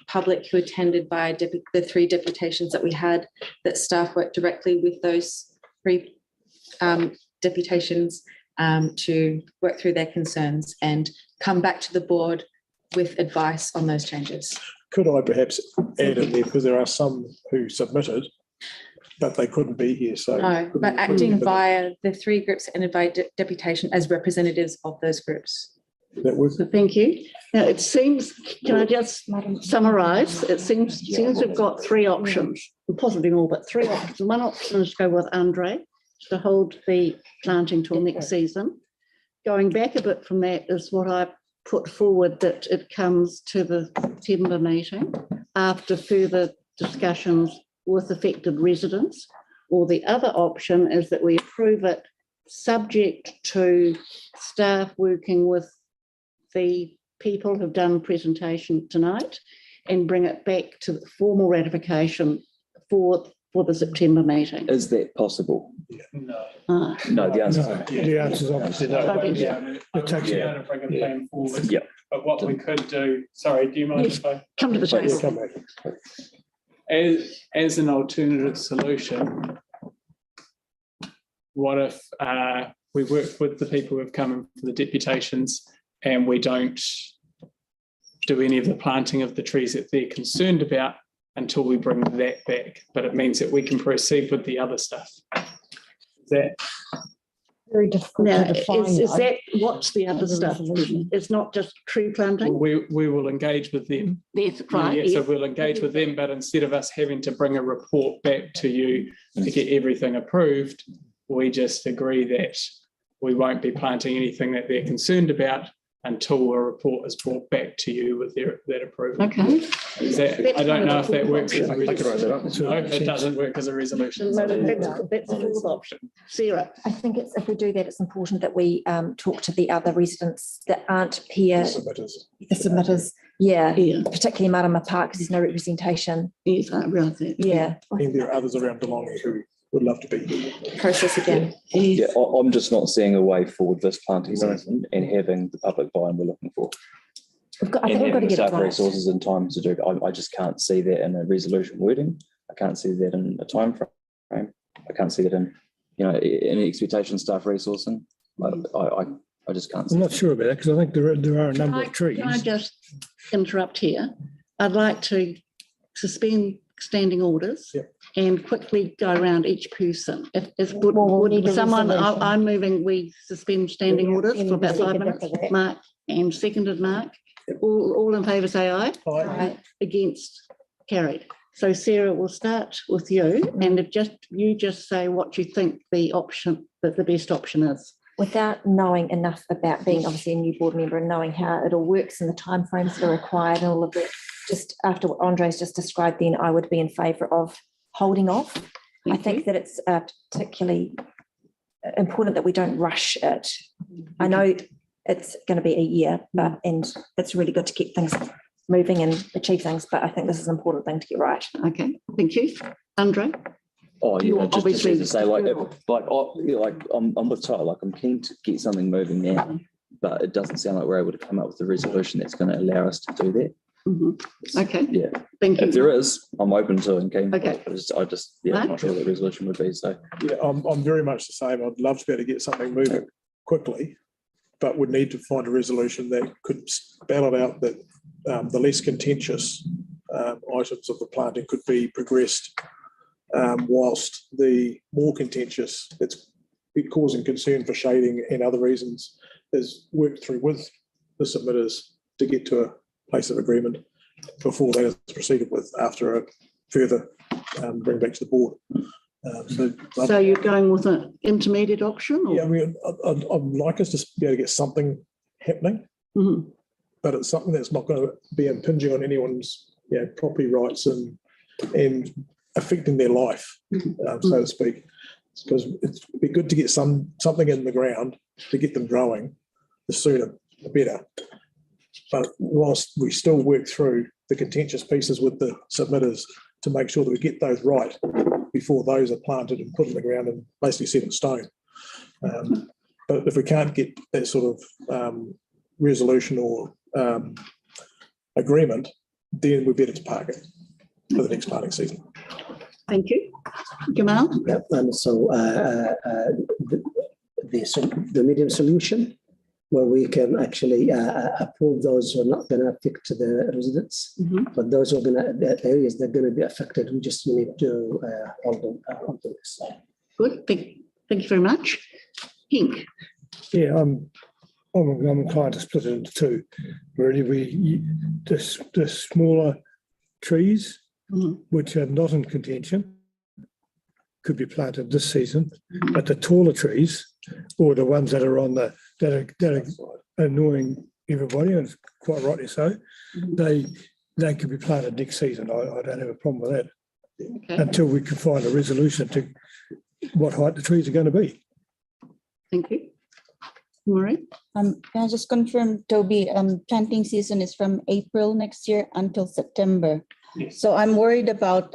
public who attended via the 3 deputations that we had, that staff worked directly with those 3 deputations to work through their concerns and come back to the board with advice on those changes. Could I perhaps add in there, because there are some who submitted, but they couldn't be here, so. No, but acting via the 3 groups and by deputation as representatives of those groups. That works. Thank you. Now, it seems, can I just summarise? It seems we've got 3 options, possibly more, but 3 options. One option is to go with Andre, to hold the planting till next season. Going back a bit from that is what I put forward, that it comes to the September meeting after further discussions with affected residents. Or the other option is that we approve it subject to staff working with the people who've done presentation tonight and bring it back to the formal ratification for the September meeting. Is that possible? No. No, the answer. No, the answer is obviously no. It takes We you. don't bring a plan forward. Yeah. But what we could do, sorry, do you mind Yes. if I? Come to the Please. table. Come back. As an alternative solution, what if we work with the people who've come in for the deputations and we don't do any of the planting of the trees that they're concerned about until we bring that back, but it means that we can proceed with the other stuff. Is that Very difficult Now, to define. is though. that, what's the other stuff? It's not just tree planting? we will engage with them. That's right. Yeah, so we'll engage with them, but instead of us having to bring a report back to you to get everything approved, we just agree that we won't be planting anything that they're concerned about until a report is brought back to you with that approval. Okay. Is that, I don't know if that works as a I can write that up. resolution. No, it doesn't work as a resolution. No, that's the fourth option. Sarah? I think it's, if we do that, it's important that we talk to the other residents that aren't here, Submitters. the submitters. Yeah, Yeah. particularly Marama Park, because there's no representation. Yes, I realise that. Yeah. And there are others around Geelong who would love to be here. Process again. Yeah, I'm just not seeing a way forward this planting season and having the public buy-in we're looking for. I think we've got to get it staff right. resources and time to do it. I just can't see that in a resolution wording. I can't see that in a time frame. I can't see it in, any expectation staff resourcing. I just can't see. I'm not sure about that because I think there are a number of trees. Can I just interrupt here? I'd like to suspend standing orders and quickly go around each person. Would someone, I'm moving, we suspend standing orders for about 5 minutes. Mark, and seconded Mark. All in favour say aye. Aye. Against, carried. So Sarah, we'll start with you and if you just say what you think the option, that the best option is. Without knowing enough about being obviously a new board member and knowing how it all works and the timeframes that are required and all of that, just after what Andre's just described, then I would be in favour of holding off. I think that it's particularly important that we don't rush it. I know it's going to be a year, and it's really good to keep things moving and achieve things, but I think this is an important thing to get right. Okay, thank you. Andre? Oh, You yeah, just obviously- to say, I'm with Tyler, I'm keen to get something moving now, but it doesn't sound like we're able to come up with a resolution that's going to allow us to do that. Okay. Yeah. Thank you. If there is, I'm open to and keen. Okay. I'm not sure what the resolution would be, so. Yeah, I'm very much the same. I'd love to be able to get something moving quickly, but would need to find a resolution that could spell it out that the less contentious items of the planting could be progressed, whilst the more contentious that's causing concern for shading and other reasons is worked through with the submitters to get to a place of agreement before that is proceeded with after a further bring back to the board. So you're going with an intermediate option? Or? Yeah, I mean, I'd like us to be able to get something happening, but it's something that's not going to be impinging on anyone's property rights and affecting their life, so to speak. because it'd be good to get something in the ground to get them growing. The sooner, the better. But whilst we still work through the contentious pieces with the submitters to make sure that we get those right before those are planted and put in the ground and basically set in stone. But if we can't get that sort of resolution or agreement, then we're better to park it for the next planting season. Thank you. Jamal? Yep, and so the medium solution where we can actually approve those who are not going to affect the residents, but those who are going to, the areas that are going to be affected, we just need to hold on to this. Good, thank you very much. Hink. Yeah, I'm inclined to split it into two. Really, the smaller trees, which are not in contention, could be planted this season, but the taller trees, or the ones that are on the that are annoying everybody, and quite rightly so, they could be planted next season. I don't have a problem with that until we can find a resolution to what height the trees are going to be. Thank you. Marie? Can I just confirm, Toby, planting season is from April next year until September. Yes. So I'm worried about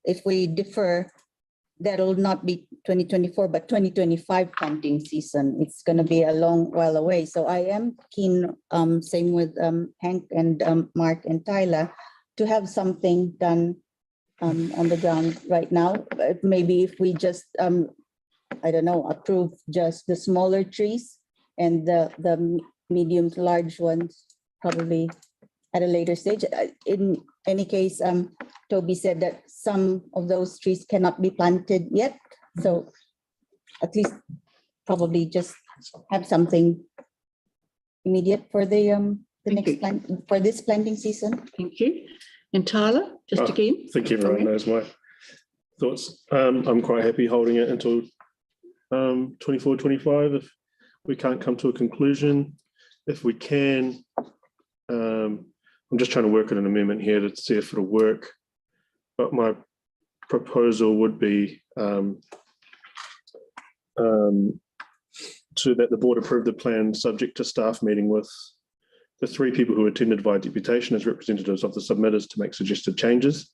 if we defer, that'll not be 2024, but 2025 planting season. It's going to be a long while away. So I am keen, same with Hank and Mark and Tyler, to have something done on the ground right now. But maybe if we just, I don't know, approve just the smaller trees and the medium to large ones, probably at a later stage. In any case, Toby said that some of those trees cannot be planted yet. So at least probably just have something immediate for the next plant, for this planting season. Thank you. And Tyler, just again. I think everyone knows my thoughts. I'm quite happy holding it until 24, 25 if we can't come to a conclusion. If we can, I'm just trying to work on an amendment here to see if it'll work. But my proposal would be to that the board approve the plan subject to staff meeting with the 3 people who attended via deputation as representatives of the submitters to make suggested changes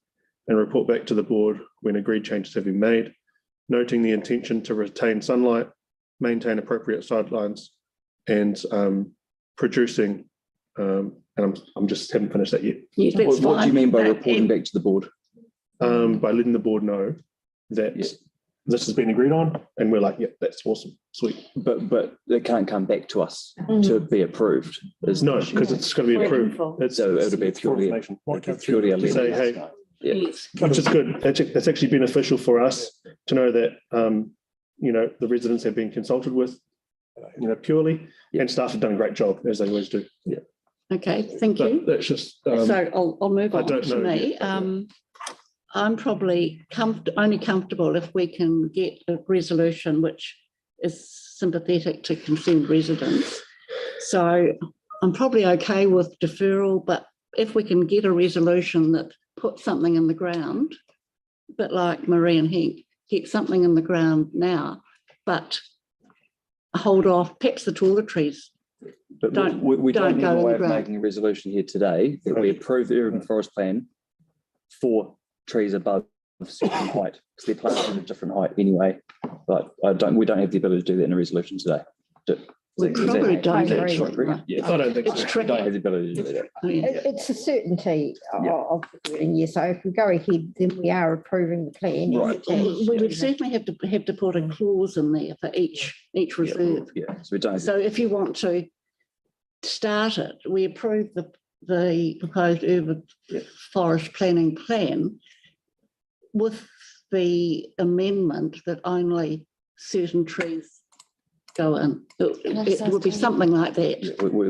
and report back to the board when agreed changes have been made, noting the intention to retain sunlight, maintain appropriate sidelines, and producing, and I'm just haven't finished that yet. Yes, What do you mean by reporting back to the board? By letting the board know that this has been agreed on, and we're like, yep, that's awesome, sweet. But it can't come back to us to be approved. No, because it's going to be approved. So it'll be purely a to say, hey, which is good. That's actually beneficial for us to know that the residents have been consulted with, purely, and staff have done a great job as they always do. Yeah. Okay, thank you. That's just. So I'll move on to me. I'm probably only comfortable if we can get a resolution which is sympathetic to concerned residents. So I'm probably okay with deferral, but if we can get a resolution that puts something in the ground, a bit like Marie and Hank, get something in the ground now, but hold off, perhaps the taller trees. But we don't have a way of making a resolution here today that we approve the urban forest plan for trees above a certain height, because they're planted at a different height anyway. But we don't have the ability to do that in a resolution today. We probably don't. Yeah, I don't think it's so. tricky. Don't have the ability to do that. It's a certainty of the wording, yeah. So if we go ahead, then we are approving the plan. Right. We would certainly have to put a clause in there for each reserve. Yeah. So we don't. So if you want to start it, we approve the proposed urban forest planning plan with the amendment that only certain trees go in. It would be something like that.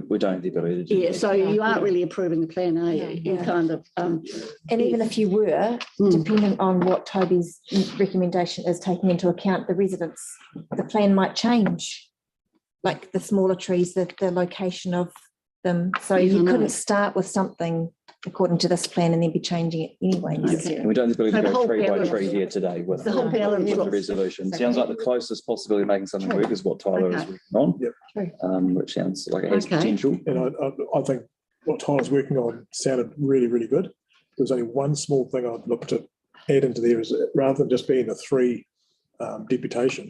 We don't have the ability to do Yeah, that. so you aren't really approving the plan, are you? You kind of. And even if you were, depending on what Toby's recommendation is taking into account the residents, the plan might change. Like the smaller trees, the location of them. So Yes, I you know. couldn't start with something according to this plan and then be changing it anyway. And we don't have the ability So to the go whole 3 by balance- 3 here today with the whole balance with the looks- resolution. Sounds like the closest possibility of making something work is what Tyler is Okay. working on, which sounds like it has Okay. potential. And I think what Tyler's working on sounded really, really good. There's only one small thing I'd look to add into there is rather than just being the 3 deputation,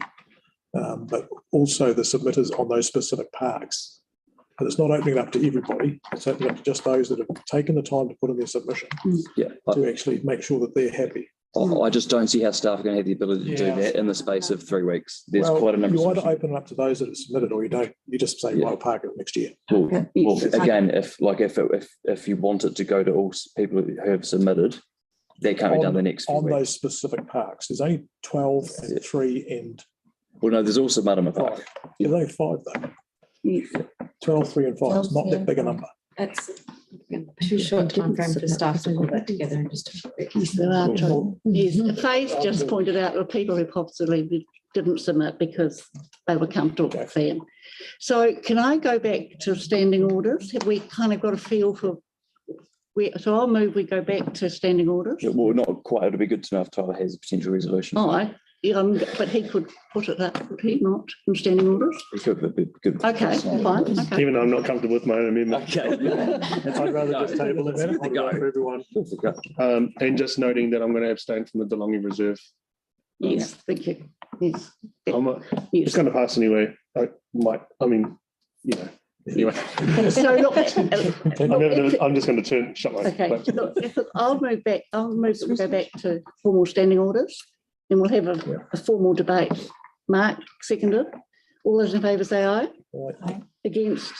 but also the submitters on those specific parks. And it's not opening it up to everybody, it's opening up to just those that have taken the time to put in their submission Yeah. to actually make sure that they're happy. I just don't see how staff are going to have the ability to do that in the space of 3 weeks. There's Well, quite a number. you of either open it up to those that have submitted or you don't. You just say, well, park it next year. Well, again, if you want it to go to all people who have submitted, that can't be done the next few On weeks. those specific parks, there's only 12 and 3 and Well, no, there's also Marama Park. 5. There's only 5 though. 12, 3 and 5. It's not that big a number. It's too short time frame for staff to pull that together and just. Yes, there are two. Yes, Faye's just pointed out the people who possibly didn't submit because they were comfortable with them. So can I go back to standing orders? Have we kind of got a feel for so I'll move, we go back to standing orders. Yeah, well, not quite. It'd be good to know if Tyler has a potential resolution. But he could put it up, could he not, in standing orders? He could, but it'd be good. Okay, fine. Okay. Even though I'm not comfortable with my own amendment. Okay. I'd rather just table it and go for everyone. And just noting that I'm going to abstain from the DeLonghi Reserve. Yes, thank you. Yes. It's going to pass anyway. Anyway. So look, I'm just going to shut my. okay, look, I'll move that we go back to formal standing orders and we'll have a formal debate. Mark, seconded. All those in favour say aye. Aye. Against?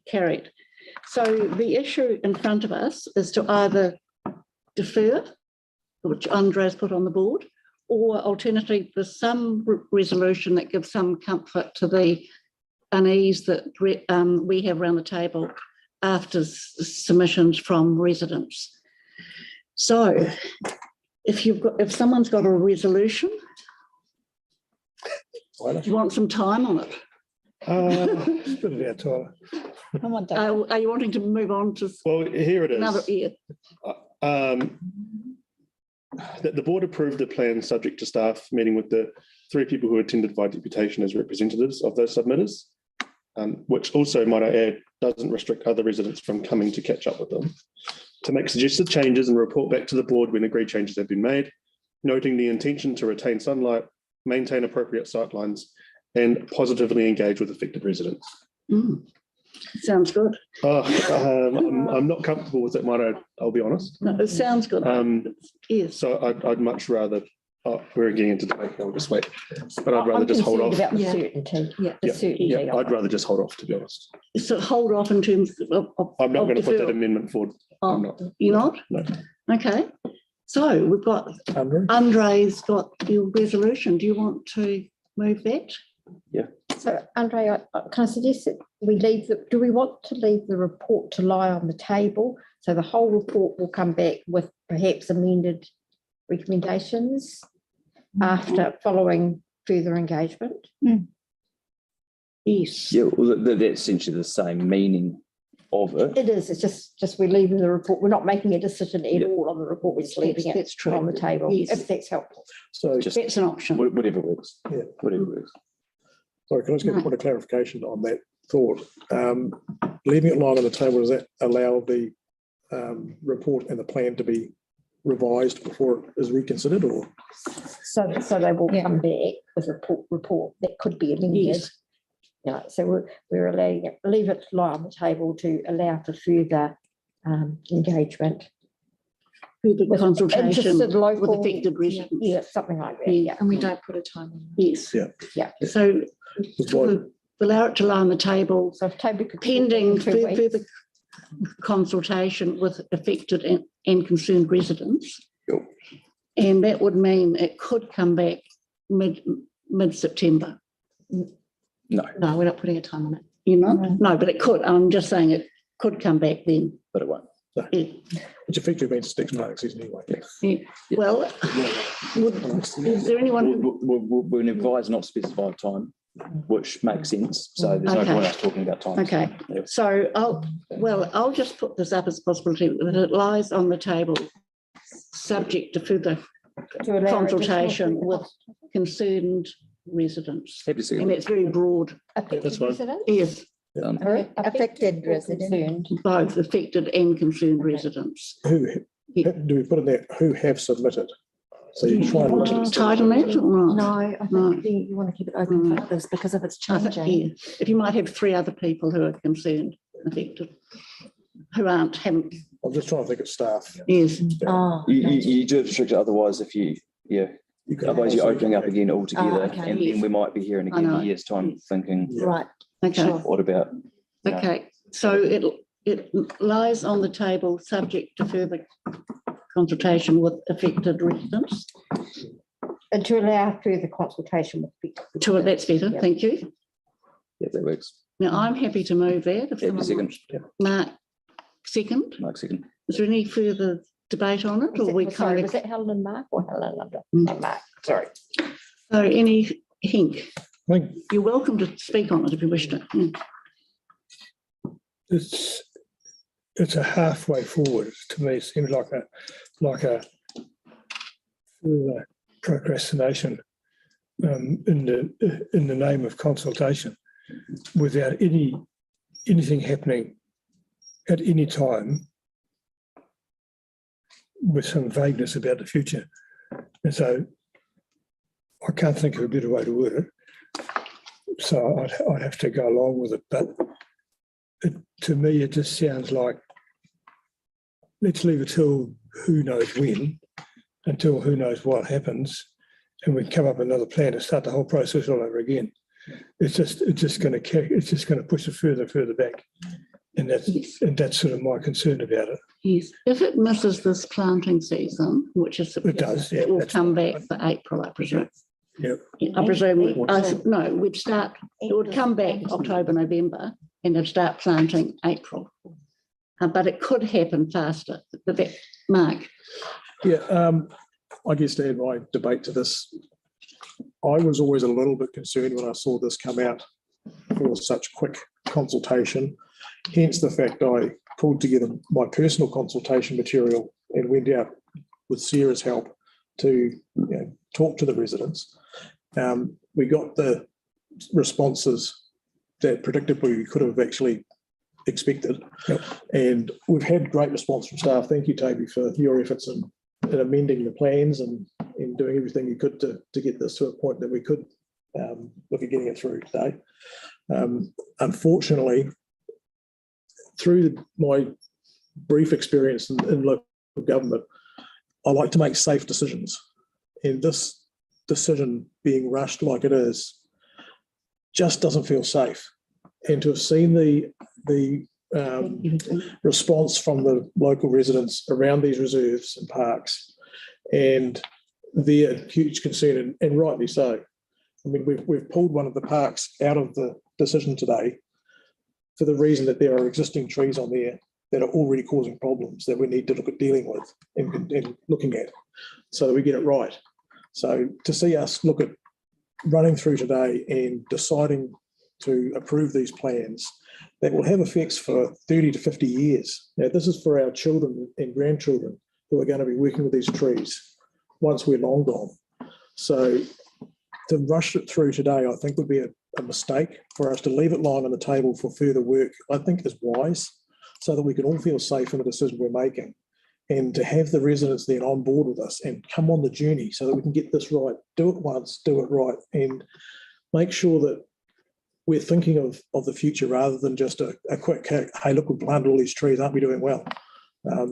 Carried. So the issue in front of us is to either defer, which Andre's put on the board, or alternatively, there's some resolution that gives some comfort to the unease that we have around the table after submissions from residents. So if someone's got a resolution, do you want some time on it? Spit it out, Tyler. Come on, are you wanting to move on to? Well, here it is. Another year. That the board approved the plan subject to staff meeting with the 3 people who attended by deputation as representatives of those submitters, which also, might I add, doesn't restrict other residents from coming to catch up with them, to make suggested changes and report back to the board when agreed changes have been made, noting the intention to retain sunlight, maintain appropriate sightlines, and positively engage with affected residents. Sounds good. I'm not comfortable with it, I'll be honest. No, it sounds good. Yes. So I'd much rather, we're getting into debate, I'll just wait. But I'd rather just hold off. About the certainty. Yeah, the certainty. Yeah, I'd rather just hold off, to be honest. So hold off in terms of. I'm not going to put that deferral. amendment forward. Oh, I'm not. You're not? No. Okay. So we've got, Andre's got your resolution. Do you want to move that? Yeah. So Andre, can I suggest that we do we want to leave the report to lie on the table? So the whole report will come back with perhaps amended recommendations after following further engagement? Yes. Yeah, well, that's essentially the same meaning of it. It is, it's just we're leaving the report, we're not making a decision at all on the report, we're just leaving it That's true. on the table, Yes. if that's helpful. So That's an option. Whatever works. Yeah. Whatever works. sorry, can I just get a point of clarification on that thought? Leaving it lying on the table, does that allow the report and the plan to be revised before it is reconsidered, or? So they will come back with a report that could be amended. Yes. Yeah, so we're allowing it, leave it lie on the table to allow for further engagement. Further consultation Interested local- with affected residents. Yeah, something like that, yeah. And we don't put a time on it. Yes. Yeah. Yeah. So allow it to lie on the table, So if Toby could. pending 2 weeks. further consultation with affected and concerned residents. Yep. And that would mean it could come back mid-September. No, we're not putting a time on it. You're not? No, but it could. I'm just saying it could come back then. But it won't. Yeah. Which effectively means next park season anyway. Yeah. Well, is there anyone? We're advised not to specify a time. which makes sense. So there's no point us talking about time. Okay, so I'll just put this up as a possibility that it lies on the table, subject to further consultation with concerned residents. And it's very broad. That's fine. Yes. Affected residents. Both affected and concerned residents. Who, do we put in there, who have submitted? So you try and. Title that or not? No, I think you want to keep it open for this because if it's changing. If you might have 3 other people who are concerned, affected, who haven't. I'm just trying to think of staff. Yes. You do have to restrict it, otherwise otherwise you're opening up again altogether, okay. and then we might be hearing again in a year's time thinking, Right. Okay. what about? Okay, so it lies on the table, subject to further consultation with affected residents. And to allow further consultation with affected. That's better, thank you. Yeah, that works. Now, I'm happy to move that. If someone second. wants- Mark, second. Mark, second. Is there any further debate on it, or we kind of? Was that Helen and Mark or Helen and Mark? Sorry. So any hink? I think You're welcome to speak on it if you wish to. it's a halfway forward. To me, it seems like a further procrastination in the name of consultation, without anything happening at any time, with some vagueness about the future. And so I can't think of a better way to word it. So I'd have to go along with it. But to me, it just sounds like, let's leave it till who knows when, until who knows what happens, and we come up with another plan to start the whole process all over again. It's just going to push it further back. And that's sort of my concern about it. Yes, if it misses this planting season, which is It does, yeah, it will that's come back for April, I presume. Yep. I presume we'd start. It would come back October, November, and they'd start planting April. But it could happen faster. Mark. Yeah, I guess to add my debate to this, I was always a little bit concerned when I saw this come out for such quick consultation. Hence the fact I pulled together my personal consultation material and went out with Sarah's help to talk to the residents. We got the responses that predictably we could have actually expected. Yep. And we've had great response from staff. Thank you, Toby, for your efforts in amending the plans and doing everything you could to get this to a point that we could look at getting it through today. Unfortunately, through my brief experience in local government, I like to make safe decisions. And this decision being rushed like it is just doesn't feel safe. And to have seen the response from the local residents around these reserves and parks and their huge concern, and rightly so. I mean, we've pulled one of the parks out of the decision today for the reason that there are existing trees on there that are already causing problems that we need to look at dealing with and looking at so that we get it right. So to see us look at running through today and deciding to approve these plans that will have effects for 30 to 50 years. Now, this is for our children and grandchildren who are going to be working with these trees once we're long gone. So to rush it through today, I think would be a mistake. For us to leave it lying on the table for further work, I think is wise, so that we can all feel safe in the decision we're making, and to have the residents then on board with us and come on the journey so that we can get this right. Do it once, do it right, and make sure that we're thinking of the future rather than just a quick, hey, look, we've planted all these trees, aren't we doing well?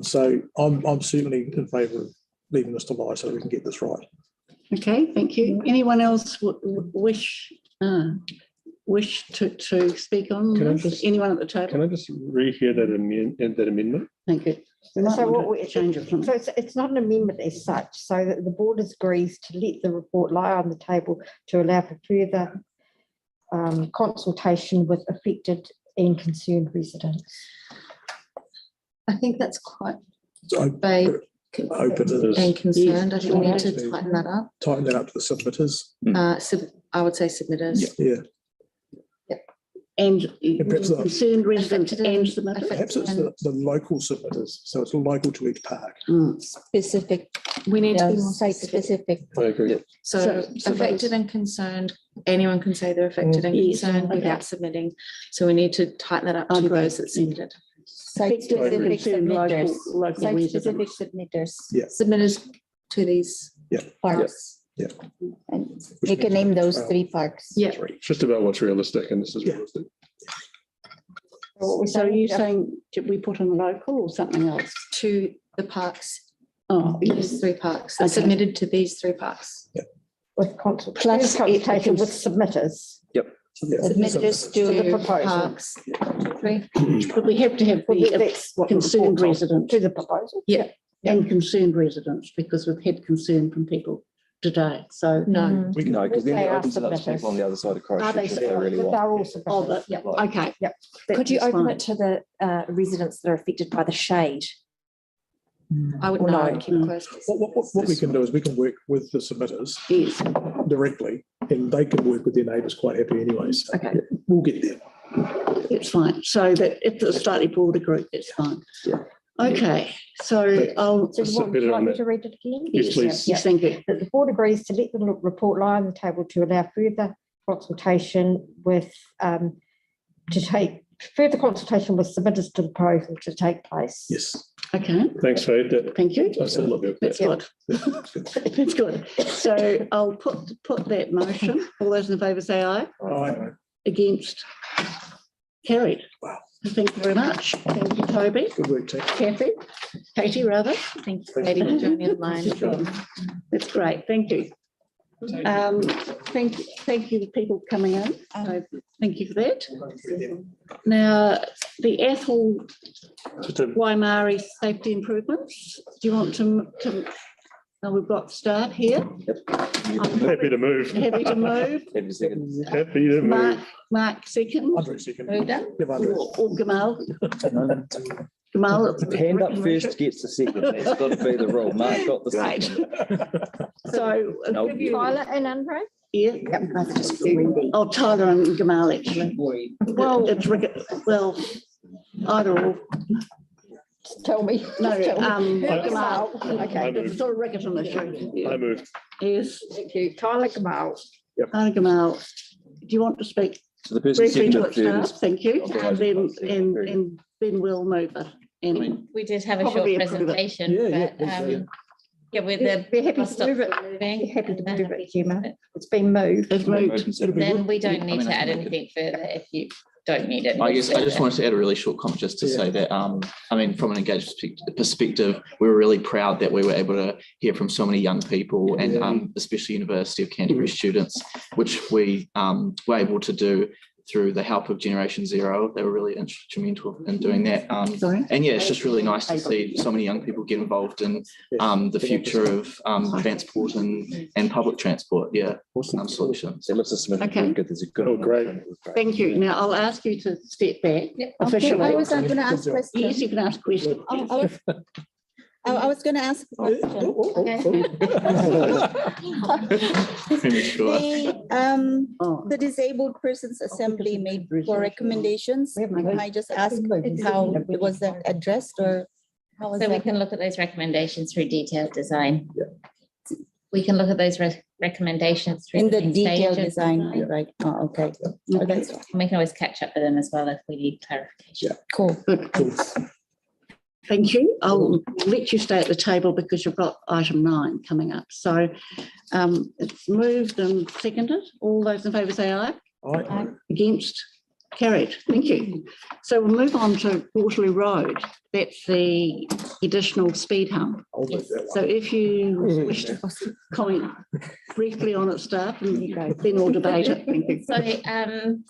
So I'm certainly in favour of leaving this to lie so that we can get this right. Okay, thank you. Anyone else wish to speak on this? Anyone at the table? Can I just rehear that amendment? Thank you. So it's not an amendment as such, so that the board agrees to let the report lie on the table to allow for further consultation with affected and concerned residents. I think that's quite So vague. open. And concerned, I think we need to tighten that up. Tighten that up to the submitters. I would say submitters. Yeah. And perhaps the- concerned residents and submitters. Perhaps it's the local submitters, so it's local to each park. Specific. We need to be Yeah, more site specific. specific. I agree. So affected and concerned, anyone can say they're affected and Yes, concerned okay. without submitting. So we need to tighten that up to those that submitted. Site specific submitters. Local Site specific residents. submitters. Yeah. Submitters to these Parks. Yeah. And you can name those 3 parks. Yeah. It's just about what's realistic, and this is realistic. So are you saying, did we put in local or something else? To the parks, Oh, these 3 parks, Okay. submitted to these 3 parks. With Plus consultation with submitters. Submitters To the to proposal. Parks. 3. But we have to have That's the what the concerned report's on. residents. To the proposal. Yeah. And concerned residents, because we've had concern from people today, so. No. No, because then They it are opens it up to submitters. people on the other side of Are they Christchurch if they really want. They're all Oh, submitters. but, Yeah. okay. Yep. Could you That's open fine. it to the residents that are affected by the shade? I would Or not no? keep it close. What we can do is we can work with the submitters Yes, directly, and they can work with their neighbours quite happily anyway. So Okay. we'll get there. it's fine. So that if it's a slightly broader group, it's fine. Yeah. Okay, so I'll. So you want Submit it on me that. to read it again? Yes, please. Yes, thank you. That the board agrees to let the report lie on the table to allow further consultation with, further consultation with submitters to the proposal to take place. Yes. Okay, Thanks, Fade. That, thank you. I said a little bit. That's good. That's good. So I'll put that motion. All those in favour say aye. Aye. Against? Carried. Wow. Thank you very much. Thank you, Toby. Good work, team. Kathy, Katie, rather. Thank you, Katie, for joining online. That's great. Thank you. Thank you to people coming in. So thank you for that. Now, the Athol Waimari safety improvements. Do you want to now we've got staff here. Happy to move. Happy to move. Happy to move. Mark second. Andre second. Rhoda? Or Gamal. Gamal. Hand up first gets the second. That's got to be the rule. Mark got the Right. second. So. No. Tyler and Andre? Yeah. Oh, Tyler and Gamal actually. Well, it's either or. Tell me. No, Gamal. Okay, it's sort of Riccarton issue. I moved. Yes, Thank you. Tyler Gamal. Tyler Gamal. Do you want to speak So the person briefly second to and it, third staff? is. Thank you. And then we'll move it. And We did have a short Probably approve it. presentation, Yeah, but yeah. yeah, with We're the happy cost to of move it. moving, We're happy to then move it, Gemma. It's been moved. it's moved. then we don't need to I add can anything further if you don't need it. I guess I just wanted to add a really short comment just to say that, I mean, from an engaged perspective, we were really proud that we were able to hear from so many young people and especially University of Canterbury students, which we were able to do through the help of Generation Zero. They were really instrumental in doing that. And yeah, it's just really nice to see so many young people get involved in the future of transport and public transport. Yeah, solutions. So let's just submit Okay. good. There's a good. Oh, great. Thank you. Now I'll ask you to step back officially. I was going to ask questions. Yes, you can ask questions. I was going to ask a question. The Disabled Persons Assembly made for recommendations. Can I just ask how was that addressed or how was So we that? can look at those recommendations through detailed design. We can look at those recommendations through. In the next detailed stage of design, design. right? Oh, okay. Okay. We can always catch up with them as well if we need clarification. Cool. Thank you. I'll let you stay at the table because you've got item 9 coming up. So it's moved and seconded. All those in favour say aye. Aye. Against? Carried. Thank you. So we'll move on to Waterloo Road. That's the additional speed hump. I'll move that one. So if you wish to comment briefly on it, staff, and then we'll debate it. Thank you. So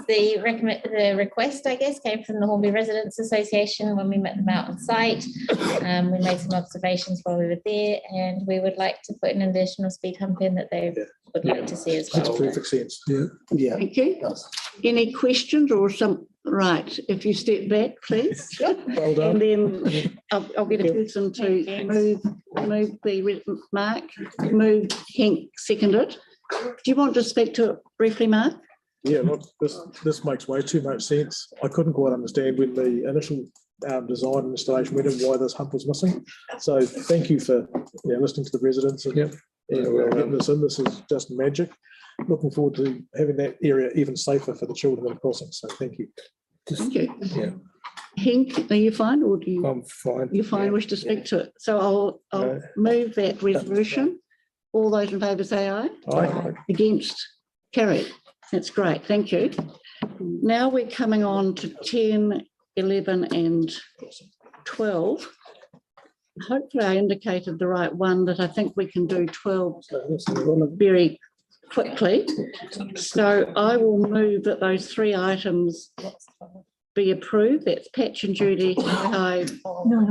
the request, I guess, came from the Hornby Residents Association when we met them out on site. We made some observations while we were there, and we would like to put an additional speed hump in that they would like to see as Makes well. perfect sense. Yeah. Thank you. Any questions or some, right, if you step back, please. Well done. And then I'll get a person to move Mark, move Henk seconded. Do you want to speak to it briefly, Mark? Yeah, look, this makes way too much sense. I couldn't quite understand when the initial design and installation went and why this hump was missing. So thank you for listening to the residents and getting this in. This is just magic. Looking forward to having that area even safer for the children that are crossing. So thank you. Thank you. Yeah. Henk, are you fine or do you? I'm fine. You fine, wish to speak to it. So I'll move that resolution. All those in favour say aye. Aye. Against, carried. That's great, thank you. Now we're coming on to 10, 11 and 12. Hopefully I indicated the right one, that I think we can do 12 very quickly. So I will move that those 3 items be approved. That's Patch and Judy High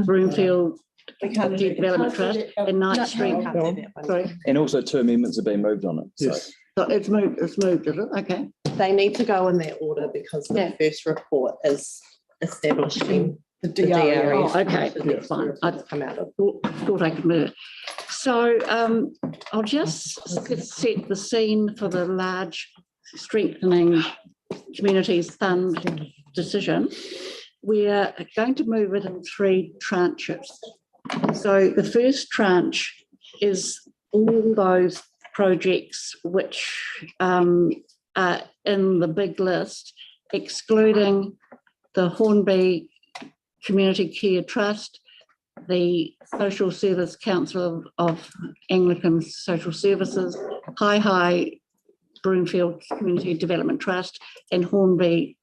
Broomfield Development Trust and Knight Street. Sorry. And also 2 amendments have been moved on it. Yes. So it's moved, is it? Okay. They need to go in that order because the first report is establishing the DRE. Oh, okay, that's fine. I Come out of. thought I could move it. So I'll just set the scene for the large Strengthening Communities Fund decision. We are going to move it in 3 tranches. So the first tranche is all those projects which are in the big list, excluding the Hornby Community Care Trust, the Social Service Council of Anglican Social Services, High Broomfield Community Development Trust, and Hornby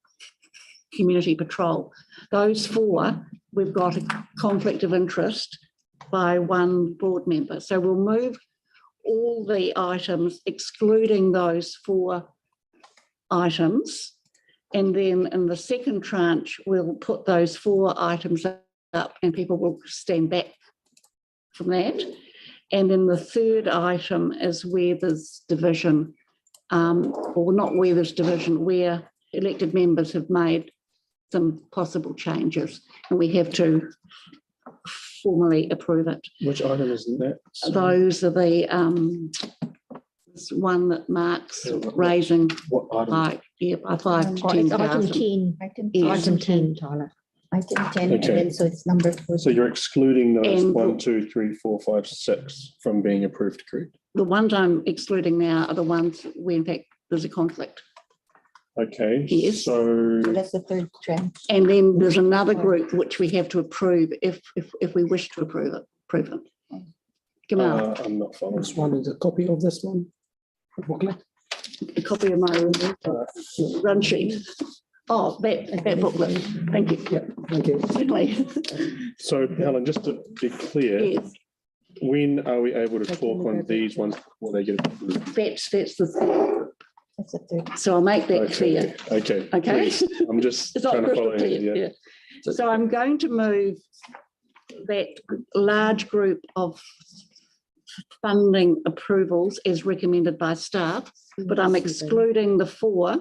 Community Patrol. Those 4, we've got a conflict of interest by 1 board member. So we'll move all the items excluding those 4 items. And then in the second tranche, we'll put those 4 items up and people will stand back from that. And then the third item is where there's division, or not where there's division, where elected members have made some possible changes and we have to formally approve it. Which item is that? Those are the one that Mark's raising What item? by 5 to 10 It's item thousand. 10. Yes. Item 10, Tyler. Item 10, and Okay. then so it's number 4. So you're excluding those And- 1, 2, 3, 4, 5, 6 from being approved, correct? The ones I'm excluding now are the ones where in fact there's a conflict. Okay. Yes. So That's the third trend. And then there's another group which we have to approve if we wish to approve it. Come on, I'm not following. This one is a copy of this one. Booklet. a copy of my run sheet. Oh, that booklet. Thank you. Thank you. Certainly. So Helen, just to be clear, Yes, when are we able to talk on these ones before they get approved? that's the, That's the third. so I'll make that clear. Okay. Okay. Please. I'm just It's not trying to crystal follow. clear, you, yeah. So I'm going to move that large group of funding approvals as recommended by staff, but I'm excluding the 4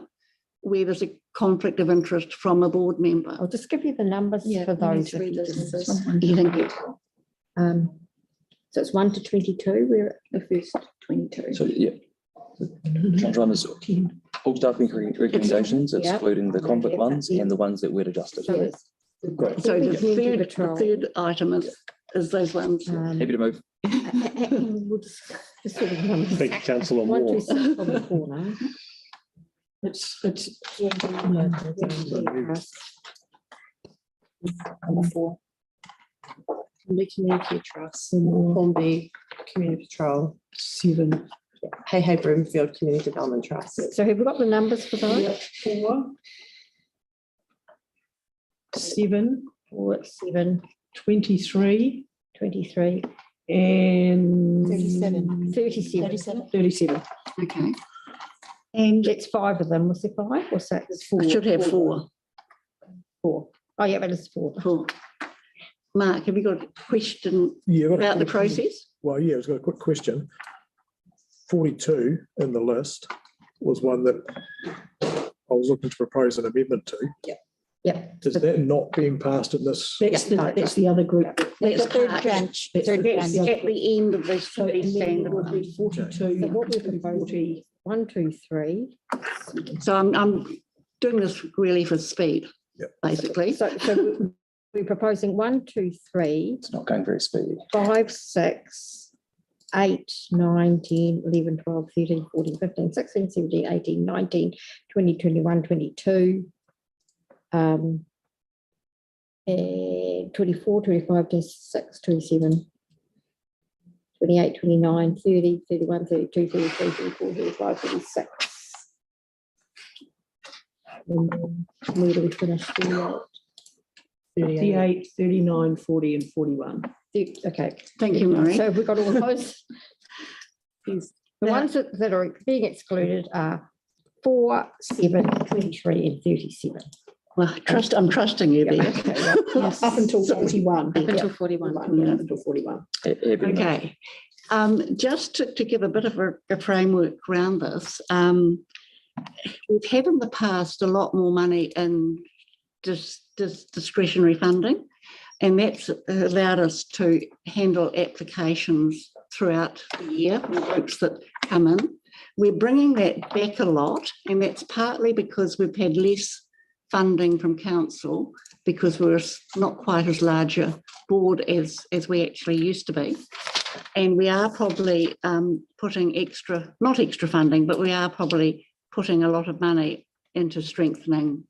where there's a conflict of interest from a board member. I'll just give you the numbers for those. if you just- You think- So it's 1 to 22, we're at the first 22. So, yeah. Trying to run this, all staffing recommendations, Yeah. excluding the conflict Yeah. ones and the ones that we're adjusted. So it's Great. So the Community third, patrol. item is those ones. Happy to move. We'll just sort of numbers. Thank you, Councillor 1, 2, Moore. 6 on the corner. It's Number 4. The Community Trust, Hornby Community Patrol, 7, Hey Broomfield Community Development Trust. So have we got the numbers for those? 4, 7, 4, 7, 23, 23, and 37. 37. 37. Okay. And it's 5 of them. Was there 5 or 6? I should have 4. 4. Oh, yeah, that is 4. 4. Mark, have you got a question Yeah, I've got a about the question. process? Well, yeah, I've got a quick question. 42 in the list was one that I was looking to propose an amendment to. Yep. Is that not being passed in this? That's the other group. That's The third part. tranche. That's at the end of this. So and then it would be 42. So what we're proposing, 1, 2, 3. So I'm doing this really for speed, basically. So we're proposing 1, 2, 3. It's not going very speedy. 5, 6, 8, 9, 10, 11, 12, 13, 14, 15, 16, 17, 18, 19, 20, 21, 22. And 24, 25, 26, 27, 28, 29, 30, 31, 32, 33, 34, 35, 36. And then where do we finish? 38, 39, 40 and 41. Okay. Thank you, Marie. So we've got all those. The ones that are being excluded are 4, 7, 23 and 37. Well, I'm trusting you there. Yes. Up until 41. Up until 41. Up until 41. Okay. Just to give a bit of a framework around this, we've had in the past a lot more money in discretionary funding, and that's allowed us to handle applications throughout the year, groups that come in. We're bringing that back a lot, and that's partly because we've had less funding from council because we're not quite as large a board as we actually used to be. And we are probably putting not extra funding, but we are probably putting a lot of money into strengthening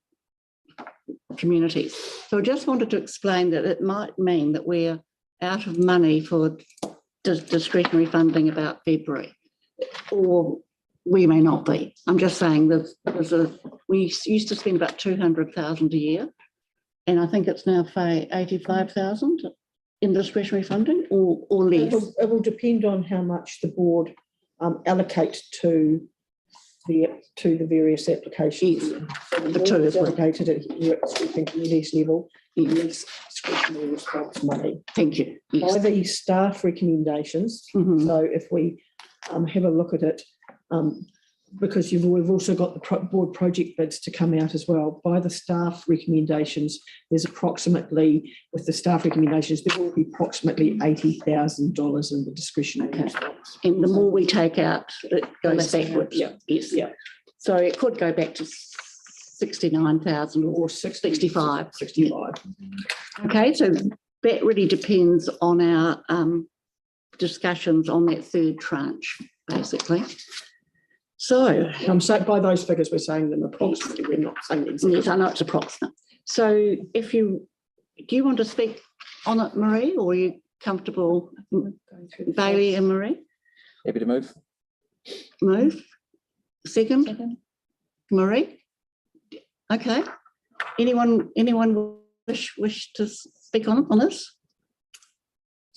communities. So I just wanted to explain that it might mean that we're out of money for discretionary funding about February, or we may not be. I'm just saying that we used to spend about 200,000 a year, and I think it's now 85,000 in discretionary funding, or less. It will depend on how much the board allocate to the various applications. So the two is allocated at strengthening communities level, less discretionary response money. Thank you. By the staff recommendations. So if we have a look at it, because we've also got the board project bids to come out as well. By the staff recommendations, there's approximately, with the staff recommendations, there will be approximately $80,000 in the discretionary response. And the more we take out, it goes backwards. Yeah. Yes. Yeah. So it could go back to 69,000 or 65. 65. Okay, so that really depends on our discussions on that third tranche, basically. So by those figures, we're saying them approximately. We're not saying exactly. Yes, I know it's approximate. So do you want to speak on it, Marie, or are you comfortable, Bailey and Marie? Happy to move. Move. Second. Marie? Okay. Anyone wish to speak on this?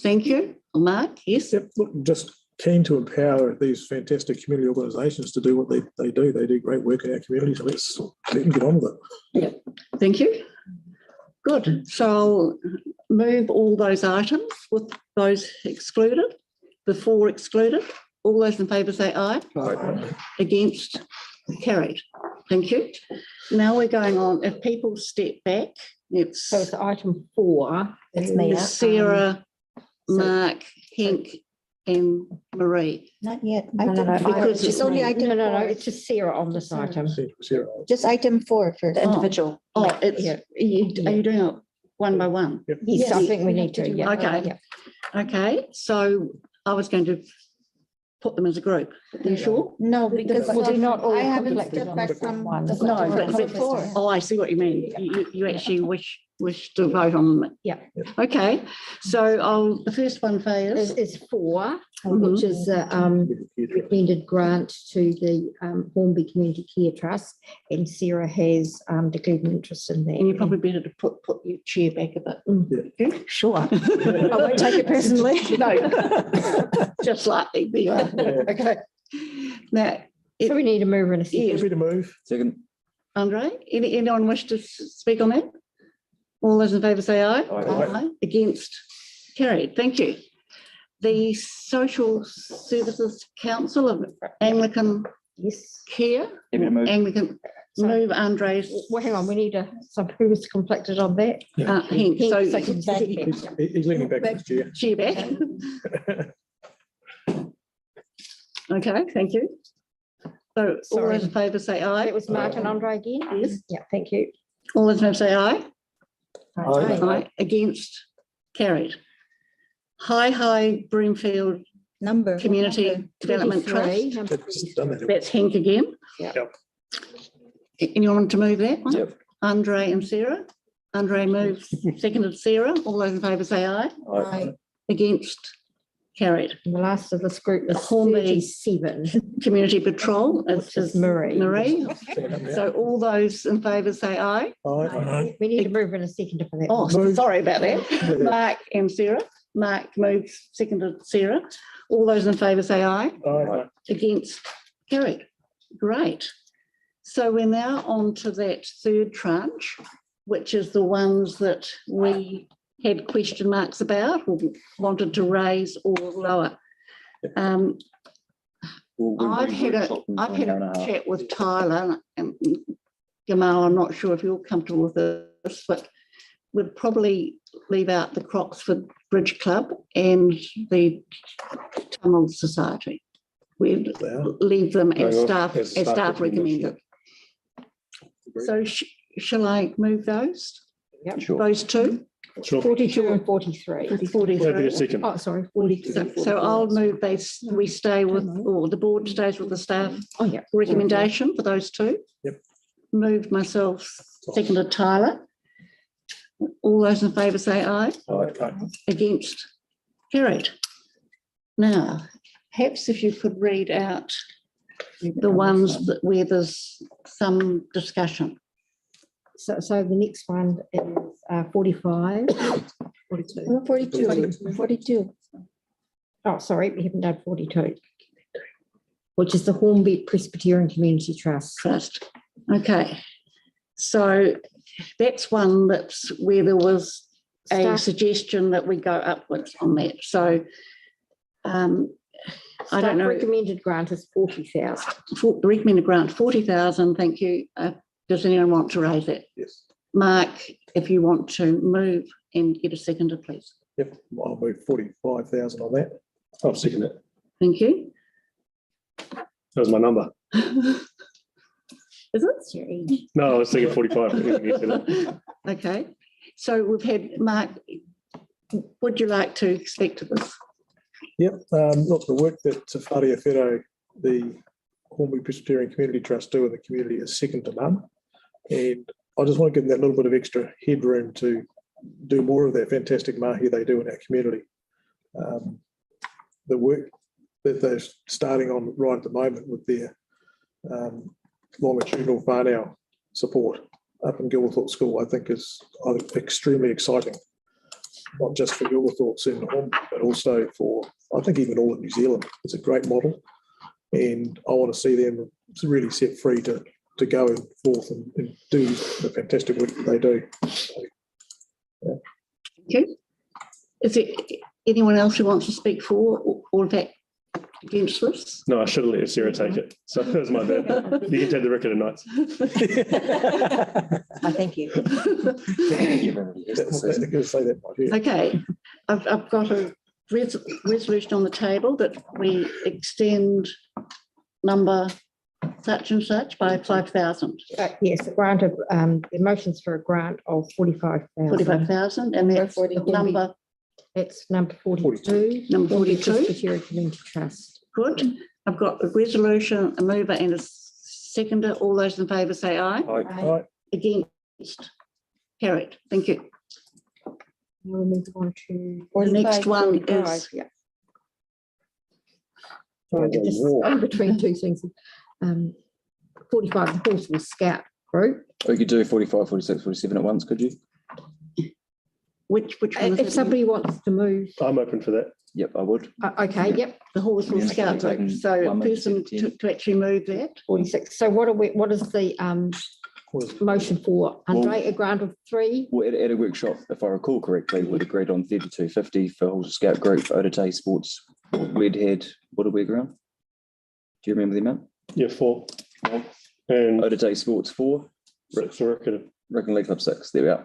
Thank you. Mark, yes? Yep, look, just keen to empower these fantastic community organisations to do what they do. They do great work in our community, so let's let them get on with it. Yeah, thank you. Good. So I'll move all those items with those excluded, the 4 excluded. All those in favour say aye. Aye. Against? Carried. Thank you. Now we're going on. If people step back, So it's item 4. It's me. Sarah, Mark, Henk and Marie. Not yet. No, Because it's only item No, 4. it's just Sarah on this item. Just item 4 first. The individual. It's, are you doing it one by one? Yes, I think we need to. Yeah. Okay. Yeah. Okay, so I was going to put them as a group. Are you sure? No, because Well, they're not all I haven't collected stepped on back the from one. the No, item but before. oh, I see what you mean. You actually wish to vote on them. Yeah. Okay, so the first one fails. Is 4, which is recommended grant to the Hornby Community Care Trust, and Sarah has declared an interest in that. And you're probably better to put your chair back a bit. Yeah. Sure. I won't take it personally. No, just slightly. There you are. Okay. Now, so we need a mover and a second. Happy to move. Second. Andre, anyone wish to speak on that? All those in favour say aye. Aye. Against? Carried. Thank you. The Social Services Council of Anglican Yes. Care. Happy to move. Anglican. move Andre's. Well, hang on, we need so who was conflicted on that? Henk, so He's leaning back in his chair. chair back. Okay, thank you. So all Sorry. those in favour say aye. It was Mark and Andre again? Yes. Yeah, thank you. All those in favour say aye. Aye. Aye. Against, carried. High Broomfield Number. Community Development 43, Trust. number That's Henk again. Yep. Anyone want to move that one? Yep. Andre and Sarah. Andre moves, seconded Sarah. All those in favour say aye. Aye. Against, carried. And the last of this group is Hornby 37. Community Patrol, Which it's is Marie. Marie. So all those in favour say aye. Aye. We need to move in a second for that. Oh, sorry about that. Mark and Sarah. Mark moves, seconded Sarah. All those in favour say aye. Aye. Against, carried. Great. So we're now on to that third tranche, which is the ones that we had question marks about or wanted to raise or lower. I've had a chat with Tyler and Gamal. I'm not sure if you're comfortable with this, but we'd probably leave out the Croxford Bridge Club and the Tunnel Society. We'd leave them as staff recommended. So shall I move those? Yep. Sure. Those two? Sure. 42 and 43. 42. Oh, sorry, 42. So I'll move we stay with, or the board stays with the staff recommendation for those two. Yep. Moved myself, seconded Tyler. All those in favour say aye. Aye. Against, carried. Now, perhaps if you could read out the ones that where there's some discussion. So the next one is 45. 42. 42. Oh, sorry, we haven't done 42. Which is the Hornby Presbyterian Community Trust. Okay. So that's one that's where there was a suggestion that we go upwards on that. So I don't know. Recommended grant is 40,000. Recommended grant 40,000. Thank you. Does anyone want to raise it? Yes. Mark, if you want to move and get a seconder, please. Yep, I'll move 45,000 on that. I'll second it. Thank you. That was my number. Is it? No, I was thinking 45. Okay. So we've had Mark. Would you like to speak to this? Yep, look, the work that Whare Whero, the Hornby Presbyterian Community Trust do in the community is second to none. And I just want to give them that little bit of extra headroom to do more of that fantastic mahi they do in our community. The work that they're starting on right at the moment with their longitudinal whānau support up in Gilberthorpe School, I think is extremely exciting. Not just for Gilberthorpe and Hornby, but also for, I think, even all of New Zealand. It's a great model. And I want to see them really set free to go forth and do the fantastic work that they do. So, yeah. Okay. Is there anyone else who wants to speak for or that against this? No, I should have let Sarah take it. So that was my bad. You can take the record of nights. Thank you. Okay, I've got a resolution on the table that we extend number such and such by 5,000. Yes, a grant of the motions for a grant of 45,000. 45,000, and that's number. It's number 42. Number 42. Presbyterian Community Trust. Good. I've got a resolution, a mover and a seconder. All those in favour say aye. Aye. Against. Carried. Thank you. We'll move on to The next one 45, is. yeah. Sorry, just I'm between two things. 45, the Horseman Scout Group. We could do 45, 46, 47 at once, could you? Which one is If it? somebody wants to move. I'm open for that. Yep, I would. Okay, yep. The Horseman Scout Group. So a person to actually move that. 46. So what is the motion for? Andre, a grant of 3? Well, at a workshop, if I recall correctly, we'd agreed on 32.50 for Horse Scout Group, Otate Sports. We'd had, what did we agree on? Do you remember the amount? Yeah, 4. And Otatai Sports 4, Riccarton League Club 6. There we are.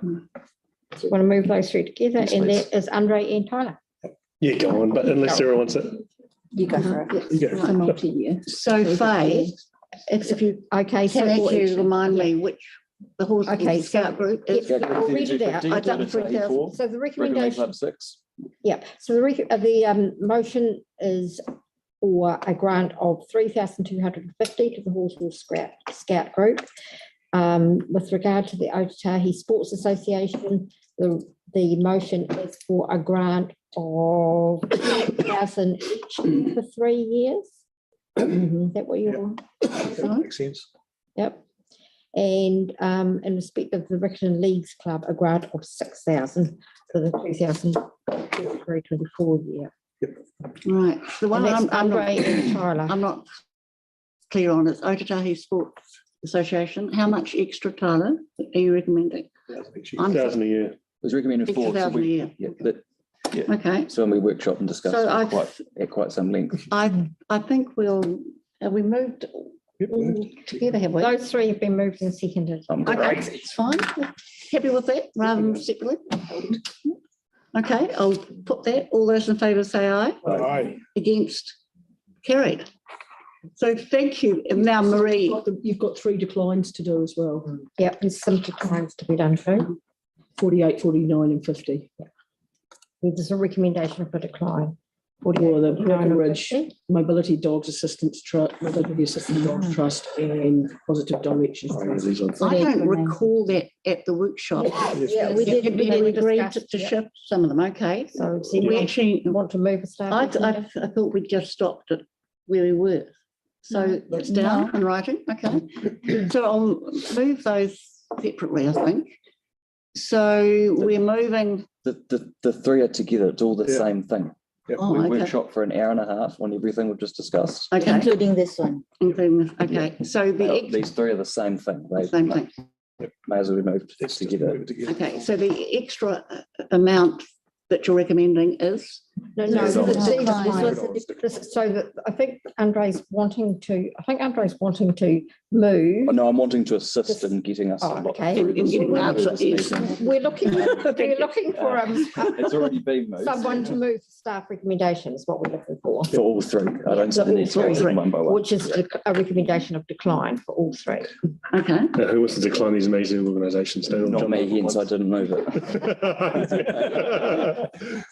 So you want to move those three together, Yes, and please. that is Andre and Tyler. Yeah, go on, but unless Sarah wants it. You go for it. You go. It's a multi-year. So Faye, if you Okay, so can actually each- remind me which the horse Okay, scout group is. Yep, I'll read it out. I done 3,000. So the Riccarton League recommendation, Club 6. yeah, so the motion is for a grant of 3,250 to the Horsewell Scout Group. With regard to the Otahi Sports Association, the motion is for a grant of 2,000 each for 3 years. Is that what you want? Makes sense. Yep. And in respect of the Riccarton Leagues Club, a grant of 6,000 for the 2023-24 year. Right, the one And that's I'm not, Andre and Tyler. I'm not clear on is Otahi Sports Association. How much extra, Tyler, are you recommending? 1,000 a year. It was recommended 4. 6,000 a year. Yeah, yeah. Okay. So when we workshop and discuss So at quite some length. I think have we moved all together, have we? Those three have been moved and seconded. Okay, it's fine. Happy with that, rather than separately? Okay, I'll put that. All those in favour say aye. Aye. Against? Carried. So thank you. And now Marie. You've got 3 declines to do as well. Yep, and some declines to be done too. 48, 49 and 50. There's a recommendation for decline. For the 49 Purple and Ridge 50. Mobility Dogs Assistance Trust, Mobility Assistance Dogs Trust and Positive Direction. I don't recall that at the workshop. Yeah, we did. Did we agreed to shift some of them? Okay. So We actually want to move a staff. I thought we just stopped it where we were. So it's down in writing, okay. So I'll move those separately, I think. So we're moving. The 3 are together. It's all the same thing. Oh, We okay. workshop for an hour and a half on everything we've just discussed. Okay. Including this one. Including this, okay. So These 3 are the same thing. They same thing. may as well be moved together. Okay, so the extra amount that you're recommending is? No, Yeah, so it's that- not- so that I think Andre's wanting to move. No, I'm wanting to assist in getting us. Oh, okay. In getting answer, yes. We're looking for It's already been moved. someone to move staff recommendations, what we're looking for. For all 3. I don't see the need to go through them one by one. Which is a recommendation of decline for all 3. Okay. Who wants to decline these amazing organisations? Not me, hence I didn't move it.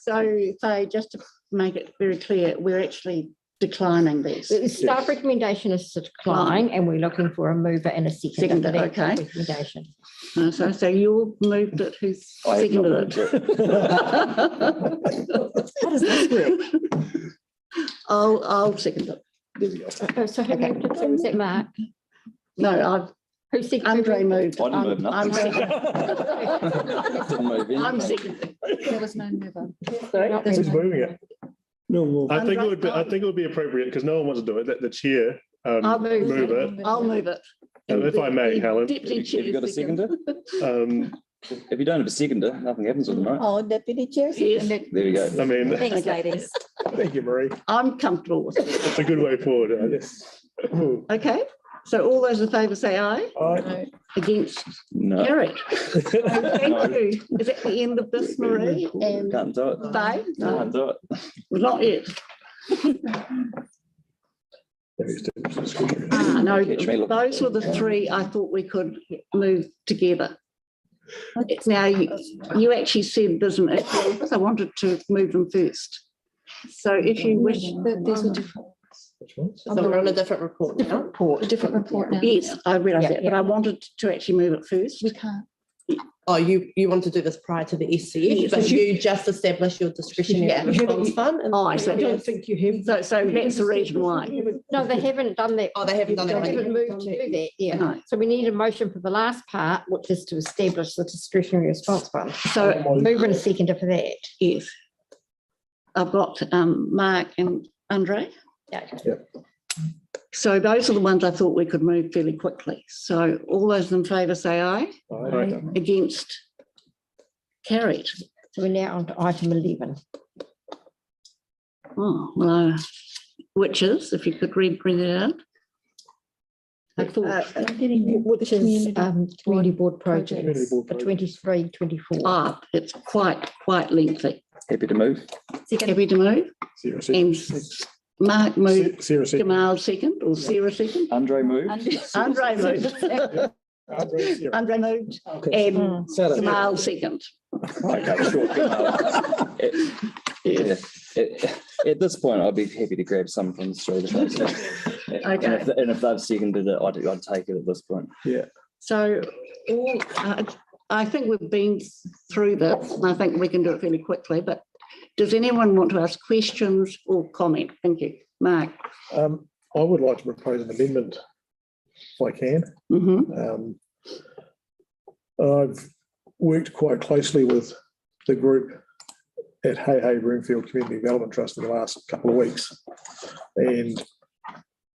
So just to make it very clear, we're actually declining these. The staff recommendation is to decline, and we're looking for a mover and a seconder for that Okay. recommendation. So you moved it, who's I have not seconded it? How does this work? I'll second it. So who moved it? So was that Mark? No, Who seconded? Andre moved. I didn't move I'm nothing. Didn't move I'm anything. seconding. There was no mover. Sorry? Who's moving it? No, well, I think it would be appropriate because no one wants to do it. Let the chair I'll move move it. I'll move it. If I may, Helen. Deputy Have you got a chair seconder? If you don't have a seconder, nothing happens with them, right? Oh, Deputy Chair. Yes. seconded. There we go. I mean, Thanks, ladies. thank you, Marie. I'm comfortable with it. It's a good way forward. Yes. Okay, so all those in favour say aye. aye. Against? No, Carried. Thank you. Is that the end of this, Marie? And can't do it. Faye? Can't do it. Not yet. No, Catch me looking. those were the 3 I thought we could move together. Now, you actually said there's an issue, because I wanted to move them first. So if you wish. There's a different. So we're on a different report now. A different report now. Yes, I realise Yeah, that, but I wanted to actually move it first. We can't. Oh, you want to do this prior to the SCF, Yes. but you just establish your discretionary Yeah. response fund. and- Oh, I see. I don't think you have. So that's the reason why. No, they haven't done that. Oh, they haven't done They that. haven't moved to do that, yeah. No. So we need a motion for the last part, which is to establish the discretionary response fund. So, Mover and a seconder for that. yes. I've got Mark and Andre. Yeah. So those are the ones I thought we could move fairly quickly. So all those in favour say aye. Aye. Against? Carried. So we're now on to item 11. Oh, well, which is, if you could read it out. I thought, Which is community board Community projects board for projects. 23, 24. it's quite lengthy. Happy to move. Happy to move? Sarah second. And Mark moved, Sarah second. Jamal second, or Sarah second? Andre moved. Andre moved. Andre moved, and Sarah. Jamal second. Okay, sure. Yeah, at this point, I'd be happy to grab some from Australia. And if they've seconded it, I'd take it at this point. Yeah. So I think we've been through this, and I think we can do it fairly quickly, but does anyone want to ask questions or comment? Thank you. Mark? I would like to propose an amendment if I can. I've worked quite closely with the group at Hey Broomfield Community Development Trust in the last couple of weeks. And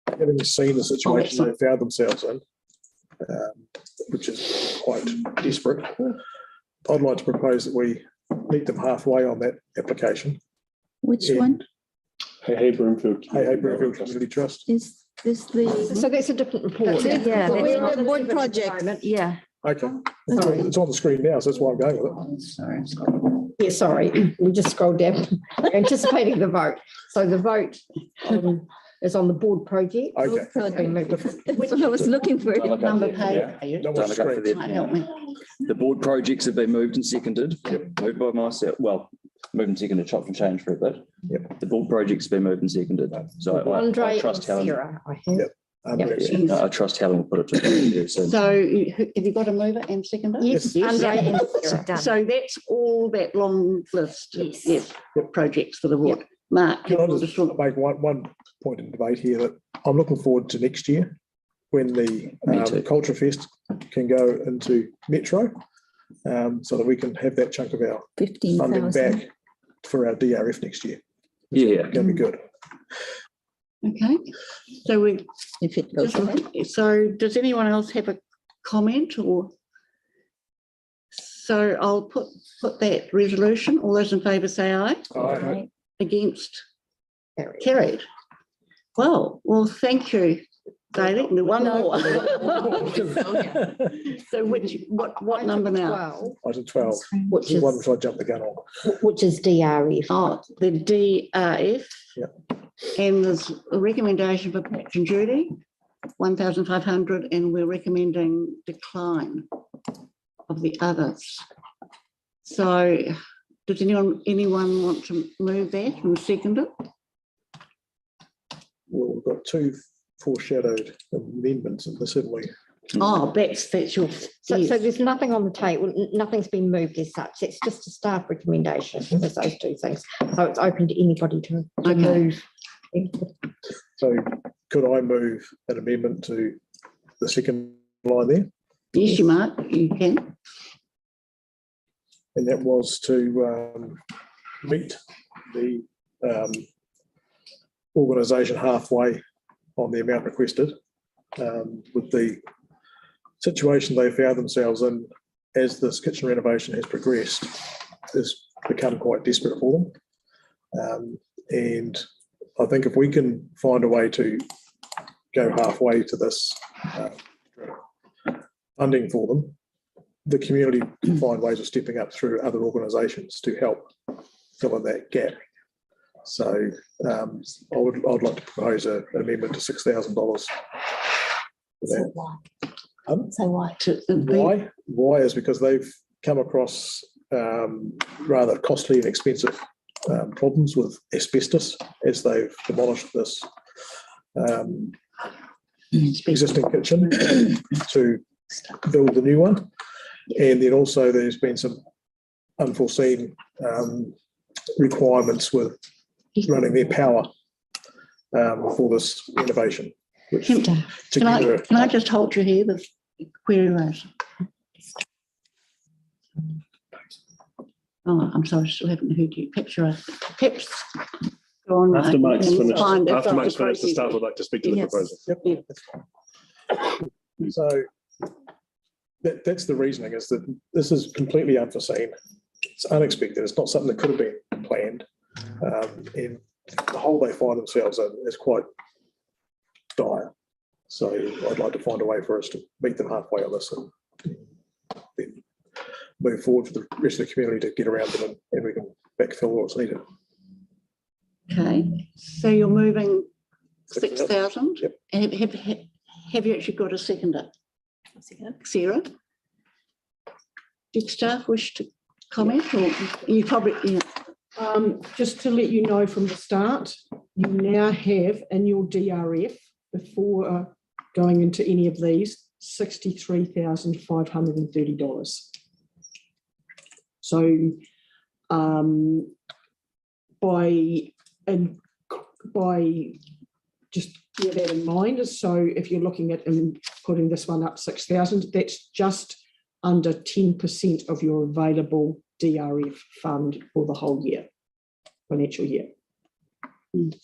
having seen the situation they found themselves in, which is quite desperate, I'd like to propose that we meet them halfway on that application. Which one? Hey Broomfield. Hey Broomfield Community Trust. Is this the? So that's a different report. Yeah. We're the board project. Yeah. Okay. It's on the screen now, so that's why I'm going with it. Sorry. Yeah, sorry, we just scrolled down, anticipating the vote. So the vote is on the board project. Okay. That's what I was looking for. Number page. Don't want to screen. Help me. The board projects have been moved and seconded. Moved by myself. Well, moved and seconded, chopped and changed for a bit. Yep. The board projects have been moved and seconded. So I Andre and trust Helen. Sarah, I think. Yep. I trust Helen will put it to very soon. So have you got a mover and seconder? Yes, Andre and Sarah. Done. So that's all that long list. Yes. Projects for the ward. Mark? Can I just make one point in debate here that I'm looking forward to next year when the Culture Fest can go into Metro, so that we can have that chunk of our funding 15,000. back for our DRF next year. Yeah. That'd be good. Okay, so if it goes ahead. So does anyone else have a comment or? So I'll put that resolution. All those in favour say aye. Aye. Against? Carried. Well, thank you, Daly. One more. So what number now? Item 12. Which is one which I jumped the gun on. Which is DRF. Oh, the DRF. Yeah. And there's a recommendation for Patron Judy, 1,500, and we're recommending decline of the others. So does anyone want to move that and second it? Well, we've got two foreshadowed amendments in this, haven't we? Oh, that's your. So there's nothing on the table, nothing's been moved as such. It's just a staff recommendation. There's those two things. So it's open to anybody to move. So could I move an amendment to the second line there? Yes, you might. You can. And that was to meet the organisation halfway on the amount requested, with the situation they found themselves in as this kitchen renovation has progressed has become quite desperate for them. And I think if we can find a way to go halfway to this funding for them, the community can find ways of stepping up through other organisations to help fill in that gap. So I'd like to propose an amendment to $6,000. So why? Why is because they've come across rather costly and expensive problems with asbestos as they've demolished this existing kitchen to build the new one. And then also there's been some unforeseen requirements with running their power for this renovation. Which Can I just hold you here, the query raised? Oh, I'm sorry, I still haven't heard you. Perhaps go on. After Mike's finished, After Mike's finished, the staff would like to speak to the proposal. Yep. So that's the reasoning, is that this is completely unforeseen. It's unexpected. It's not something that could have been planned. And the hole they find themselves in is quite dire. So I'd like to find a way for us to meet them halfway on this and then move forward for the rest of the community to get around them and we can backfill what's needed. Okay, so you're moving 6,000. 6,000? Yep. Have you actually got a seconder? Sarah? Did staff wish to comment or you probably, yeah. Just to let you know from the start, you now have in your DRF before going into any of these, $63,530. So by just bear that in mind. So if you're looking at and putting this one up 6,000, that's just under 10% of your available DRF fund for the whole year, financial year. And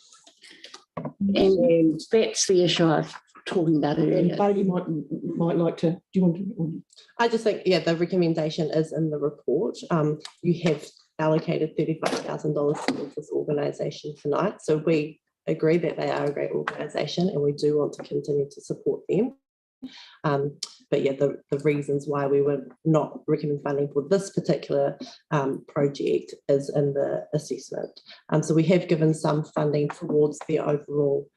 that's the issue I was talking about earlier. And Bailey might like to, do you want to? I just think, yeah, the recommendation is in the report. You have allocated $35,000 towards this organisation tonight. So we agree that they are a great organisation and we do want to continue to support them. But yeah, the reasons why we would not recommend funding for this particular project is in the assessment. So we have given some funding towards the overall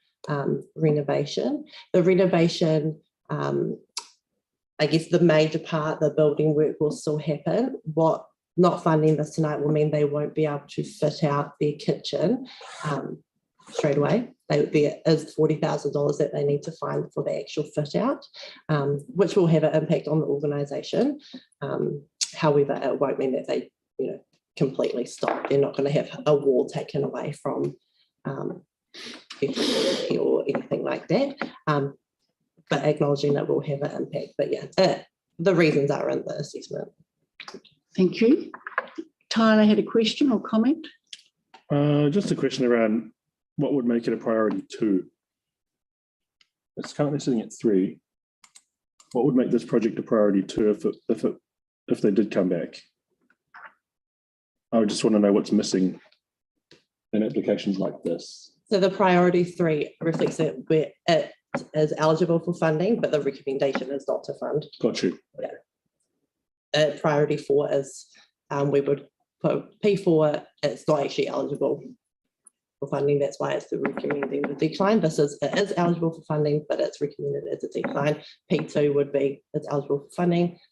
renovation. The renovation, I guess the major part, the building work will still happen. What not funding this tonight will mean they won't be able to fit out their kitchen straight away. There is $40,000 that they need to find for the actual fit out, which will have an impact on the organisation. However, it won't mean that they, completely stop. They're not going to have a wall taken away from or anything like that. But acknowledging that will have an impact. But yeah, the reasons are in the assessment. Thank you. Tyler had a question or comment? Just a question around what would make it a priority 2? It's currently sitting at 3. What would make this project a priority 2 if they did come back? I would just want to know what's missing in applications like this. So the priority 3 reflects that it is eligible for funding, but the recommendation is not to fund. Got you. Yeah. Priority 4 is we would put P4, it's not actually eligible for funding. That's why it's recommending the decline. It is eligible for funding, but it's recommended as a decline. P2 would be it's eligible for funding,